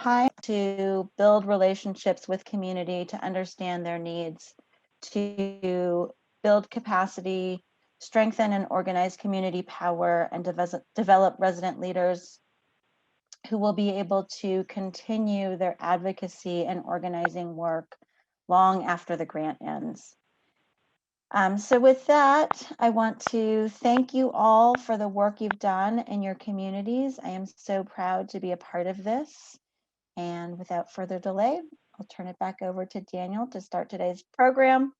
high to build relationships with community, to understand their needs, to build capacity, strengthen and organize community power, and develop resident leaders who will be able to continue their advocacy and organizing work long after the grant ends. So with that, I want to thank you all for the work you've done in your communities. I am so proud to be a part of this. And without further delay, I'll turn it back over to Daniel to start today's program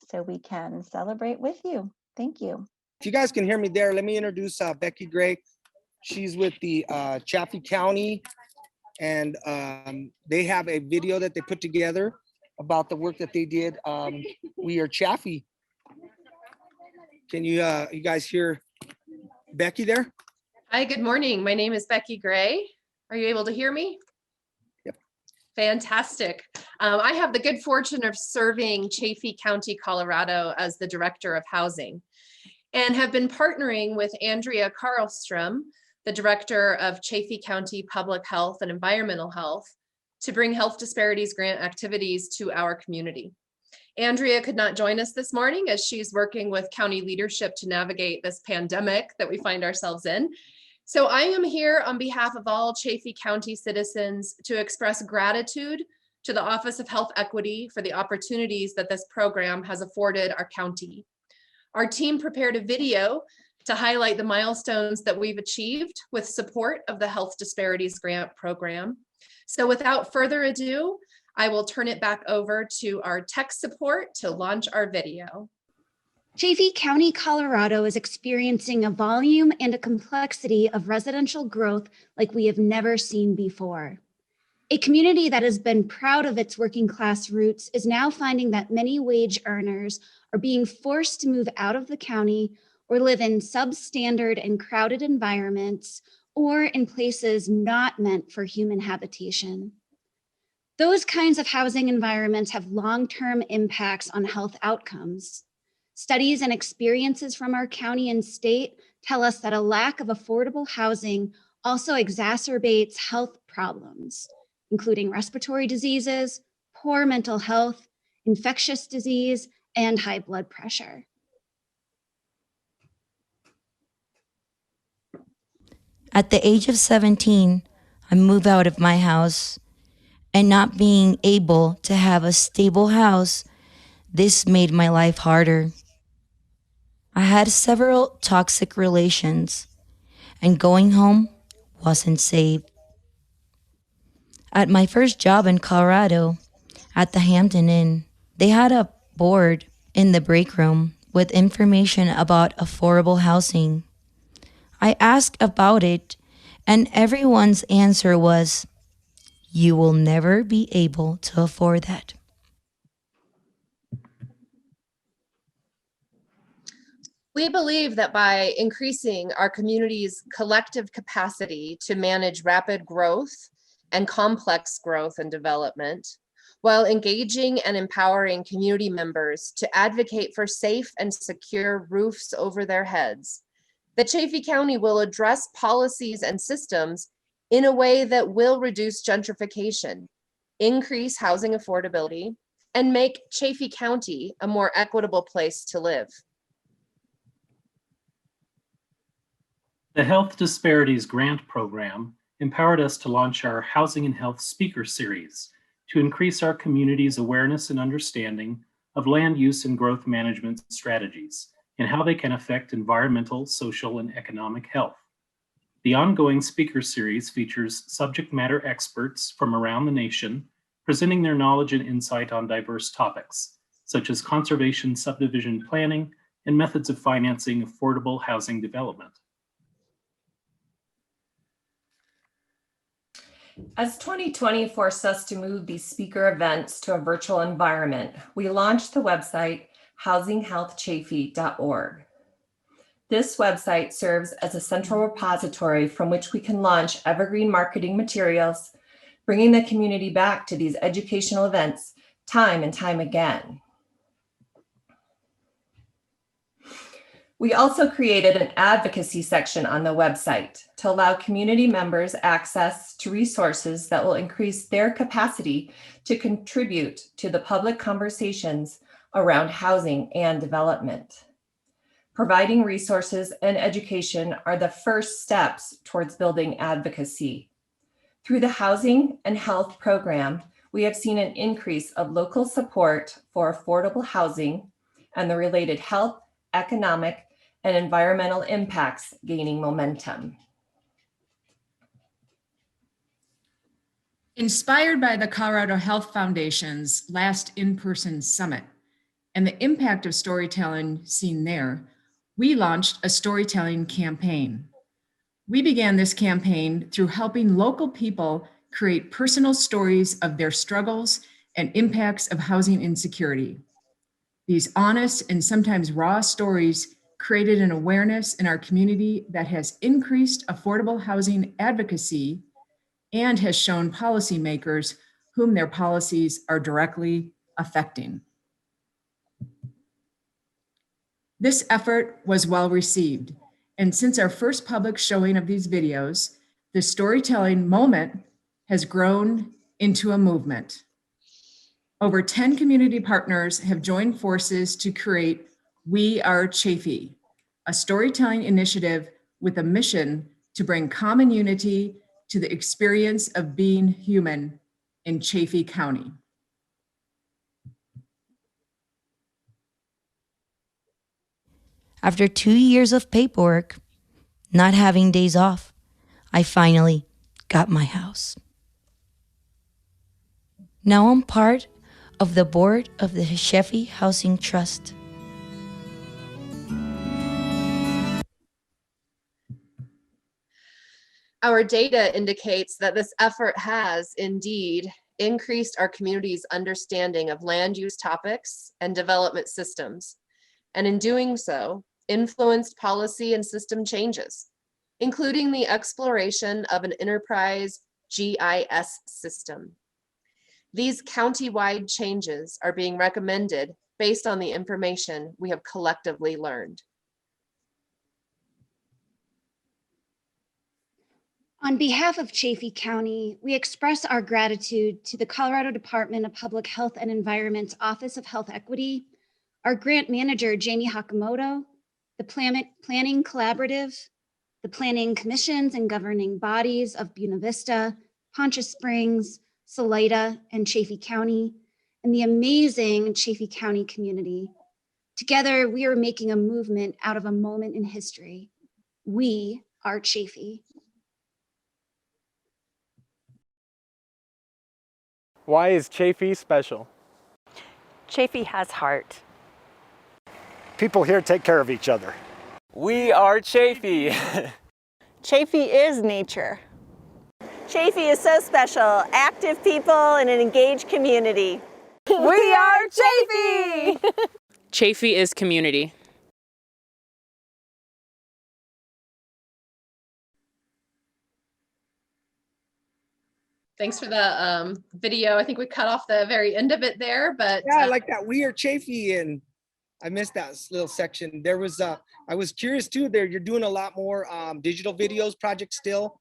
so we can celebrate with you. Thank you. If you guys can hear me there, let me introduce Becky Gray. She's with the Chaffee County, and they have a video that they put together about the work that they did. We are Chaffee. Can you guys hear Becky there? Hi, good morning. My name is Becky Gray. Are you able to hear me? Yep. Fantastic. I have the good fortune of serving Chaffee County, Colorado as the Director of Housing, and have been partnering with Andrea Karlstrom, the Director of Chaffee County Public Health and Environmental Health, to bring health disparities grant activities to our community. Andrea could not join us this morning as she's working with county leadership to navigate this pandemic that we find ourselves in. So I am here on behalf of all Chaffee County citizens to express gratitude to the Office of Health Equity for the opportunities that this program has afforded our county. Our team prepared a video to highlight the milestones that we've achieved with support of the Health Disparities Grant Program. So without further ado, I will turn it back over to our tech support to launch our video. Chaffee County, Colorado is experiencing a volume and a complexity of residential growth like we have never seen before. A community that has been proud of its working class roots is now finding that many wage earners are being forced to move out of the county or live in substandard and crowded environments or in places not meant for human habitation. Those kinds of housing environments have long-term impacts on health outcomes. Studies and experiences from our county and state tell us that a lack of affordable housing also exacerbates health problems, including respiratory diseases, poor mental health, infectious disease, and high blood pressure. At the age of 17, I moved out of my house, and not being able to have a stable house, this made my life harder. I had several toxic relations, and going home wasn't safe. At my first job in Colorado, at the Hampton Inn, they had a board in the break room with information about affordable housing. I asked about it, and everyone's answer was, "You will never be able to afford that." We believe that by increasing our community's collective capacity to manage rapid growth and complex growth and development, while engaging and empowering community members to advocate for safe and secure roofs over their heads, that Chaffee County will address policies and systems in a way that will reduce gentrification, increase housing affordability, and make Chaffee County a more equitable place to live. The Health Disparities Grant Program empowered us to launch our Housing and Health Speaker Series to increase our community's awareness and understanding of land use and growth management strategies and how they can affect environmental, social, and economic health. The ongoing speaker series features subject matter experts from around the nation presenting their knowledge and insight on diverse topics, such as conservation, subdivision planning, and methods of financing affordable housing development. As 2020 forced us to move these speaker events to a virtual environment, we launched the website housinghealthchaffee.org. This website serves as a central repository from which we can launch evergreen marketing materials, bringing the community back to these educational events time and time again. We also created an advocacy section on the website to allow community members access to resources that will increase their capacity to contribute to the public conversations around housing and development. Providing resources and education are the first steps towards building advocacy. Through the Housing and Health program, we have seen an increase of local support for affordable housing and the related health, economic, and environmental impacts gaining momentum. Inspired by the Colorado Health Foundation's last in-person summit and the impact of storytelling seen there, we launched a storytelling campaign. We began this campaign through helping local people create personal stories of their struggles and impacts of housing insecurity. These honest and sometimes raw stories created an awareness in our community that has increased affordable housing advocacy and has shown policymakers whom their policies are directly affecting. This effort was well received, and since our first public showing of these videos, the storytelling moment has grown into a movement. Over 10 community partners have joined forces to create We Are Chaffee, a storytelling initiative with a mission to bring common unity to the experience of being human in Chaffee County. After 2 years of paperwork, not having days off, I finally got my house. Now I'm part of the board of the Chaffee Housing Trust. Our data indicates that this effort has indeed increased our community's understanding of land use topics and development systems, and in doing so, influenced policy and system changes, including the exploration of an enterprise GIS system. These county-wide changes are being recommended based on the information we have collectively learned. On behalf of Chaffee County, we express our gratitude to the Colorado Department of Public Health and Environment's Office of Health Equity, our grant manager, Jamie Hakamoto, the Planning Collaborative, the Planning Commissions and governing bodies of Buena Vista, Poncha Springs, Salida, and Chaffee County, and the amazing Chaffee County community. Together, we are making a movement out of a moment in history. We are Chaffee. Why is Chaffee special? Chaffee has heart. People here take care of each other. We are Chaffee. Chaffee is nature. Chaffee is so special, active people and an engaged community. We are Chaffee! Chaffee is community. Thanks for the video. I think we cut off the very end of it there, but Yeah, I like that. We are Chaffee, and I missed that little section. There was I was curious too. There, you're doing a lot more digital videos projects still.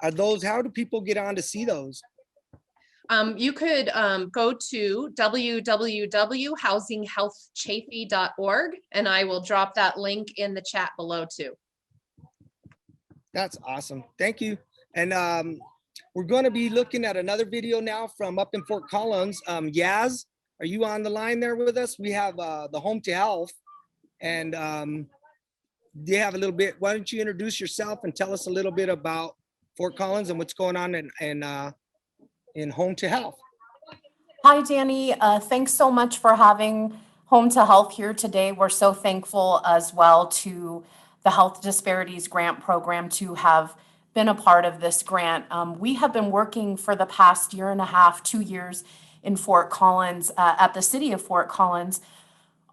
Are those? How do people get on to see those? you could go to www.housinghealthchaffee.org, and I will drop that link in the chat below too. That's awesome. Thank you. And we're going to be looking at another video now from up in Fort Collins. Yaz, are you on the line there with us? We have the Home to Health, and they have a little bit. Why don't you introduce yourself and tell us a little bit about Fort Collins and what's going on in Home to Health? Hi, Danny. Thanks so much for having Home to Health here today. We're so thankful as well to the Health Disparities Grant Program to have been a part of this grant. We have been working for the past year and a half, 2 years in Fort Collins, at the city of Fort Collins,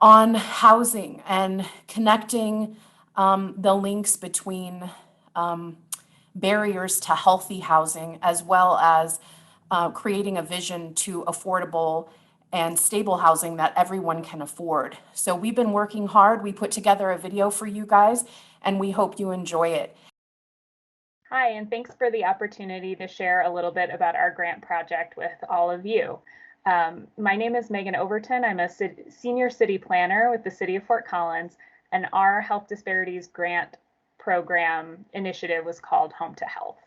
on housing and connecting the links between barriers to healthy housing, as well as creating a vision to affordable and stable housing that everyone can afford. So we've been working hard. We put together a video for you guys, and we hope you enjoy it. Hi, and thanks for the opportunity to share a little bit about our grant project with all of you. My name is Megan Overton. I'm a senior city planner with the City of Fort Collins, and our Health Disparities Grant Program initiative was called Home to Health.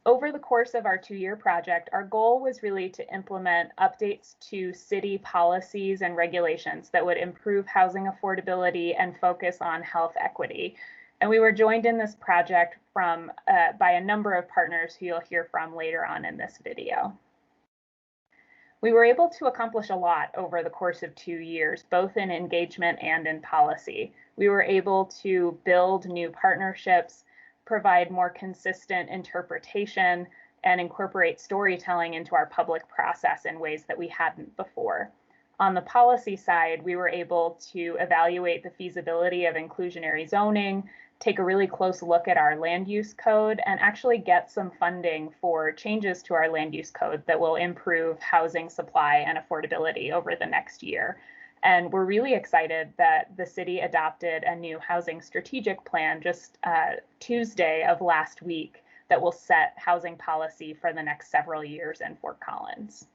Over the course of our 2-year project, our goal was really to implement updates to city policies and regulations that would improve housing affordability and focus on health equity. And we were joined in this project by a number of partners who you'll hear from later on in this video. We were able to accomplish a lot over the course of 2 years, both in engagement and in policy. We were able to build new partnerships, provide more consistent interpretation, and incorporate storytelling into our public process in ways that we hadn't before. On the policy side, we were able to evaluate the feasibility of inclusionary zoning, take a really close look at our land use code, and actually get some funding for changes to our land use code that will improve housing supply and affordability over the next year. And we're really excited that the city adopted a new housing strategic plan just Tuesday of last week that will set housing policy for the next several years in Fort Collins.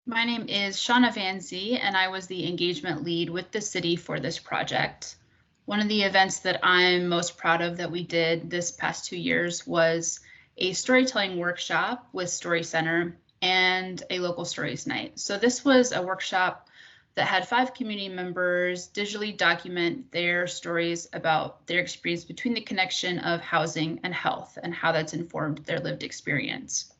My name is Shauna Van Zee, and I was the engagement lead with the city for this project. One of the events that I'm most proud of that we did this past 2 years was a storytelling workshop with Story Center and a local stories night. So this was a workshop that had 5 community members digitally document their stories about their experience between the connection of housing and health and how that's informed their lived experience.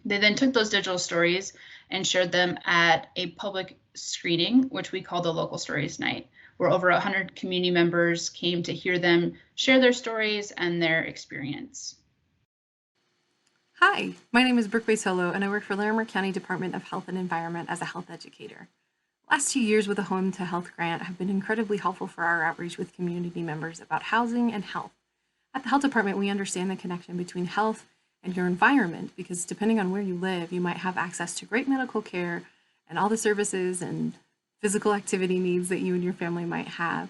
They then took those digital stories and shared them at a public screening, which we call the Local Stories Night, where over 100 community members came to hear them share their stories and their experience. Hi, my name is Brooke Basolo, and I work for Larimer County Department of Health and Environment as a health educator. Last 2 years with the Home to Health grant have been incredibly helpful for our outreach with community members about housing and health. At the health department, we understand the connection between health and your environment, because depending on where you live, you might have access to great medical care and all the services and physical activity needs that you and your family might have.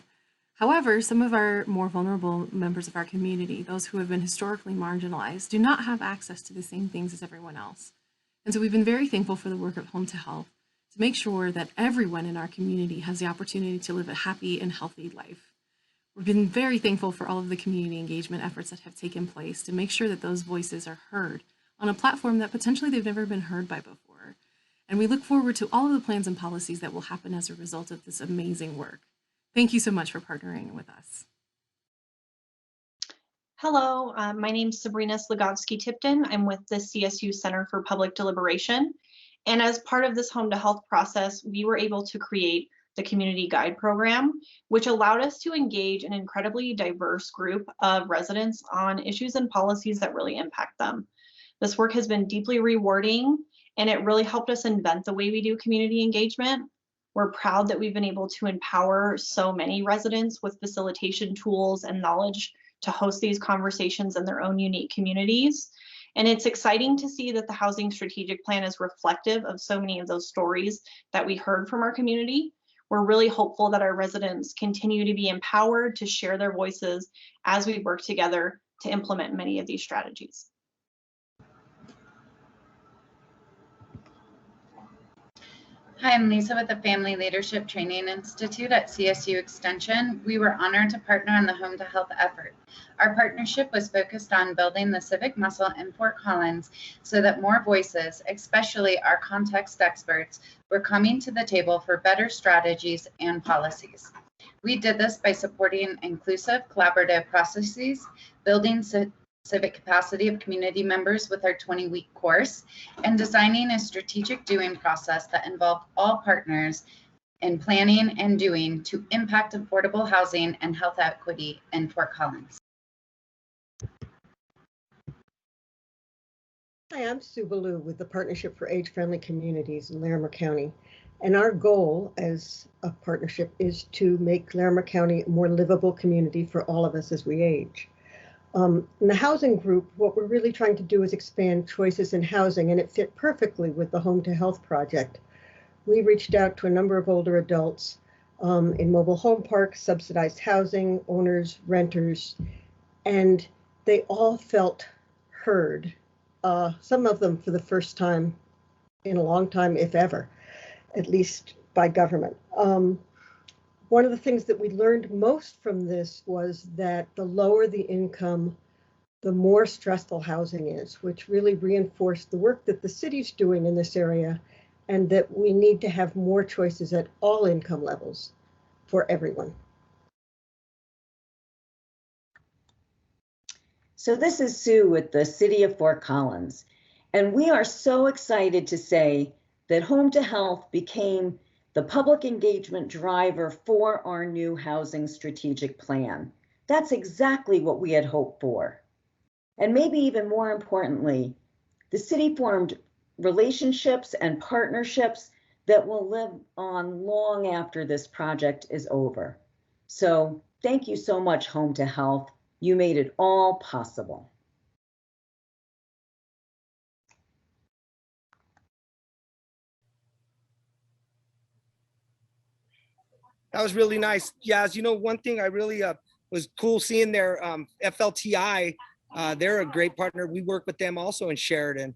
However, some of our more vulnerable members of our community, those who have been historically marginalized, do not have access to the same things as everyone else. And so we've been very thankful for the work of Home to Health to make sure that everyone in our community has the opportunity to live a happy and healthy life. We've been very thankful for all of the community engagement efforts that have taken place to make sure that those voices are heard on a platform that potentially they've never been heard by before. And we look forward to all of the plans and policies that will happen as a result of this amazing work. Thank you so much for partnering with us. Hello, my name is Sabrina Slagovsky-Tipton. I'm with the CSU Center for Public Deliberation. And as part of this Home to Health process, we were able to create the Community Guide Program, which allowed us to engage an incredibly diverse group of residents on issues and policies that really impact them. This work has been deeply rewarding, and it really helped us invent the way we do community engagement. We're proud that we've been able to empower so many residents with facilitation tools and knowledge to host these conversations in their own unique communities. And it's exciting to see that the Housing Strategic Plan is reflective of so many of those stories that we heard from our community. We're really hopeful that our residents continue to be empowered to share their voices as we work together to implement many of these strategies. Hi, I'm Lisa with the Family Leadership Training Institute at CSU Extension. We were honored to partner on the Home to Health effort. Our partnership was focused on building the civic muscle in Fort Collins so that more voices, especially our context experts, were coming to the table for better strategies and policies. We did this by supporting inclusive, collaborative processes, building civic capacity of community members with our 20-week course, and designing a strategic doing process that involved all partners in planning and doing to impact affordable housing and health equity in Fort Collins. Hi, I'm Sue Ballou with the Partnership for Age-Friendly Communities in Larimer County. And our goal as a partnership is to make Larimer County a more livable community for all of us as we age. In the housing group, what we're really trying to do is expand choices in housing, and it fit perfectly with the Home to Health project. We reached out to a number of older adults in mobile home parks, subsidized housing, owners, renters, and they all felt heard. Some of them for the first time in a long time, if ever, at least by government. One of the things that we learned most from this was that the lower the income, the more stressful housing is, which really reinforced the work that the city's doing in this area, and that we need to have more choices at all income levels for everyone. So this is Sue with the City of Fort Collins, and we are so excited to say that Home to Health became the public engagement driver for our new housing strategic plan. That's exactly what we had hoped for. And maybe even more importantly, the city formed relationships and partnerships that will live on long after this project is over. So thank you so much, Home to Health. You made it all possible. That was really nice. Yaz, you know, one thing I really was cool seeing their FLTI. They're a great partner. We work with them also in Sheridan,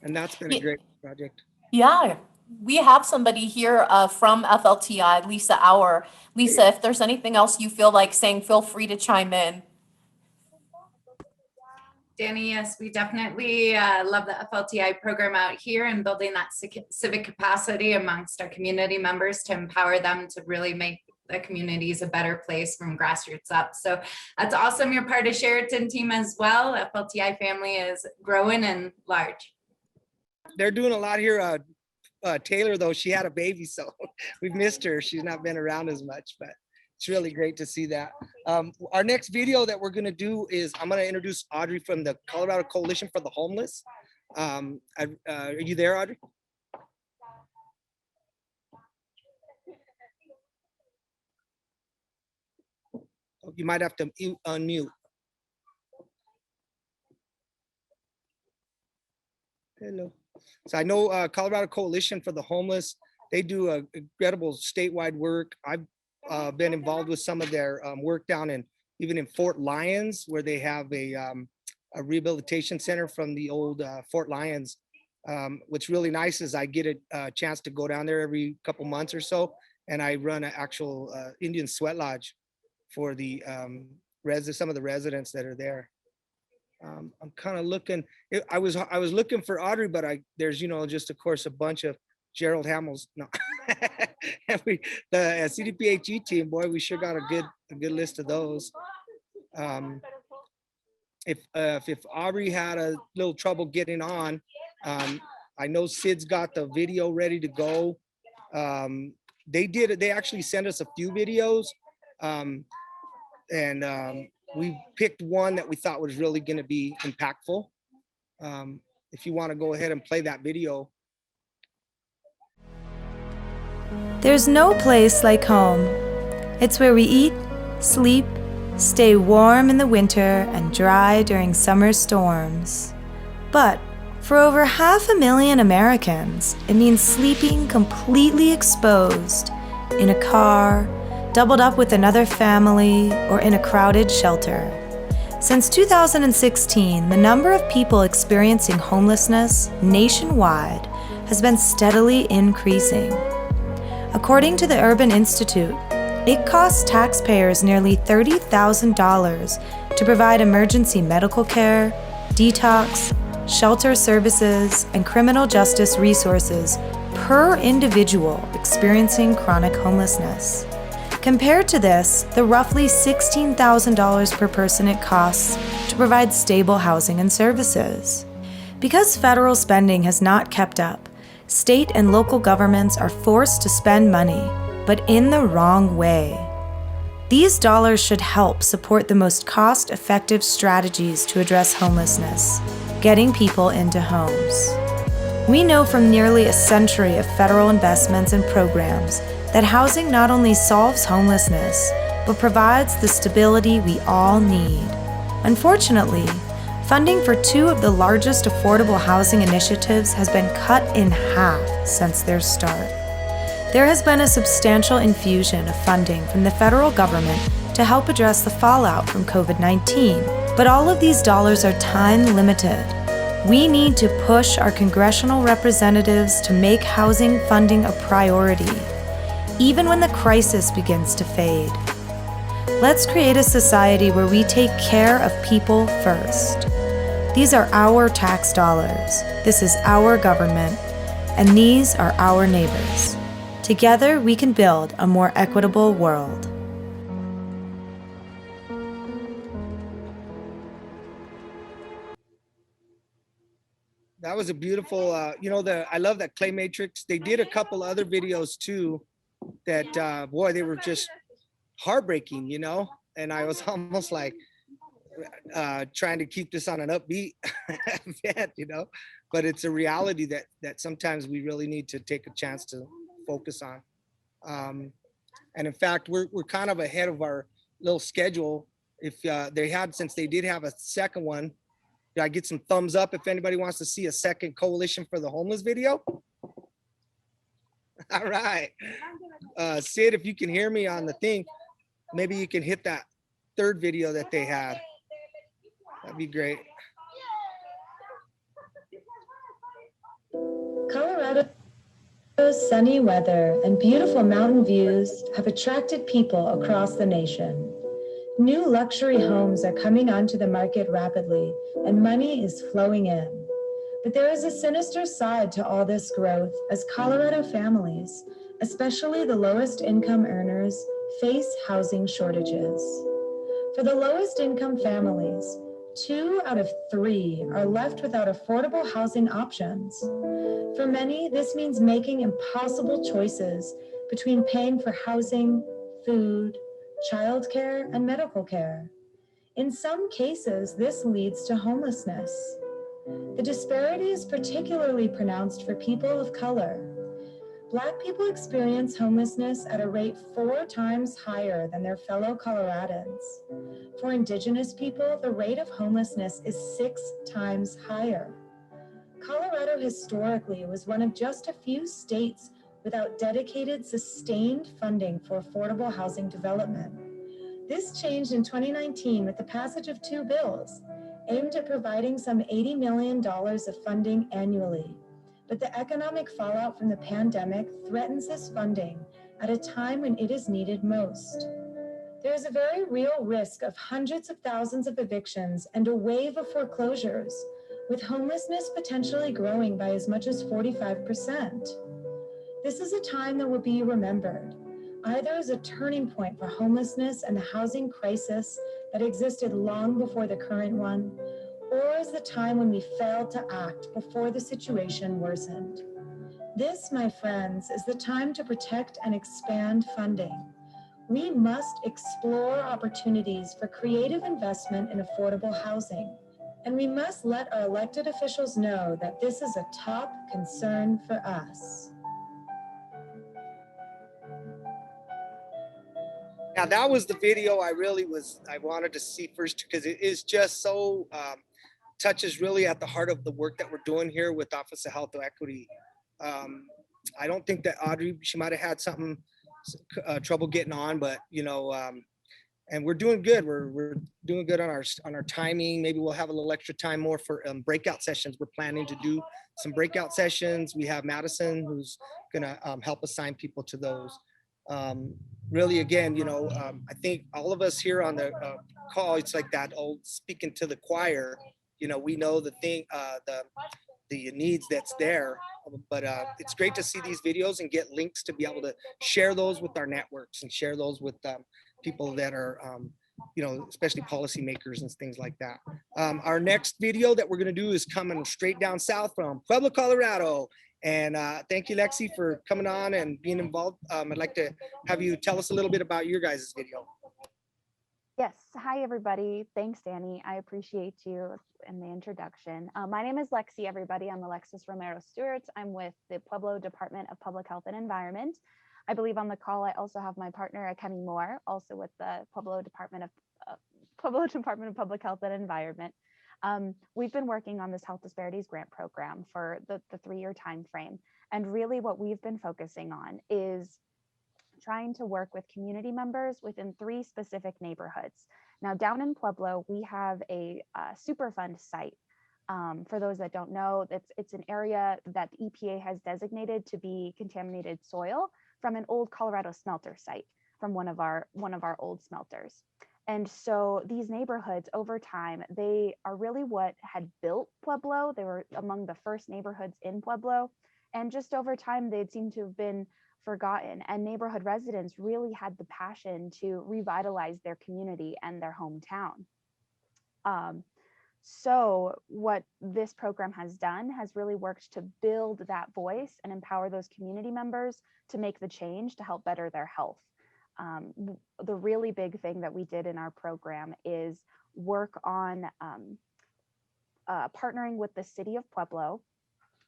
and that's been a great project. Yeah, we have somebody here from FLTI, Lisa Auer. Lisa, if there's anything else you feel like saying, feel free to chime in. Danny, yes, we definitely love the FLTI program out here and building that civic capacity amongst our community members to empower them to really make the communities a better place from grassroots up. So that's awesome. You're part of Sheraton team as well. FLTI family is growing and large. They're doing a lot here. Taylor, though, she had a baby, so we've missed her. She's not been around as much, but it's really great to see that. Our next video that we're going to do is I'm going to introduce Audrey from the Colorado Coalition for the Homeless. Are you there, Audrey? Oh, you might have to unmute. Hello. So I know Colorado Coalition for the Homeless, they do incredible statewide work. I've been involved with some of their work down in, even in Fort Lyons, where they have a rehabilitation center from the old Fort Lyons. What's really nice is I get a chance to go down there every couple months or so, and I run an actual Indian sweat lodge for the some of the residents that are there. I'm kind of looking. I was looking for Audrey, but there's, you know, just of course a bunch of Gerald Hamels. No, and the CDPHE team, boy, we sure got a good list of those. If Aubrey had a little trouble getting on, I know Sid's got the video ready to go. They actually sent us a few videos, and we picked one that we thought was really going to be impactful. If you want to go ahead and play that video. There's no place like home. It's where we eat, sleep, stay warm in the winter, and dry during summer storms. But for over 500,000 Americans, it means sleeping completely exposed in a car, doubled up with another family, or in a crowded shelter. Since 2016, the number of people experiencing homelessness nationwide has been steadily increasing. According to the Urban Institute, it costs taxpayers nearly $30,000 to provide emergency medical care, detox, shelter services, and criminal justice resources per individual experiencing chronic homelessness. Compared to this, the roughly $16,000 per person it costs to provide stable housing and services. Because federal spending has not kept up, state and local governments are forced to spend money, but in the wrong way. These dollars should help support the most cost-effective strategies to address homelessness, getting people into homes. We know from nearly a century of federal investments and programs that housing not only solves homelessness, but provides the stability we all need. Unfortunately, funding for two of the largest affordable housing initiatives has been cut in half since their start. There has been a substantial infusion of funding from the federal government to help address the fallout from COVID-19, but all of these dollars are time limited. We need to push our congressional representatives to make housing funding a priority, even when the crisis begins to fade. Let's create a society where we take care of people first. These are our tax dollars. This is our government, and these are our neighbors. Together, we can build a more equitable world. That was a beautiful, I love that clay matrix. They did a couple other videos too that, boy, they were just heartbreaking, and I was almost like trying to keep this on an upbeat event, but it's a reality that sometimes we really need to take a chance to focus on. And in fact, we're kind of ahead of our little schedule. If since they did have a second one, did I get some thumbs up if anybody wants to see a second Coalition for the Homeless video? All right. Sid, if you can hear me on the thing, maybe you can hit that third video that they had. That'd be great. Colorado's sunny weather and beautiful mountain views have attracted people across the nation. New luxury homes are coming onto the market rapidly, and money is flowing in. But there is a sinister side to all this growth as Colorado families, especially the lowest income earners, face housing shortages. For the lowest income families, 2 out of 3 are left without affordable housing options. For many, this means making impossible choices between paying for housing, food, childcare, and medical care. In some cases, this leads to homelessness. The disparity is particularly pronounced for people of color. Black people experience homelessness at a rate 4 times higher than their fellow Coloradans. For Indigenous people, the rate of homelessness is 6 times higher. Colorado historically was one of just a few states without dedicated, sustained funding for affordable housing development. This changed in 2019 with the passage of 2 bills aimed at providing some $80 million of funding annually. But the economic fallout from the pandemic threatens this funding at a time when it is needed most. There is a very real risk of hundreds of thousands of evictions and a wave of foreclosures, with homelessness potentially growing by as much as 45%. This is a time that will be remembered, either as a turning point for homelessness and the housing crisis that existed long before the current one, or as the time when we failed to act before the situation worsened. This, my friends, is the time to protect and expand funding. We must explore opportunities for creative investment in affordable housing, and we must let our elected officials know that this is a top concern for us. Now that was the video I wanted to see first, because it is just so touches really at the heart of the work that we're doing here with Office of Health Equity. I don't think that Audrey, she might have had something trouble getting on, but and we're doing good. We're doing good on our timing. Maybe we'll have a little extra time more for breakout sessions. We're planning to do some breakout sessions. We have Madison who's gonna help assign people to those. Really, again, I think all of us here on the call, it's like that old speaking to the choir. We know the needs that's there, but it's great to see these videos and get links to be able to share those with our networks and share those with people that are, especially policymakers and things like that. Our next video that we're going to do is coming straight down south from Pueblo, Colorado. And thank you, Lexi, for coming on and being involved. I'd like to have you tell us a little bit about your guys' video. Yes. Hi, everybody. Thanks, Danny. I appreciate you in the introduction. My name is Lexi, everybody. I'm Alexis Romero Stewart. I'm with the Pueblo Department of Public Health and Environment. I believe on the call, I also have my partner, Kenny Moore, also with the Pueblo Department of Pueblo Department of Public Health and Environment. We've been working on this health disparities grant program for the 3-year time frame. And really what we've been focusing on is trying to work with community members within 3 specific neighborhoods. Now, down in Pueblo, we have a Superfund site. For those that don't know, it's an area that the EPA has designated to be contaminated soil from an old Colorado smelter site, from one of our old smelters. And so these neighborhoods over time, they are really what had built Pueblo. They were among the first neighborhoods in Pueblo. And just over time, they'd seem to have been forgotten, and neighborhood residents really had the passion to revitalize their community and their hometown. So what this program has done has really worked to build that voice and empower those community members to make the change to help better their health. The really big thing that we did in our program is work on partnering with the city of Pueblo,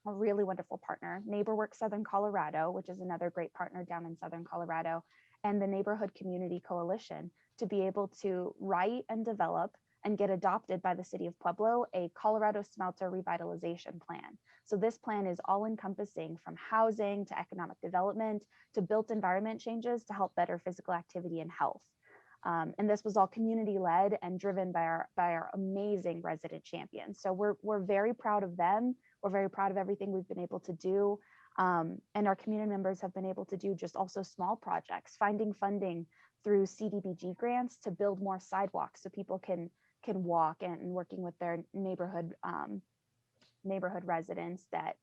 a really wonderful partner, NeighborWorks Southern Colorado, which is another great partner down in Southern Colorado, and the Neighborhood Community Coalition to be able to write and develop and get adopted by the city of Pueblo a Colorado Smelter Revitalization Plan. So this plan is all encompassing from housing to economic development to built environment changes to help better physical activity and health. And this was all community led and driven by our amazing resident champions. So we're very proud of them. We're very proud of everything we've been able to do. And our community members have been able to do just also small projects, finding funding through CDBG grants to build more sidewalks so people can walk, and working with their neighborhood residents that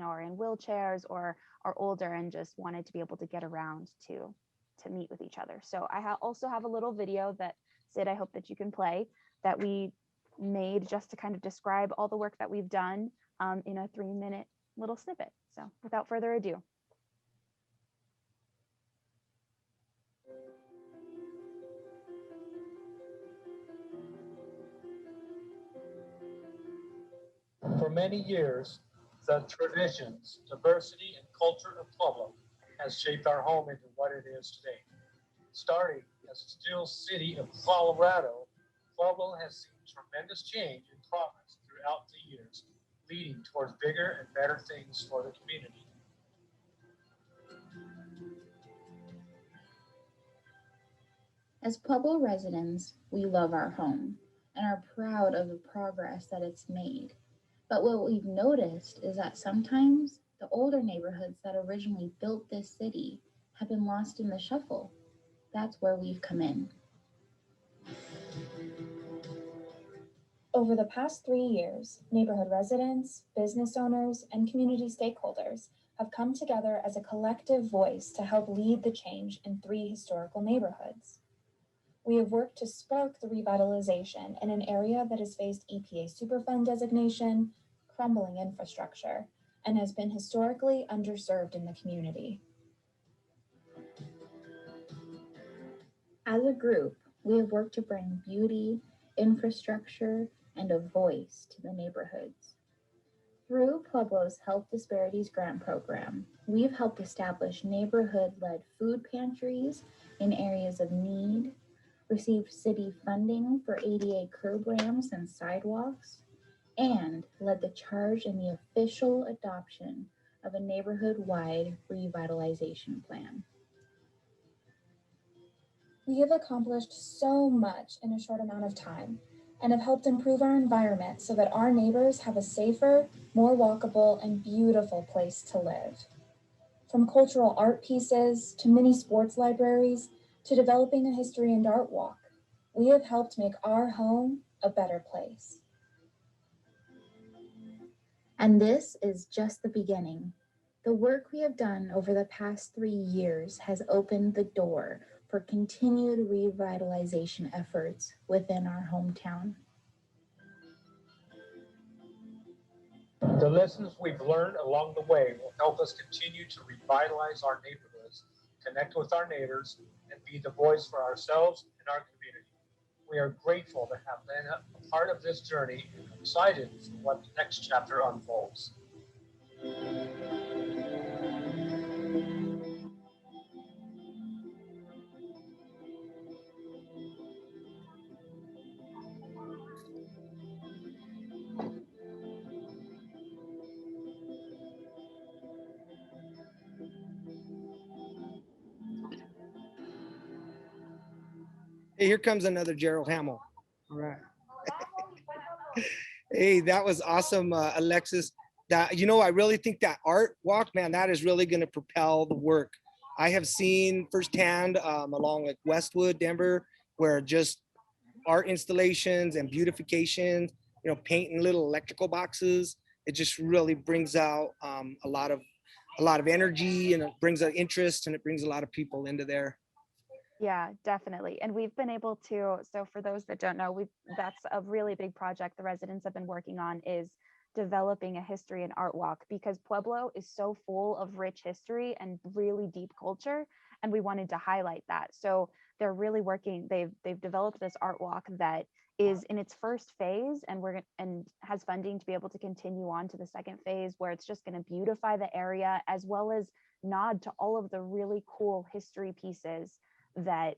are in wheelchairs or are older and just wanted to be able to get around to meet with each other. So I also have a little video that, Sid, I hope that you can play, that we made just to kind of describe all the work that we've done in a 3-minute little snippet. So without further ado. For many years, the traditions, diversity, and culture of Pueblo has shaped our home into what it is today. Starting as a still city of Colorado, Pueblo has seen tremendous change and progress throughout the years, leading towards bigger and better things for the community. As Pueblo residents, we love our home and are proud of the progress that it's made. But what we've noticed is that sometimes the older neighborhoods that originally built this city have been lost in the shuffle. That's where we've come in. Over the past 3 years, neighborhood residents, business owners, and community stakeholders have come together as a collective voice to help lead the change in 3 historical neighborhoods. We have worked to spark the revitalization in an area that has faced EPA Superfund designation, crumbling infrastructure, and has been historically underserved in the community. As a group, we have worked to bring beauty, infrastructure, and a voice to the neighborhoods. Through Pueblo's Health Disparities Grant Program, we've helped establish neighborhood-led food pantries in areas of need, received city funding for ADA curb ramps and sidewalks, and led the charge in the official adoption of a neighborhood-wide revitalization plan. We have accomplished so much in a short amount of time and have helped improve our environment so that our neighbors have a safer, more walkable, and beautiful place to live. From cultural art pieces to mini sports libraries to developing a history and art walk, we have helped make our home a better place. And this is just the beginning. The work we have done over the past 3 years has opened the door for continued revitalization efforts within our hometown. The lessons we've learned along the way will help us continue to revitalize our neighborhoods, connect with our neighbors, and be the voice for ourselves and our community. We are grateful to have been a part of this journey and excited for what the next chapter unfolds. Hey, here comes another Gerald Hamill. All right. Hey, that was awesome, Alexis. That, you know, I really think that art walk, man, that is really going to propel the work. I have seen firsthand along like Westwood, Denver, where just art installations and beautification, you know, painting little electrical boxes. It just really brings out a lot of energy, and it brings an interest, and it brings a lot of people into there. Yeah, definitely. And we've been able to, so for those that don't know, that's a really big project the residents have been working on, is developing a history and art walk, because Pueblo is so full of rich history and really deep culture, and we wanted to highlight that. So they're really working, they've developed this art walk that is in its first phase, and and has funding to be able to continue on to the second phase, where it's just going to beautify the area as well as nod to all of the really cool history pieces that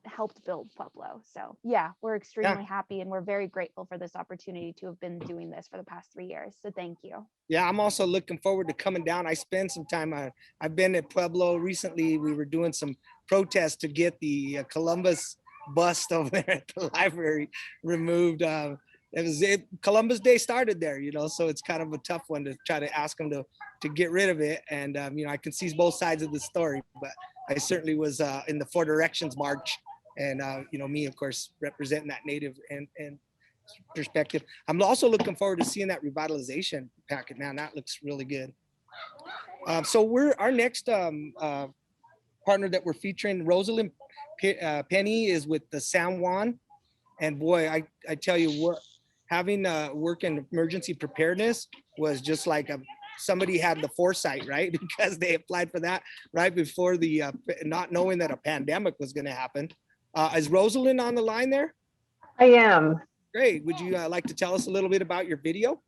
helped build Pueblo. So yeah, we're extremely happy, and we're very grateful for this opportunity to have been doing this for the past 3 years. So thank you. Yeah, I'm also looking forward to coming down. I spent some time, I've been at Pueblo recently. We were doing some protests to get the Columbus bust over there at the library removed. Columbus Day started there, you know, so it's kind of a tough one to try to ask them to get rid of it. And, you know, I can see both sides of the story, but I certainly was in the Four Directions March, and, you know, me, of course, representing that Native and perspective. I'm also looking forward to seeing that revitalization packet. Man, that looks really good. So our next partner that we're featuring, Rosalind Penny, is with the San Juan. And boy, I tell you what, having work in emergency preparedness was just like somebody had the foresight, right? Because they applied for that right before the not knowing that a pandemic was going to happen. Is Rosalind on the line there? I am. Great. Would you like to tell us a little bit about your video?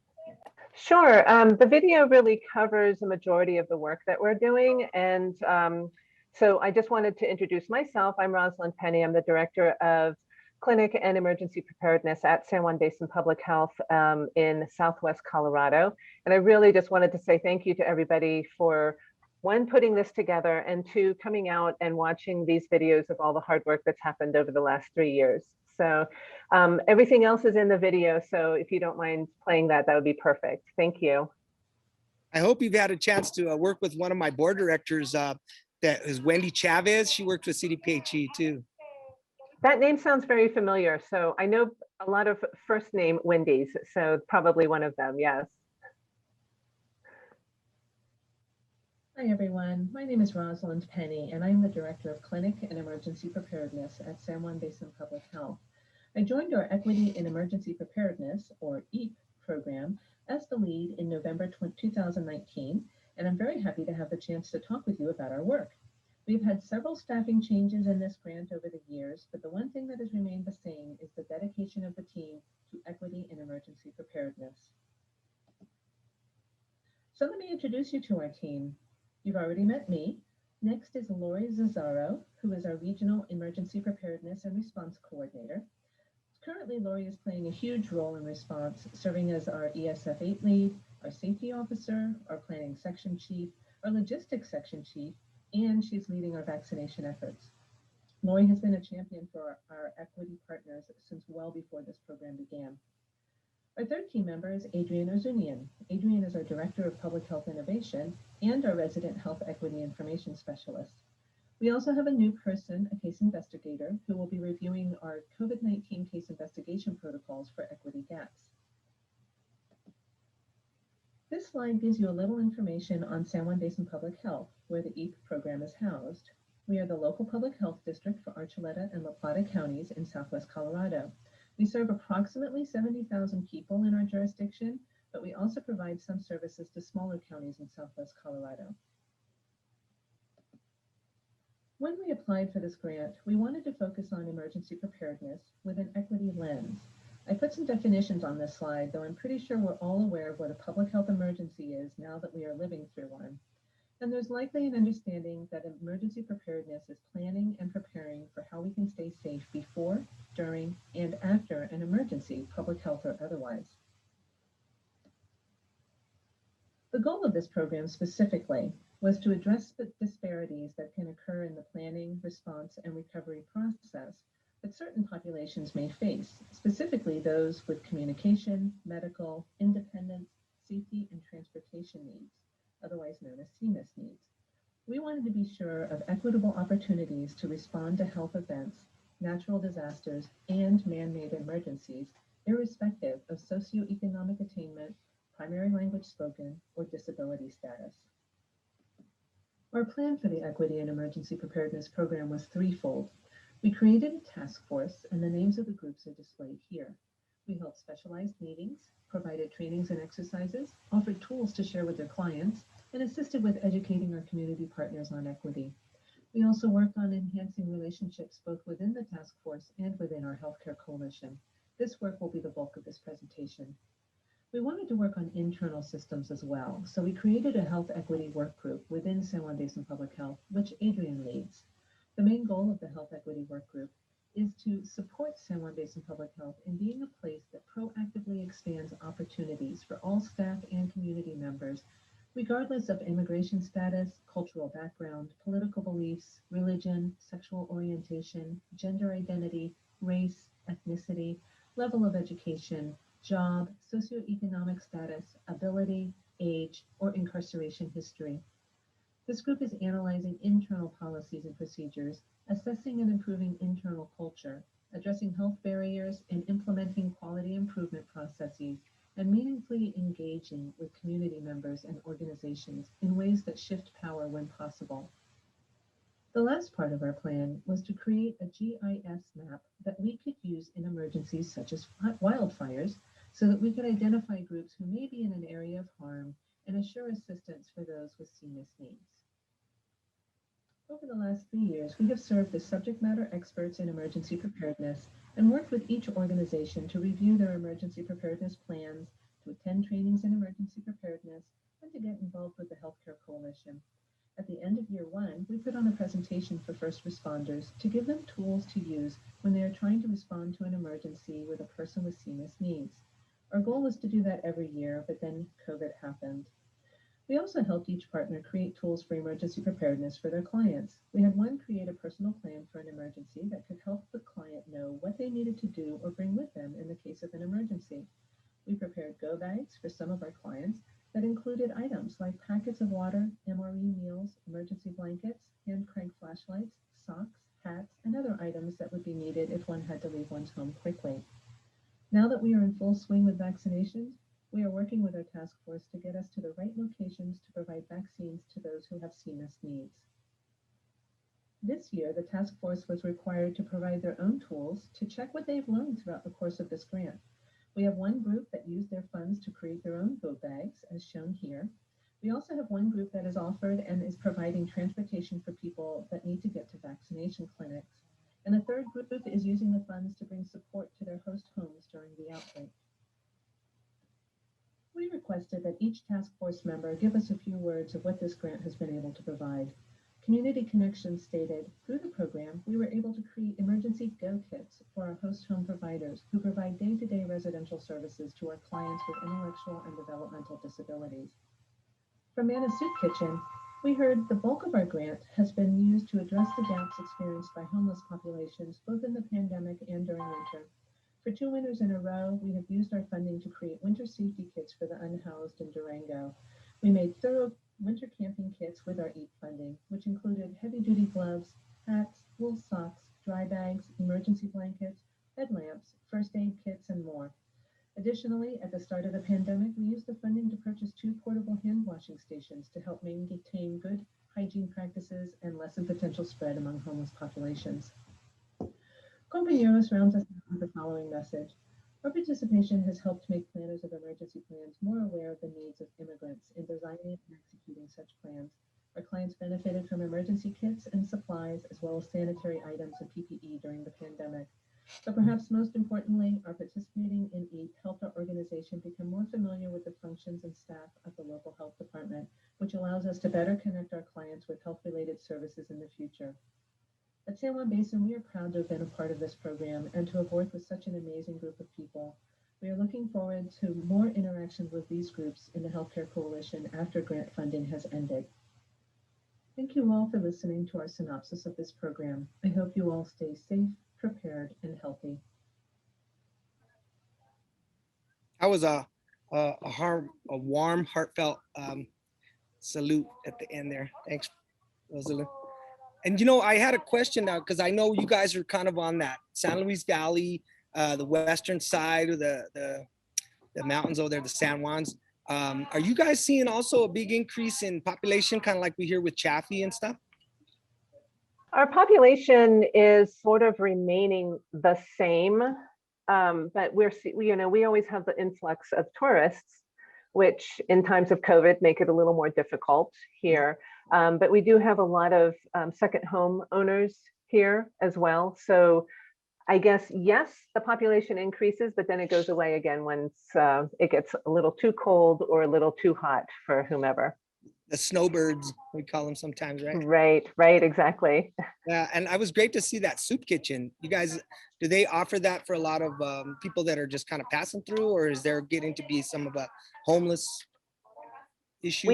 Sure. The video really covers the majority of the work that we're doing. And so I just wanted to introduce myself. I'm Rosalind Penny. I'm the Director of Clinic and Emergency Preparedness at San Juan Basin Public Health in Southwest Colorado. And I really just wanted to say thank you to everybody for, one, putting this together, and two, coming out and watching these videos of all the hard work that's happened over the last 3 years. So everything else is in the video. So if you don't mind playing that, that would be perfect. Thank you. I hope you've had a chance to work with one of my board directors, that is Wendy Chavez. She worked with CDPHE too. That name sounds very familiar. So I know a lot of first name Wendy's, so probably one of them, yes. Hi everyone, my name is Rosalind Penny, and I'm the Director of Clinic and Emergency Preparedness at San Juan Basin Public Health. I joined our Equity in Emergency Preparedness, or EAP, program as the lead in November 2019, and I'm very happy to have the chance to talk with you about our work. We've had several staffing changes in this grant over the years, but the one thing that has remained the same is the dedication of the team to equity and emergency preparedness. So let me introduce you to our team. You've already met me. Next is Lori Zazzaro, who is our Regional Emergency Preparedness and Response Coordinator. Currently, Lori is playing a huge role in response, serving as our ESF8 lead, our safety officer, our planning section chief, our logistics section chief, and she's leading our vaccination efforts. Lori has been a champion for our equity partners since well before this program began. Our third team member is Adrian Ozunian. Adrian is our Director of Public Health Innovation and our Resident Health Equity Information Specialist. We also have a new person, a case investigator, who will be reviewing our COVID-19 case investigation protocols for equity gaps. This slide gives you a little information on San Juan Basin Public Health, where the EAP program is housed. We are the local public health district for Archuleta and La Plata counties in Southwest Colorado. We serve approximately 70,000 people in our jurisdiction, but we also provide some services to smaller counties in Southwest Colorado. When we applied for this grant, we wanted to focus on emergency preparedness with an equity lens. I put some definitions on this slide, though I'm pretty sure we're all aware of what a public health emergency is now that we are living through one. And there's likely an understanding that emergency preparedness is planning and preparing for how we can stay safe before, during, and after an emergency, public health or otherwise. The goal of this program specifically was to address the disparities that can occur in the planning, response, and recovery process that certain populations may face, specifically those with communication, medical, independence, safety, and transportation needs, otherwise known as CMIS needs. We wanted to be sure of equitable opportunities to respond to health events, natural disasters, and man-made emergencies, irrespective of socioeconomic attainment, primary language spoken, or disability status. Our plan for the Equity and Emergency Preparedness Program was threefold. We created a task force, and the names of the groups are displayed here. We held specialized meetings, provided trainings and exercises, offered tools to share with their clients, and assisted with educating our community partners on equity. We also worked on enhancing relationships both within the task force and within our healthcare coalition. This work will be the bulk of this presentation. We wanted to work on internal systems as well, so we created a health equity work group within San Juan Basin Public Health, which Adrian leads. The main goal of the health equity work group is to support San Juan Basin Public Health in being a place that proactively expands opportunities for all staff and community members, regardless of immigration status, cultural background, political beliefs, religion, sexual orientation, gender identity, race, ethnicity, level of education, job, socioeconomic status, ability, age, or incarceration history. This group is analyzing internal policies and procedures, assessing and improving internal culture, addressing health barriers, and implementing quality improvement processes, and meaningfully engaging with community members and organizations in ways that shift power when possible. The last part of our plan was to create a GIS map that we could use in emergencies such as wildfires, so that we could identify groups who may be in an area of harm and assure assistance for those with CMIS needs. Over the last 3 years, we have served as subject matter experts in emergency preparedness and worked with each organization to review their emergency preparedness plans, to attend trainings in emergency preparedness, and to get involved with the Healthcare Coalition. At the end of year one, we put on a presentation for first responders to give them tools to use when they are trying to respond to an emergency with a person with CMIS needs. Our goal was to do that every year, but then COVID happened. We also helped each partner create tools for emergency preparedness for their clients. We had one create a personal plan for an emergency that could help the client know what they needed to do or bring with them in the case of an emergency. We prepared go bags for some of our clients that included items like packets of water, MRE meals, emergency blankets, hand crank flashlights, socks, hats, and other items that would be needed if one had to leave one's home quickly. Now that we are in full swing with vaccinations, we are working with our task force to get us to the right locations to provide vaccines to those who have CMIS needs. This year, the task force was required to provide their own tools to check what they've learned throughout the course of this grant. We have one group that used their funds to create their own go bags, as shown here. We also have one group that has offered and is providing transportation for people that need to get to vaccination clinics. And a third group is using the funds to bring support to their host homes during the outbreak. We requested that each task force member give us a few words of what this grant has been able to provide. Community Connections stated, through the program, we were able to create emergency go kits for our host home providers who provide day-to-day residential services to our clients with intellectual and developmental disabilities. From Manna Soup Kitchen, we heard the bulk of our grant has been used to address the gaps experienced by homeless populations, both in the pandemic and during winter. For 2 winters in a row, we have used our funding to create winter safety kits for the unhoused in Durango. We made thorough winter camping kits with our EAT funding, which included heavy-duty gloves, hats, wool socks, dry bags, emergency blankets, headlamps, first aid kits, and more. Additionally, at the start of the pandemic, we used the funding to purchase 2 portable hand washing stations to help maintain good hygiene practices and lessen potential spread among homeless populations. Compañeros rounds us out with the following message. Our participation has helped make planners of emergency plans more aware of the needs of immigrants in designing and executing such plans. Our clients benefited from emergency kits and supplies, as well as sanitary items and PPE during the pandemic. But perhaps most importantly, our participating in EAT helped our organization become more familiar with the functions and staff of the local health department, which allows us to better connect our clients with health-related services in the future. At San Juan Basin, we are proud to have been a part of this program and to have worked with such an amazing group of people. We are looking forward to more interactions with these groups in the Healthcare Coalition after grant funding has ended. Thank you all for listening to our synopsis of this program. I hope you all stay safe, prepared, and healthy. That was a warm, heartfelt salute at the end there. Thanks, Rosalind. And you know, I had a question now because I know you guys are kind of on that San Luis Valley, the western side of the mountains over there, the San Juans. Are you guys seeing also a big increase in population, kind of like we hear with Chaffee and stuff? Our population is sort of remaining the same, but we always have the influx of tourists, which in times of COVID make it a little more difficult here. But we do have a lot of second home owners here as well. So I guess, yes, the population increases, but then it goes away again once it gets a little too cold or a little too hot for whomever. The snowbirds, we call them sometimes, right? Right, exactly. Yeah, and I was great to see that soup kitchen. You guys, do they offer that for a lot of people that are just kind of passing through, or is there getting to be some of a homeless issue?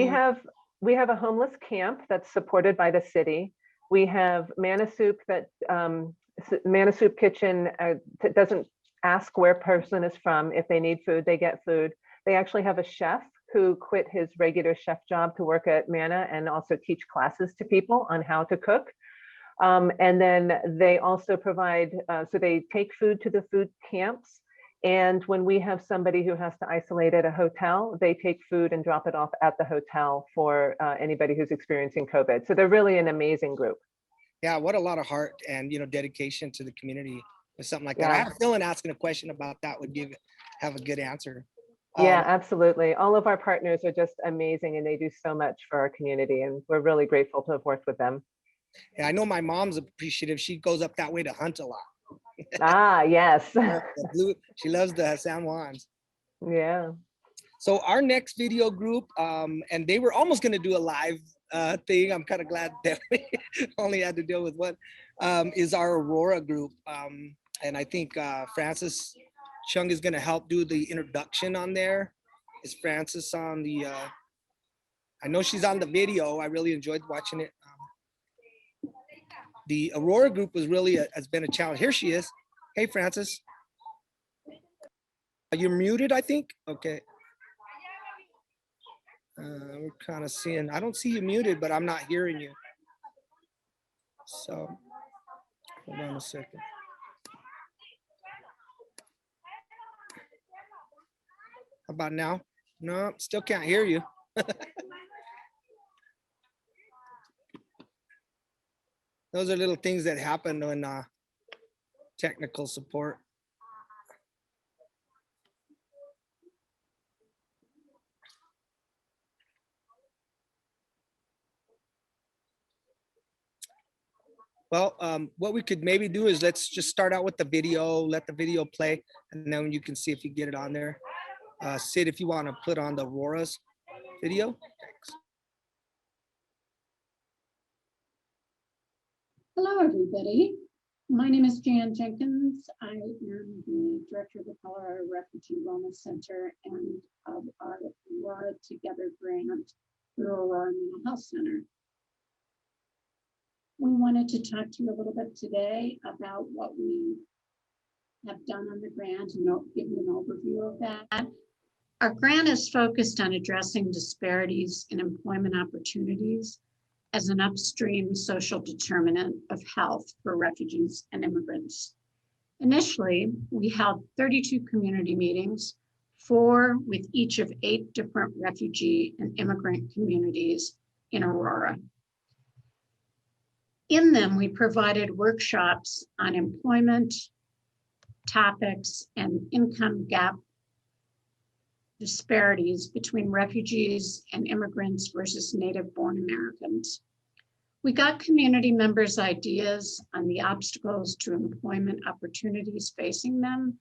We have a homeless camp that's supported by the city. We have Manna Soup Manna Soup Kitchen doesn't ask where a person is from. If they need food, they get food. They actually have a chef who quit his regular chef job to work at Manna and also teach classes to people on how to cook. And then they also provide, so they take food to the food camps. And when we have somebody who has to isolate at a hotel, they take food and drop it off at the hotel for anybody who's experiencing COVID. So they're really an amazing group. Yeah, what a lot of heart and dedication to the community with something like that. Yeah. I have a feeling asking a question about that would have a good answer. Yeah, absolutely. All of our partners are just amazing and they do so much for our community and we're really grateful to have worked with them. Yeah, I know my mom's appreciative. She goes up that way to hunt a lot. Ah, yes. She loves the San Juans. Yeah. So our next video group, and they were almost going to do a live thing. I'm kind of glad that we only had to deal with one, is our Aurora group. And I think Frances Chung is going to help do the introduction on there. Is Frances on the, I know she's on the video. I really enjoyed watching it. The Aurora group was really has been a challenge. Here she is. Hey, Frances. You're muted, I think. Okay. We're kind of seeing, I don't see you muted, but I'm not hearing you. So hold on a second. How about now? No, still can't hear you. Those are little things that happen when technical support. Well, what we could maybe do is let's just start out with the video, let the video play, and then you can see if you get it on there. Sid, if you want to put on the Aurora's video. Thanks. Hello, everybody. My name is Jan Jenkins. I am the director of the Colorado Refugee Wellness Center and of our Aurora Together grant through Aurora Mental Health Center. We wanted to talk to you a little bit today about what we have done on the grant and give you an overview of that. Our grant is focused on addressing disparities in employment opportunities as an upstream social determinant of health for refugees and immigrants. Initially, we held 32 community meetings, 4 with each of 8 different refugee and immigrant communities in Aurora. In them, we provided workshops on employment topics and income gap disparities between refugees and immigrants versus native-born Americans. We got community members' ideas on the obstacles to employment opportunities facing them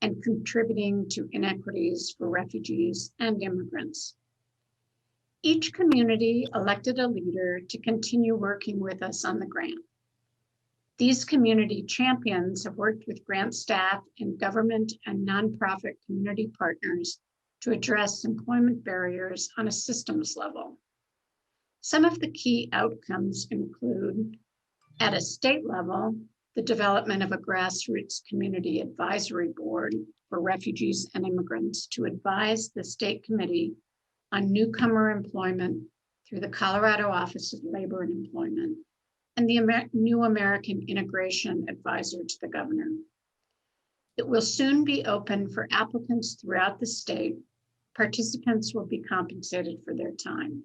and contributing to inequities for refugees and immigrants. Each community elected a leader to continue working with us on the grant. These community champions have worked with grant staff and government and nonprofit community partners to address employment barriers on a systems level. Some of the key outcomes include, at a state level, the development of a grassroots community advisory board for refugees and immigrants to advise the state committee on newcomer employment through the Colorado Office of Labor and Employment, and the New American Integration Advisor to the governor. It will soon be open for applicants throughout the state. Participants will be compensated for their time.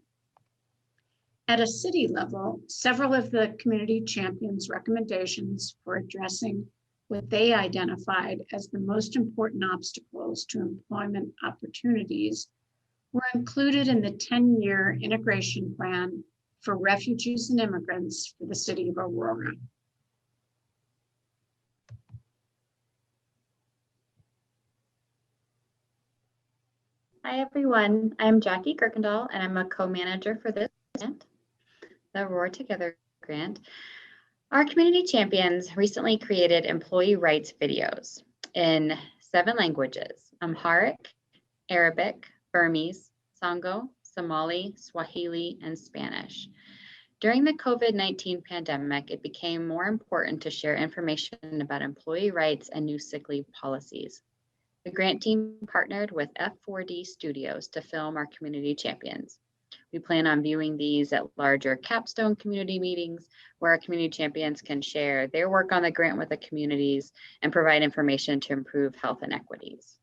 At a city level, several of the community champions' recommendations for addressing what they identified as the most important obstacles to employment opportunities were included in the 10-year integration plan for refugees and immigrants for the city of Aurora. Hi, everyone. I'm Jackie Kirkendall, and I'm a co-manager for this grant, the Aurora Together grant. Our community champions recently created employee rights videos in 7 languages: Amharic, Arabic, Burmese, Sango, Somali, Swahili, and Spanish. During the COVID-19 pandemic, it became more important to share information about employee rights and new sick leave policies. The grant team partnered with F4D Studios to film our community champions. We plan on viewing these at larger capstone community meetings where our community champions can share their work on the grant with the communities and provide information to improve health inequities.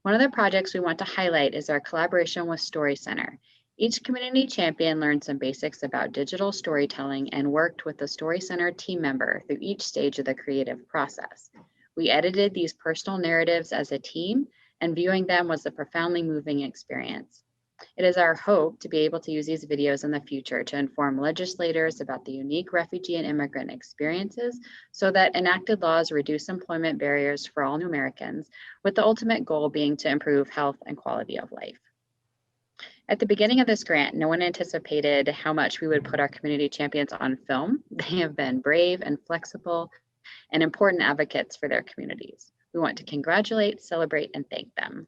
One of the projects we want to highlight is our collaboration with Story Center. Each community champion learned some basics about digital storytelling and worked with the Story Center team member through each stage of the creative process. We edited these personal narratives as a team, and viewing them was a profoundly moving experience. It is our hope to be able to use these videos in the future to inform legislators about the unique refugee and immigrant experiences so that enacted laws reduce employment barriers for all new Americans, with the ultimate goal being to improve health and quality of life. At the beginning of this grant, no one anticipated how much we would put our community champions on film. They have been brave and flexible and important advocates for their communities. We want to congratulate, celebrate, and thank them.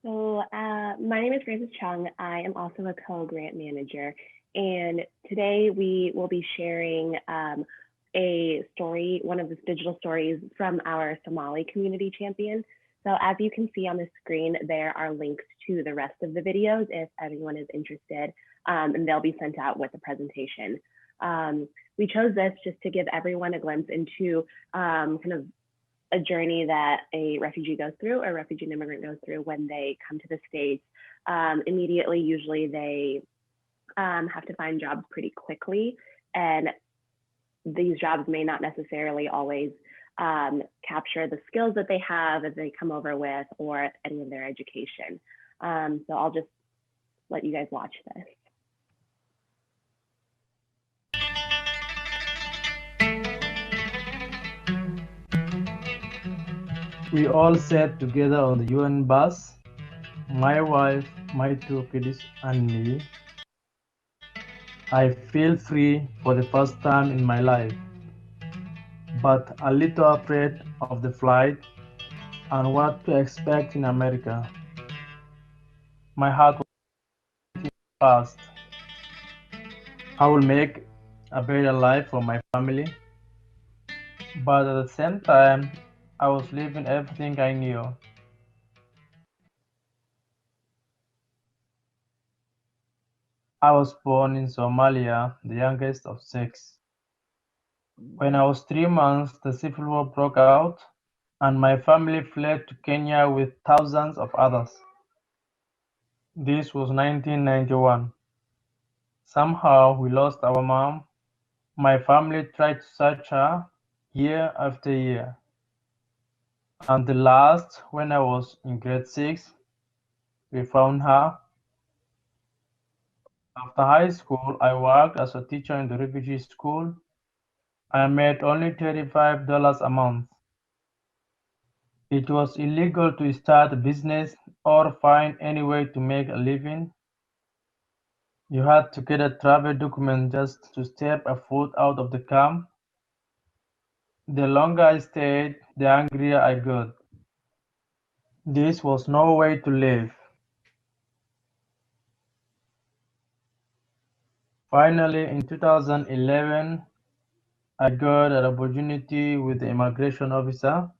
So my name is Frances Chung. I am also a co-grant manager. And today we will be sharing a story, one of the digital stories from our Somali community champion. So as you can see on the screen, there are links to the rest of the videos if anyone is interested, and they'll be sent out with the presentation. We chose this just to give everyone a glimpse into kind of a journey that a refugee goes through, or a refugee and immigrant goes through when they come to the States. Immediately, usually they have to find jobs pretty quickly, and these jobs may not necessarily always capture the skills that they have as they come over with, or any of their education. So I'll just let you guys watch this. We all sat together on the UN bus, my wife, my 2 kids, and me. I feel free for the first time in my life, but a little afraid of the flight and what to expect in America. My heart was beating fast. I will make a better life for my family, but at the same time, I was leaving everything I knew. I was born in Somalia, the youngest of 6. When I was 3 months, the civil war broke out, and my family fled to Kenya with thousands of others. This was 1991. Somehow we lost our mom. My family tried to search her year after year. And the last, when I was in grade 6, we found her. After high school, I worked as a teacher in the refugee school. I made only $35 a month. It was illegal to start a business or find any way to make a living. You had to get a travel document just to step a foot out of the camp. The longer I stayed, the angrier I got. This was no way to live. Finally, in 2011, I got an opportunity with the immigration officer,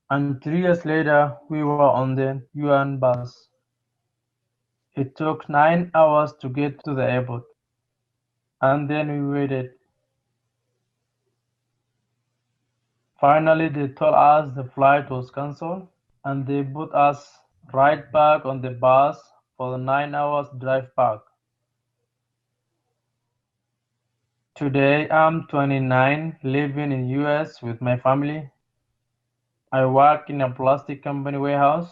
and 3 years later, we were on the UN bus. It took 9 hours to get to the airport, and then we waited. Finally, they told us the flight was cancelled, and they put us right back on the bus for the 9 hours drive back. Today, I'm 29, living in US with my family. I work in a plastic company warehouse.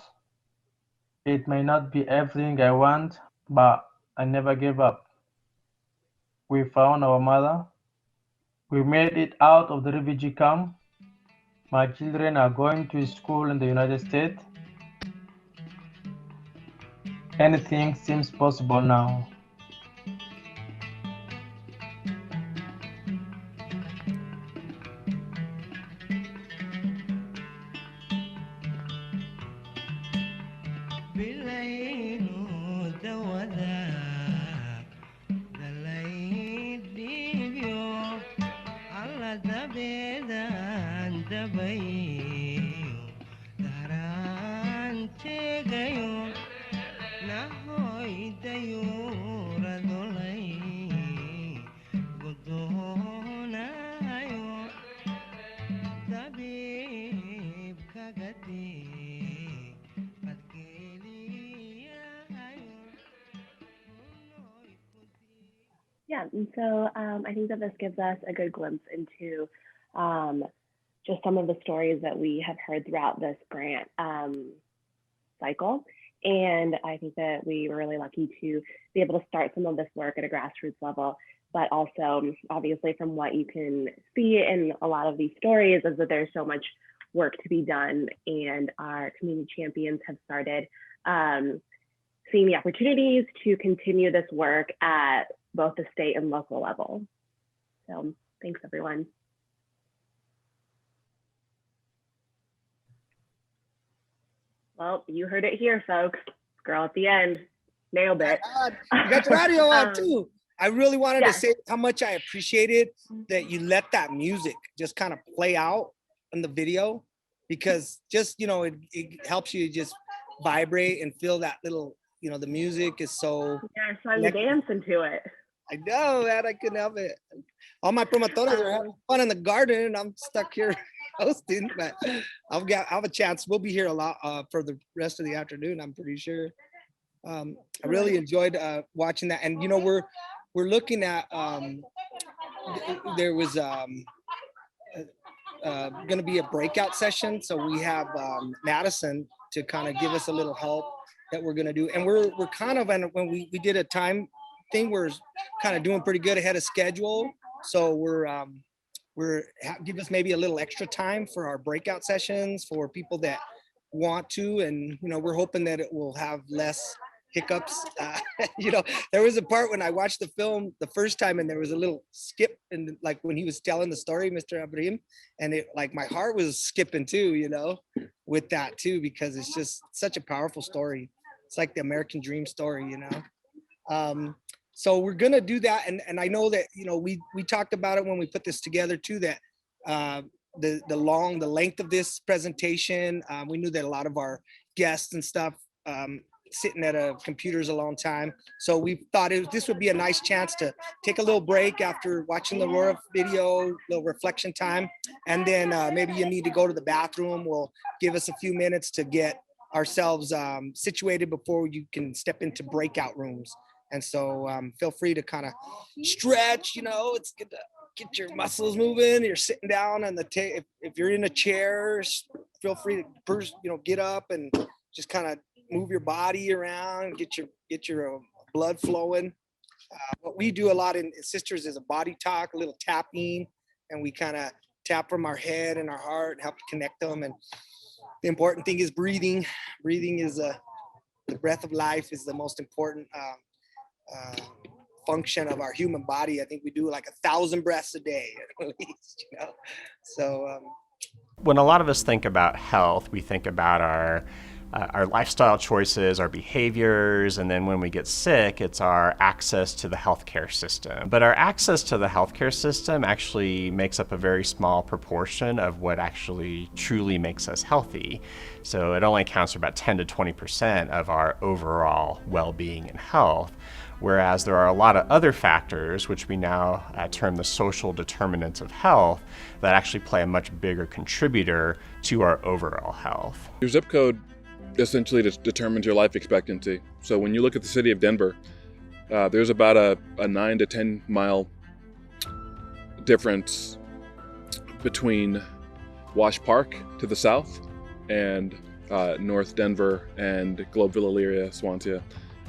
It may not be everything I want, but I never gave up. We found our mother. We made it out of the refugee camp. My children are going to school in the United States. Anything seems possible now. Yeah, and so I think that this gives us a good glimpse into just some of the stories that we have heard throughout this grant cycle. And I think that we were really lucky to be able to start some of this work at a grassroots level, but also obviously from what you can see in a lot of these stories is that there's so much work to be done, and our community champions have started seeing the opportunities to continue this work at both the state and local level. So thanks, everyone. Well, you heard it here, folks. Girl at the end, nailed it. You got your audio on too. I really wanted to say how much I appreciated that you let that music just kind of play out in the video, because just, you know, it helps you just vibrate and feel that little, you know, the music is so. Yeah, I saw you dancing to it. I know, man, I couldn't help it. All my promotoras are having fun in the garden and I'm stuck here hosting, but I'll have a chance. We'll be here a lot for the rest of the afternoon, I'm pretty sure. I really enjoyed watching that. And, you know, we're looking at, there was going to be a breakout session. So we have Madison to kind of give us a little help that we're going to do. And we're kind of, and when we did a time thing, we're kind of doing pretty good ahead of schedule. So we're give us maybe a little extra time for our breakout sessions for people that want to. And, you know, we're hoping that it will have less hiccups. You know, there was a part when I watched the film the first time and there was a little skip, and like when he was telling the story, Mr. Ibrahim, and it, like, my heart was skipping too, you know, with that too, because it's just such a powerful story. It's like the American dream story, you know. So we're gonna do that, and I know that, you know, we talked about it when we put this together too, that the length of this presentation, we knew that a lot of our guests and stuff sitting at computers a long time, so we thought this would be a nice chance to take a little break after watching the Aurora video, little reflection time, and then maybe you need to go to the bathroom. We'll give us a few minutes to get ourselves situated before you can step into breakout rooms. And so feel free to kind of stretch, you know, it's good to get your muscles moving. You're sitting down on the table. If you're in a chair, feel free to you know, get up and just kind of move your body around, get your blood flowing. What we do a lot in Sisters is a body talk, a little tapping, and we kind of tap from our head and our heart and help to connect them. And the important thing is breathing. Breathing is the breath of life is the most important function of our human body. I think we do like 1,000 breaths a day at least, you know. So when a lot of us think about health, we think about our our lifestyle choices, our behaviors, and then when we get sick, it's our access to the healthcare system. But our access to the healthcare system actually makes up a very small proportion of what actually truly makes us healthy. So it only accounts for about 10 to 20% of our overall well-being and health. Whereas there are a lot of other factors, which we now term the social determinants of health, that actually play a much bigger contributor to our overall health. Your zip code essentially determines your life expectancy. So when you look at the city of Denver, there's about a 9 to 10 mile difference between Wash Park to the south and North Denver and Globeville, Elyria, Swansea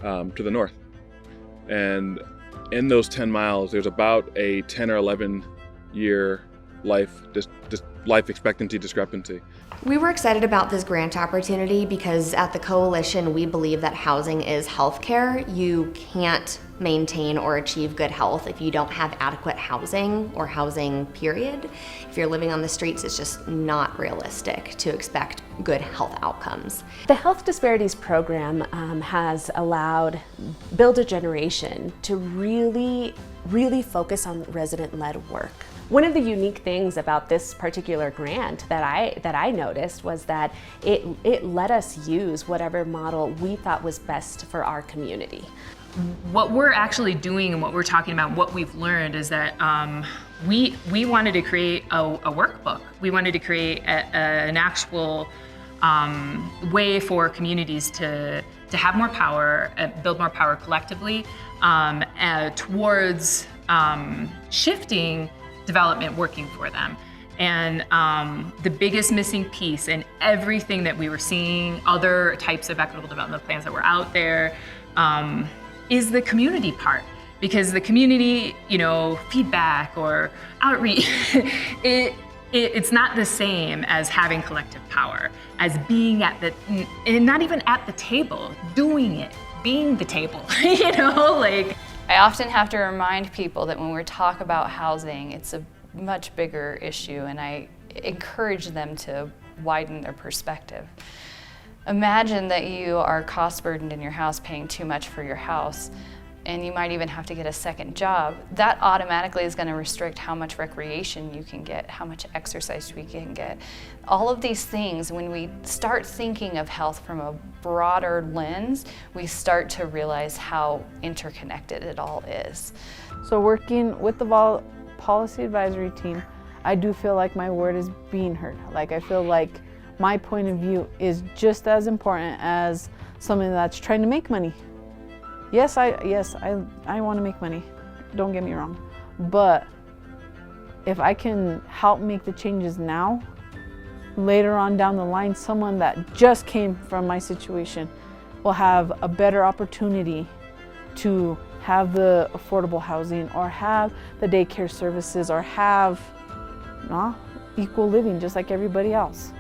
to the north. And in those 10 miles, there's about a 10 or 11 year life expectancy discrepancy. We were excited about this grant opportunity because at the Coalition, we believe that housing is healthcare. You can't maintain or achieve good health if you don't have adequate housing or housing, period. If you're living on the streets, it's just not realistic to expect good health outcomes. The Health Disparities Program has allowed Build a Generation to really focus on resident-led work. One of the unique things about this particular grant that I noticed was that it let us use whatever model we thought was best for our community. What we're actually doing and what we're talking about, what we've learned is that we wanted to create a workbook. We wanted to create an actual way for communities to have more power, build more power collectively towards shifting development working for them. And the biggest missing piece in everything that we were seeing, other types of equitable development plans that were out there, is the community part. Because the community, feedback or outreach, it's not the same as having collective power, as being and not even at the table, doing it, being the table, I often have to remind people that when we talk about housing, it's a much bigger issue, and I encourage them to widen their perspective. Imagine that you are cost burdened in your house, paying too much for your house, and you might even have to get a second job. That automatically is going to restrict how much recreation you can get, how much exercise we can get. All of these things, when we start thinking of health from a broader lens, we start to realize how interconnected it all is. So working with the policy advisory team, I do feel like my word is being heard. Like I feel like my point of view is just as important as somebody that's trying to make money. Yes, I want to make money, don't get me wrong. But if I can help make the changes now, later on down the line, someone that just came from my situation will have a better opportunity to have the affordable housing or have the daycare services or have equal living just like everybody else.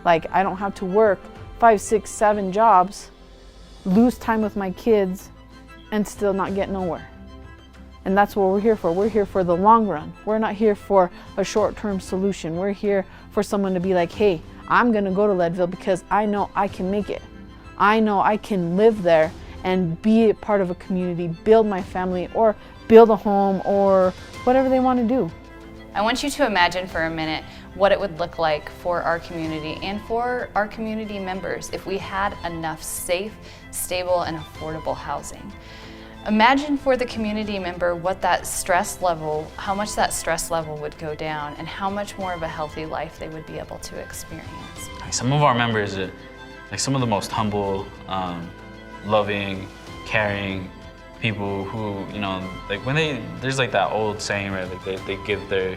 Like I don't have to work 5, 6, 7 jobs, lose time with my kids, and still not get nowhere. And that's what we're here for. We're here for the long run. We're not here for a short-term solution. We're here for someone to be like, hey, I'm gonna go to Leadville because I know I can make it. I know I can live there and be a part of a community, build my family, or build a home, or whatever they want to do. I want you to imagine for a minute what it would look like for our community and for our community members if we had enough safe, stable, and affordable housing. Imagine for the community member what that stress level, how much that stress level would go down and how much more of a healthy life they would be able to experience. Some of our members are some of the most humble, loving, caring people who, when there's that old saying, right, they give their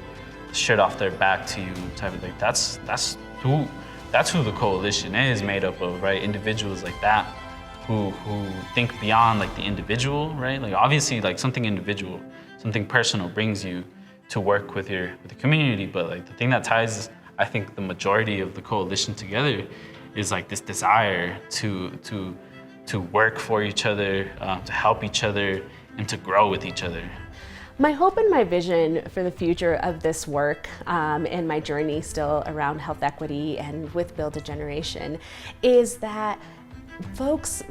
shit off their back to you type of thing. That's who the coalition is made up of, right? Individuals like that who think beyond the individual, right? Obviously something individual, something personal brings you to work with the community, but the thing that ties, I think, the majority of the coalition together is this desire to work for each other, to help each other, and to grow with each other. My hope and my vision for the future of this work and my journey still around health equity and with Build a Generation is that folks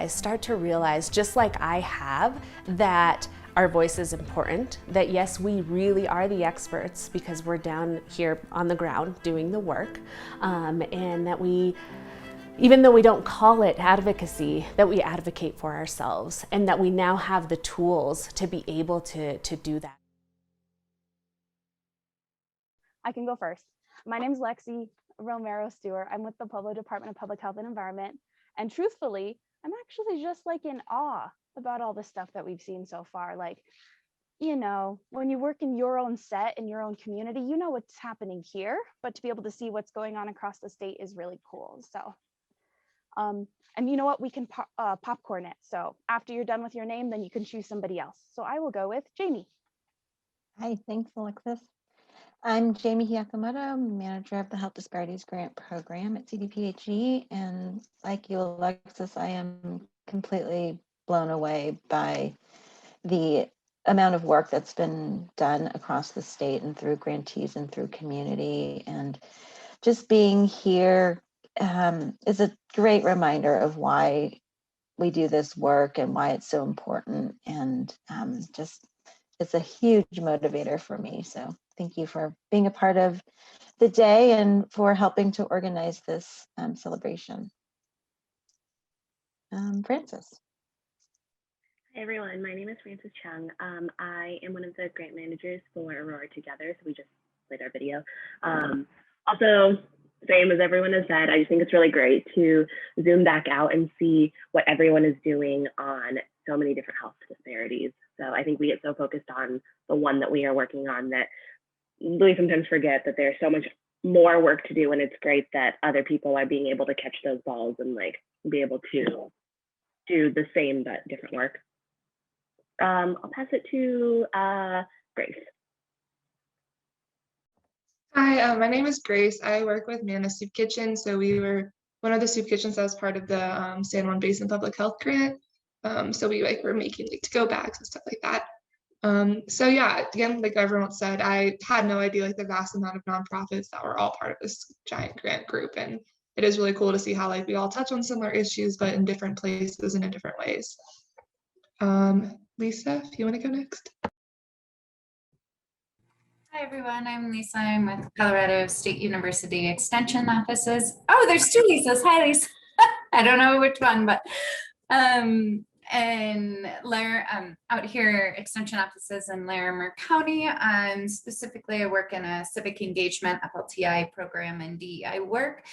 start to realize, just like I have, that our voice is important, that yes, we really are the experts because we're down here on the ground doing the work, and that we, even though we don't call it advocacy, that we advocate for ourselves and that we now have the tools to be able to do that. I can go first. My name is Lexi Romero Stewart. I'm with the Pueblo Department of Public Health and Environment. And truthfully, I'm actually just like in awe about all the stuff that we've seen so far. Like, you know, when you work in your own set, in your own community, you know what's happening here, but to be able to see what's going on across the state is really cool. So, and you know what, we can popcorn it. So after you're done with your name, then you can choose somebody else. So I will go with Jamie. Hi, thanks, Alexis. I'm Jamie Hiakamoto, manager of the Health Disparities Grant Program at CDPHE. And like you, Alexis, I am completely blown away by the amount of work that's been done across the state and through grantees and through community. And just being here is a great reminder of why we do this work and why it's so important. And just, it's a huge motivator for me. So thank you for being a part of the day and for helping to organize this celebration. Francis. Hi everyone, my name is Frances Chung. I am one of the grant managers for Aurora Together, so we just played our video. Also, same as everyone has said, I just think it's really great to zoom back out and see what everyone is doing on so many different health disparities. So I think we get so focused on the one that we are working on that we sometimes forget that there's so much more work to do, and it's great that other people are being able to catch those balls and like be able to do the same but different work. I'll pass it to Grace. Hi, my name is Grace. I work with Mana Soup Kitchen. So we were one of the soup kitchens that was part of the San Juan Basin Public Health Grant. So we were making like to-go bags and stuff like that. So yeah, again, like everyone said, I had no idea like the vast amount of nonprofits that were all part of this giant grant group. And it is really cool to see how like we all touch on similar issues, but in different places and in different ways. Lisa, if you want to go next. Hi everyone, I'm Lisa. I'm with Colorado State University Extension Offices. Oh, there's two Lisas. Hi Lisa. I don't know which one, but and out here Extension Offices in Larimer County. Specifically, I work in a civic engagement FLTI program and DEI work,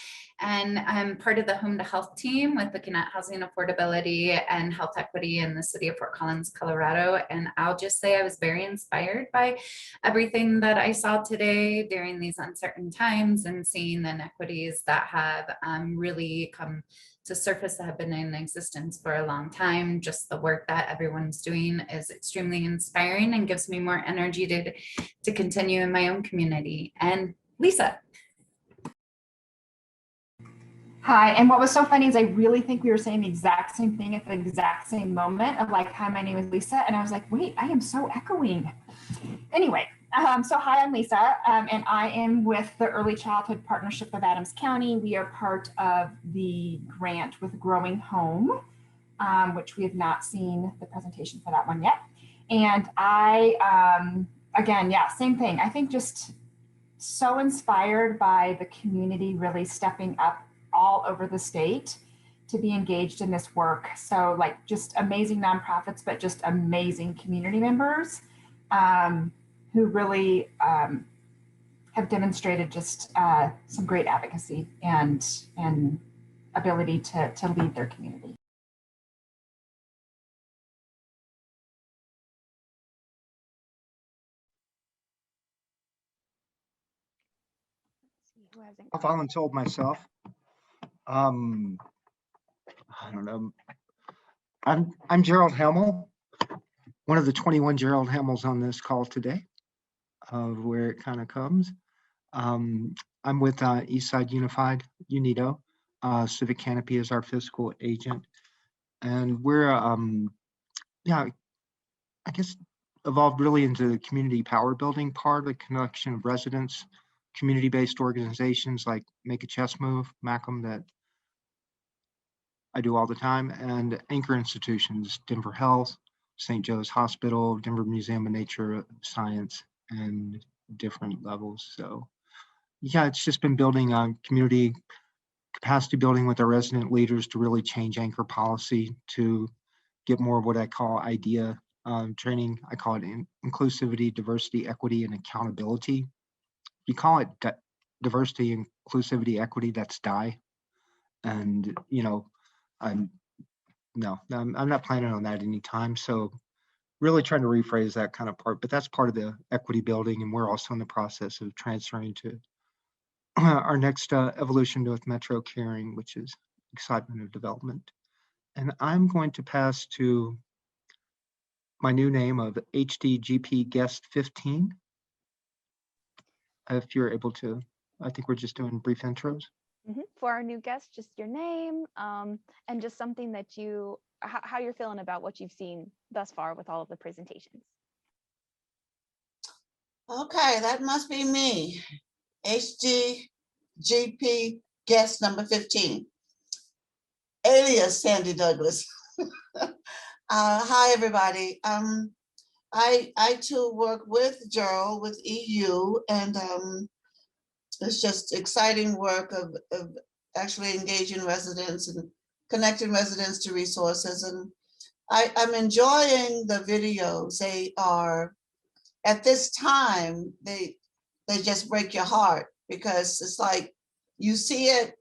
and I'm part of the Home to Health team with looking at housing affordability and health equity in the city of Fort Collins, Colorado. And I'll just say I was very inspired by everything that I saw today during these uncertain times and seeing the inequities that have really come to surface that have been in existence for a long time. Just the work that everyone's doing is extremely inspiring and gives me more energy to continue in my own community. And Lisa. Hi, and what was so funny is I really think we were saying the exact same thing at the exact same moment of like, hi, my name is Lisa. And I was like, wait, I am so echoing. Anyway, so hi, I'm Lisa, and I am with the Early Childhood Partnership of Adams County. We are part of the grant with Growing Home, which we have not seen the presentation for that one yet. And I, again, yeah, same thing. I think just so inspired by the community really stepping up all over the state to be engaged in this work. So like just amazing nonprofits, but just amazing community members who really have demonstrated just some great advocacy and ability to lead their community. I've volunteered myself. I don't know. I'm Gerald Hamill, one of the 21 Gerald Hamills on this call today, of where it kind of comes. I'm with Eastside Unified, UNIDO. Civic Canopy is our fiscal agent. And we're, yeah, I guess evolved really into the community power building part, the connection of residents, community-based organizations like Make a Chess Move, MACM, that I do all the time, and anchor institutions, Denver Health, St. Joe's Hospital, Denver Museum of Nature Science, and different levels. So yeah, it's just been building on community capacity building with our resident leaders to really change anchor policy to get more of what I call idea training. I call it inclusivity, diversity, equity, and accountability. You call it diversity, inclusivity, equity, that's die. And, you know, I'm not planning on that anytime. So really trying to rephrase that kind of part, but that's part of the equity building. And we're also in the process of transferring to our next evolution with Metro Caring, which is excitement of development. And I'm going to pass to my new name of HDGP Guest 15. If you're able to, I think we're just doing brief intros. For our new guests, just your name and just something that how you're feeling about what you've seen thus far with all of the presentations. Okay, that must be me. HDGP guest number 15, alias Sandy Douglas. Hi, everybody. I too work with Gerald with EU, and it's just exciting work of actually engaging residents and connecting residents to resources. And I'm enjoying the videos. They are, at this time, they just break your heart, because it's like you see it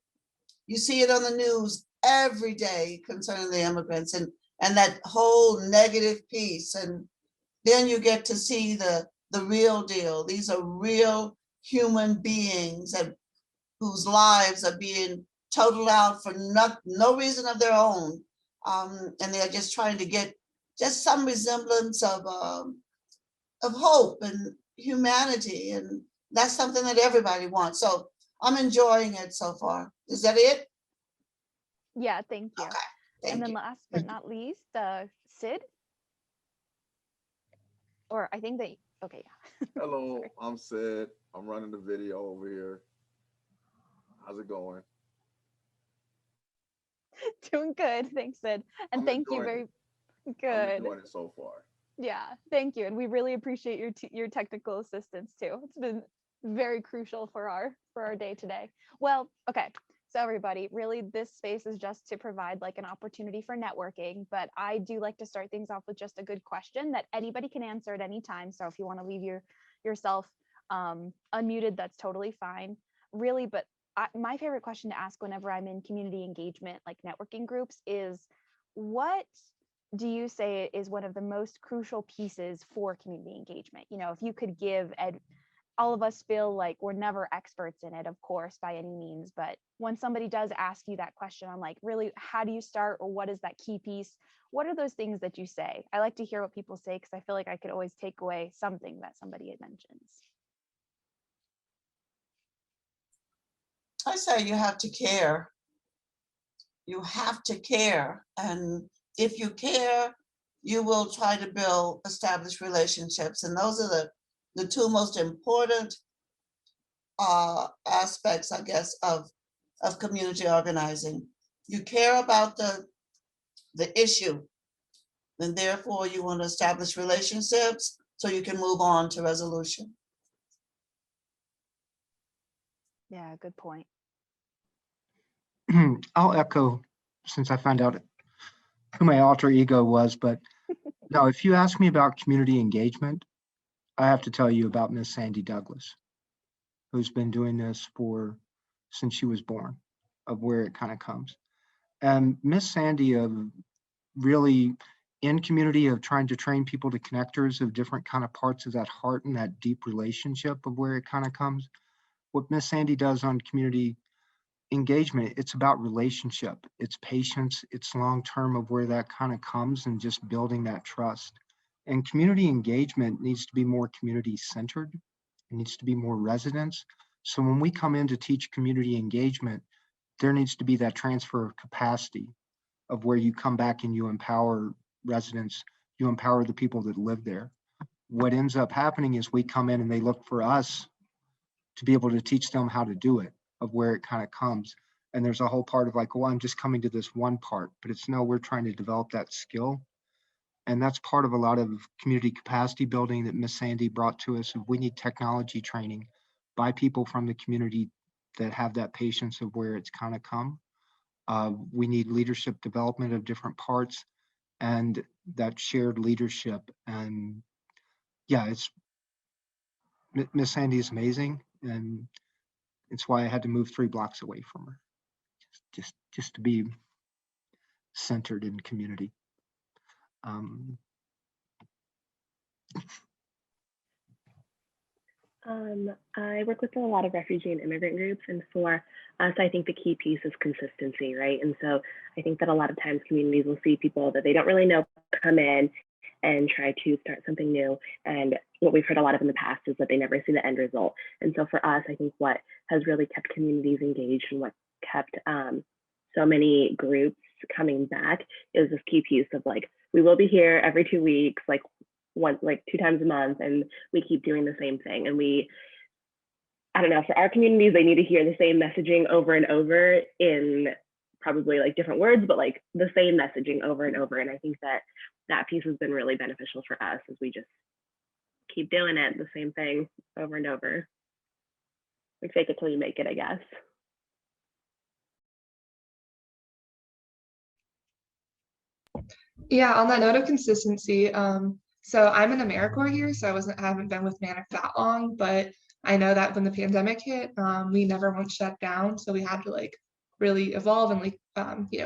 on the news every day concerning the immigrants and that whole negative piece. And then you get to see the real deal. These are real human beings whose lives are being totaled out for no reason of their own. And they're just trying to get just some resemblance of hope and humanity. And that's something that everybody wants. So I'm enjoying it so far. Is that it? Yeah, thank you. Okay, and then last but not least, Sid. Or I think that, okay. Hello, I'm Sid. I'm running the video over here. How's it going? Doing good. Thanks, Sid. And thank you very good. I'm enjoying it so far. Yeah, thank you. And we really appreciate your technical assistance too. It's been very crucial for our day today. Well, okay. So everybody, really this space is just to provide like an opportunity for networking, but I do like to start things off with just a good question that anybody can answer at any time. So if you want to leave yourself unmuted, that's totally fine. Really, but my favorite question to ask whenever I'm in community engagement, like networking groups, is what do you say is one of the most crucial pieces for community engagement? You know, if you could give all of us feel like we're never experts in it, of course, by any means. But when somebody does ask you that question on like, really, how do you start, or what is that key piece? What are those things that you say? I like to hear what people say, because I feel like I could always take away something that somebody mentions. I say you have to care. You have to care. And if you care, you will try to establish relationships. And those are the two most important aspects, I guess, of community organizing. You care about the issue, and therefore you want to establish relationships so you can move on to resolution. Yeah, good point. I'll echo, since I found out who my alter ego was, but no, if you ask me about community engagement, I have to tell you about Miss Sandy Douglas, who's been doing this since she was born, of where it kind of comes. And Miss Sandy really in community of trying to train people to connectors of different kind of parts of that heart and that deep relationship of where it kind of comes. What Miss Sandy does on community engagement, it's about relationship, it's patience, it's long-term of where that kind of comes, and just building that trust. And community engagement needs to be more community-centered. It needs to be more residents. So when we come in to teach community engagement, there needs to be that transfer of capacity of where you come back and you empower residents, you empower the people that live there. what ends up happening is we come in and they look for us to be able to teach them how to do it, of where it kind of comes. And there's a whole part of like, well, I'm just coming to this one part, but it's no, we're trying to develop that skill. And that's part of a lot of community capacity building that Miss Sandy brought to us. We need technology training by people from the community that have that patience of where it's kind of come. We need leadership development of different parts and that shared leadership. And yeah, it's Miss Sandy is amazing. And it's why I had to move 3 blocks away from her, just to be centered in community. I work with a lot of refugee and immigrant groups, and for us, I think the key piece is consistency, right? And so I think that a lot of times communities will see people that they don't really know come in and try to start something new. And what we've heard a lot of in the past is that they never see the end result. And so for us, I think what has really kept communities engaged and what kept so many groups coming back is this key piece of like, we will be here every 2 weeks, like 2 times a month, and we keep doing the same thing. And I don't know, for our communities, they need to hear the same messaging over and over in probably like different words, but like the same messaging over and over. And I think that that piece has been really beneficial for us as we just keep doing it, the same thing over and over. Like fake it till you make it, I guess. Yeah, on that note of consistency, so I'm an AmeriCorps here, so I haven't been with Manic that long, but I know that when the pandemic hit, we never once shut down, so we had to like really evolve and like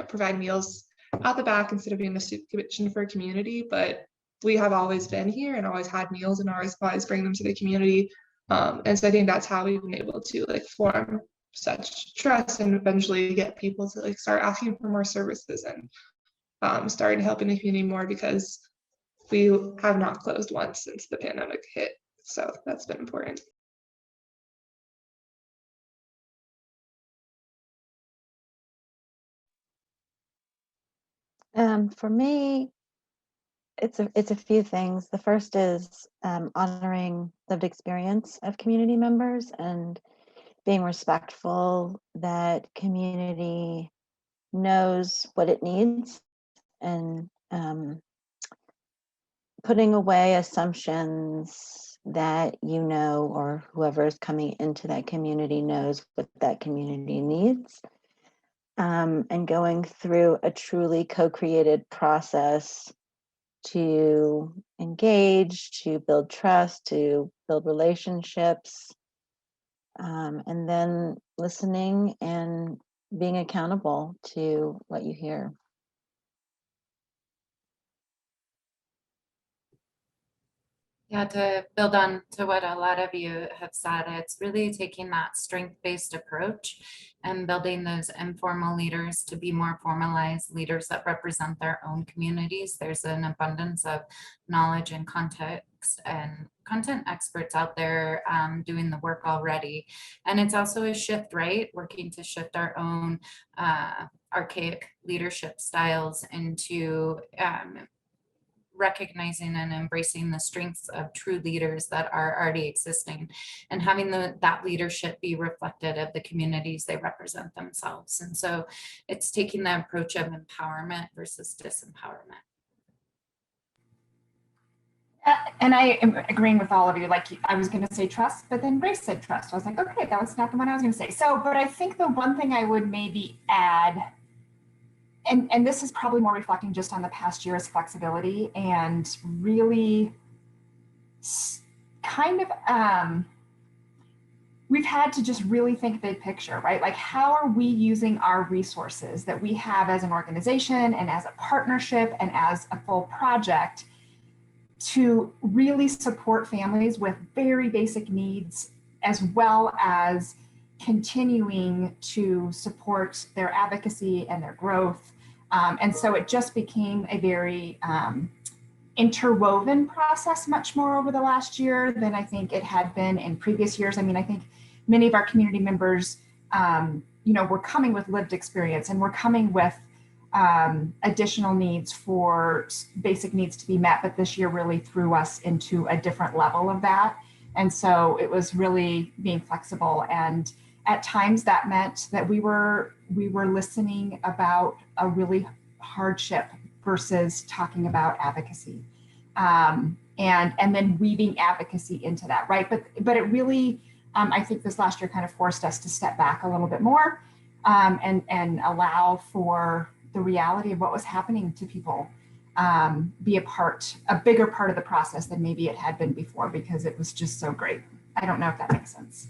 provide meals out the back instead of being a soup kitchen for a community. But we have always been here and always had meals and always bring them to the community, and so I think that's how we've been able to like form such trust and eventually get people to like start asking for more services and started helping the community more, because we have not closed once since the pandemic hit. So that's been important. For me, it's a few things. The first is honoring lived experience of community members and being respectful that community knows what it needs, and putting away assumptions that or whoever is coming into that community knows what that community needs, and going through a truly co-created process to engage, to build trust, to build relationships, and then listening and being accountable to what you hear. Yeah, to build on to what a lot of you have said, it's really taking that strength-based approach and building those informal leaders to be more formalized leaders that represent their own communities. There's an abundance of knowledge and context and content experts out there doing the work already. And it's also a shift, right? Working to shift our own archaic leadership styles into recognizing and embracing the strengths of true leaders that are already existing, and having that leadership be reflected of the communities they represent themselves. And so it's taking the approach of empowerment versus disempowerment. And I am agreeing with all of you. Like I was going to say trust, but then Grace said trust. I was like, okay, that was not the one I was going to say. So, but I think the one thing I would maybe add, and this is probably more reflecting just on the past year's flexibility and really kind of, we've had to just really think big picture, right? Like how are we using our resources that we have as an organization and as a partnership and as a full project to really support families with very basic needs, as well as continuing to support their advocacy and their growth. And so it just became a very interwoven process much more over the last year than I think it had been in previous years. I mean, I think many of our community members, were coming with lived experience, and we're coming with additional needs for basic needs to be met, but this year really threw us into a different level of that. And so it was really being flexible. And at times that meant that we were listening about a really hardship versus talking about advocacy. And then weaving advocacy into that, right? But it really, I think this last year kind of forced us to step back a little bit more and allow for the reality of what was happening to people be a bigger part of the process than maybe it had been before, because it was just so great. I don't know if that makes sense.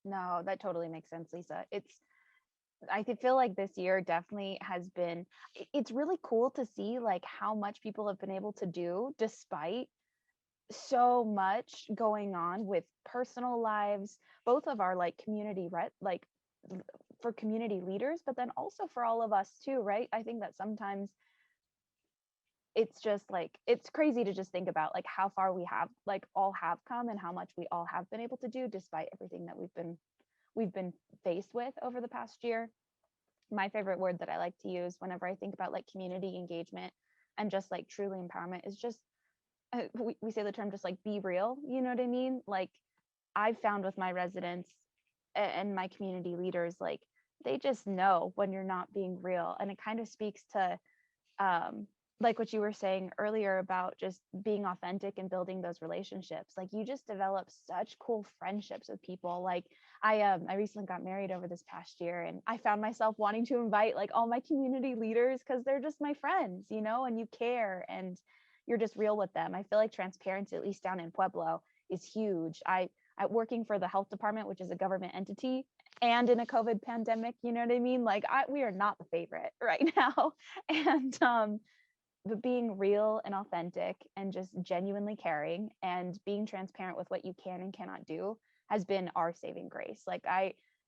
No, that totally makes sense, Lisa. I feel like this year definitely has been, it's really cool to see like how much people have been able to do despite so much going on with personal lives, both of our like community, right? Like for community leaders, but then also for all of us too, right? I think that sometimes it's just like, it's crazy to just think about like how far we have like all have come and how much we all have been able to do despite everything that we've been faced with over the past year. My favorite word that I like to use whenever I think about like community engagement and just like truly empowerment is just, we say the term just like be real, you know what I mean? Like I've found with my residents and my community leaders, like they just know when you're not being real. And it kind of speaks to like what you were saying earlier about just being authentic and building those relationships. Like you just develop such cool friendships with people. Like I recently got married over this past year, and I found myself wanting to invite like all my community leaders because they're just my friends, you know, and you care and you're just real with them. I feel like transparency, at least down in Pueblo, is huge. I working for the health department, which is a government entity, and in a COVID pandemic, you know what I mean? Like we are not the favorite right now. And but being real and authentic and just genuinely caring and being transparent with what you can and cannot do has been our saving grace. Like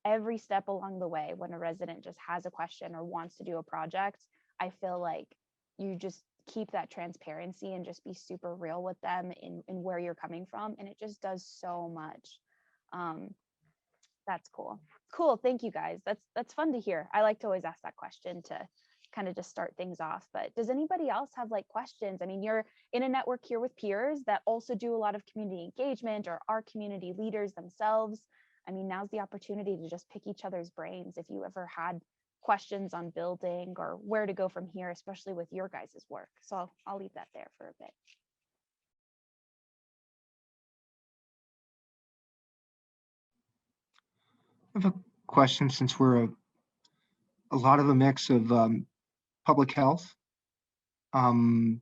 every step along the way, when a resident just has a question or wants to do a project, I feel like you just keep that transparency and just be super real with them in where you're coming from. And it just does so much. That's cool. Cool. Thank you guys. That's fun to hear. I like to always ask that question to kind of just start things off. But does anybody else have like questions? I mean, you're in a network here with peers that also do a lot of community engagement or are community leaders themselves. I mean, now's the opportunity to just pick each other's brains if you ever had questions on building or where to go from here, especially with your guys' work. So I'll leave that there for a bit. I have a question since we're a lot of a mix of public health, you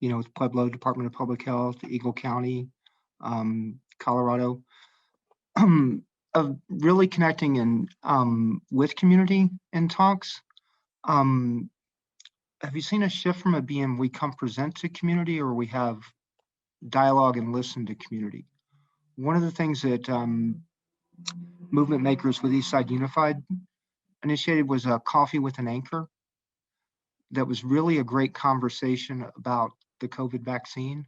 know, with Pueblo Department of Public Health, Eagle County, Colorado, of really connecting and with community in talks. Have you seen a shift from it being we come present to community or we have dialogue and listen to community? One of the things that movement makers with Eastside Unified initiated was a coffee with an anchor. That was really a great conversation about the COVID vaccine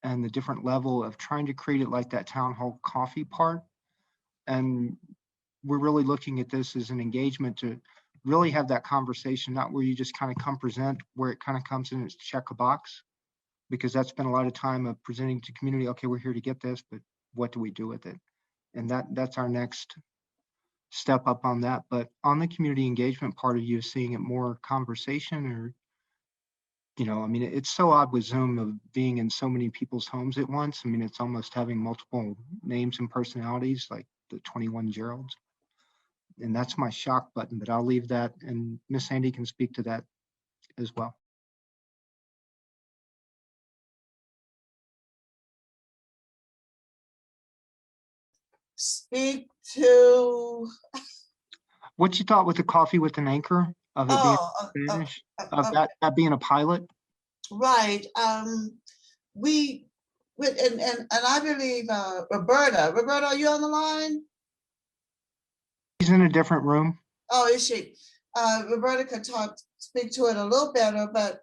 and the different level of trying to create it like that town hall coffee part. And we're really looking at this as an engagement to really have that conversation, not where you just kind of come present, where it kind of comes in as check a box, because that's been a lot of time of presenting to community, okay, we're here to get this, but what do we do with it? And that's our next step up on that. But on the community engagement part of you seeing it more conversation or, you know, I mean, it's so odd with Zoom of being in so many people's homes at once. I mean, it's almost having multiple names and personalities like the 21 Geralds. And that's my shock button, but I'll leave that and Miss Sandy can speak to that as well. Speak to What you thought with the coffee with an anchor of it being Spanish, of that being a pilot? Right. We and I believe Roberta, are you on the line? He's in a different room. Oh, is she? Roberta could speak to it a little better, but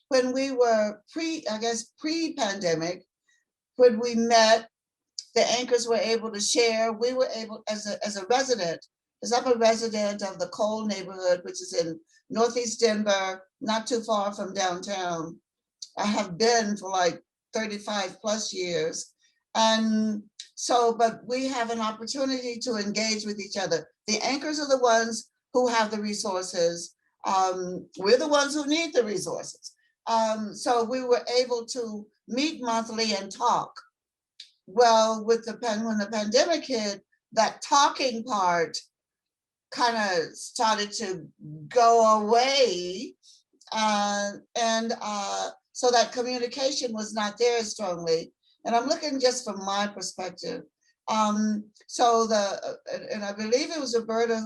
when we were pre-pandemic, when we met, the anchors were able to share. We were able, as a resident, because I'm a resident of the Cole neighborhood, which is in Northeast Denver, not too far from downtown. I have been for like 35 plus years. And so, but we have an opportunity to engage with each other. The anchors are the ones who have the resources. We're the ones who need the resources. So we were able to meet monthly and talk. Well, when the pandemic hit, that talking part kind of started to go away. So that communication was not there as strongly. And I'm looking just from my perspective. And I believe it was Roberta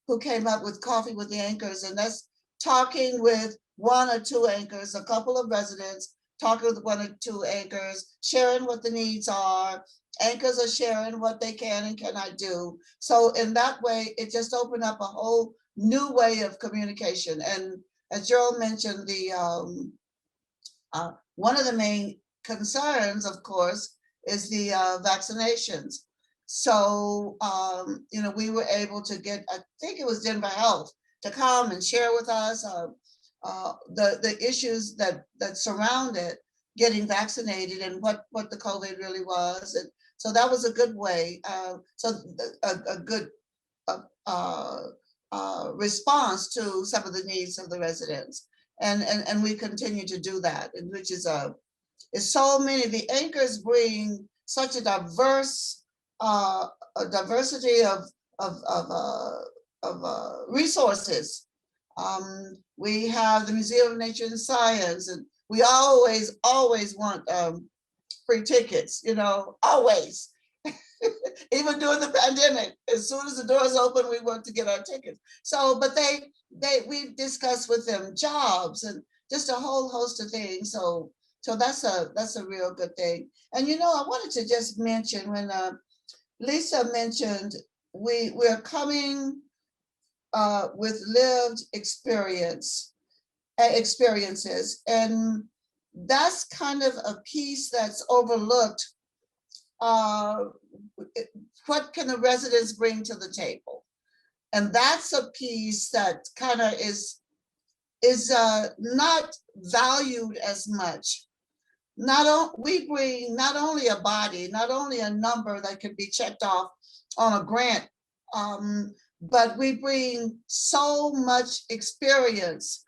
who came up with Coffee with the Anchors, and that's talking with one or two anchors, a couple of residents, talking with one or two anchors, sharing what the needs are. Anchors are sharing what they can and cannot do. So in that way, it just opened up a whole new way of communication. And as Gerald mentioned, one of the main concerns, of course, is the vaccinations. So, we were able to get, I think it was Denver Health, to come and share with us the issues that surrounded getting vaccinated and what the COVID really was. And so that was a good way. A good response to some of the needs of the residents. And we continue to do that, and which is so many. The anchors bring such a diversity of resources. We have the Museum of Nature and Science, and we always want free tickets, always. Even during the pandemic, as soon as the doors open, we want to get our tickets. So, but we've discussed with them jobs and just a whole host of things. So that's a real good thing. And I wanted to just mention when Lisa mentioned we're coming with lived experiences, and that's kind of a piece that's overlooked. What can the residents bring to the table? And that's a piece that kind of is not valued as much. We bring not only a body, not only a number that can be checked off on a grant, but we bring so much experience,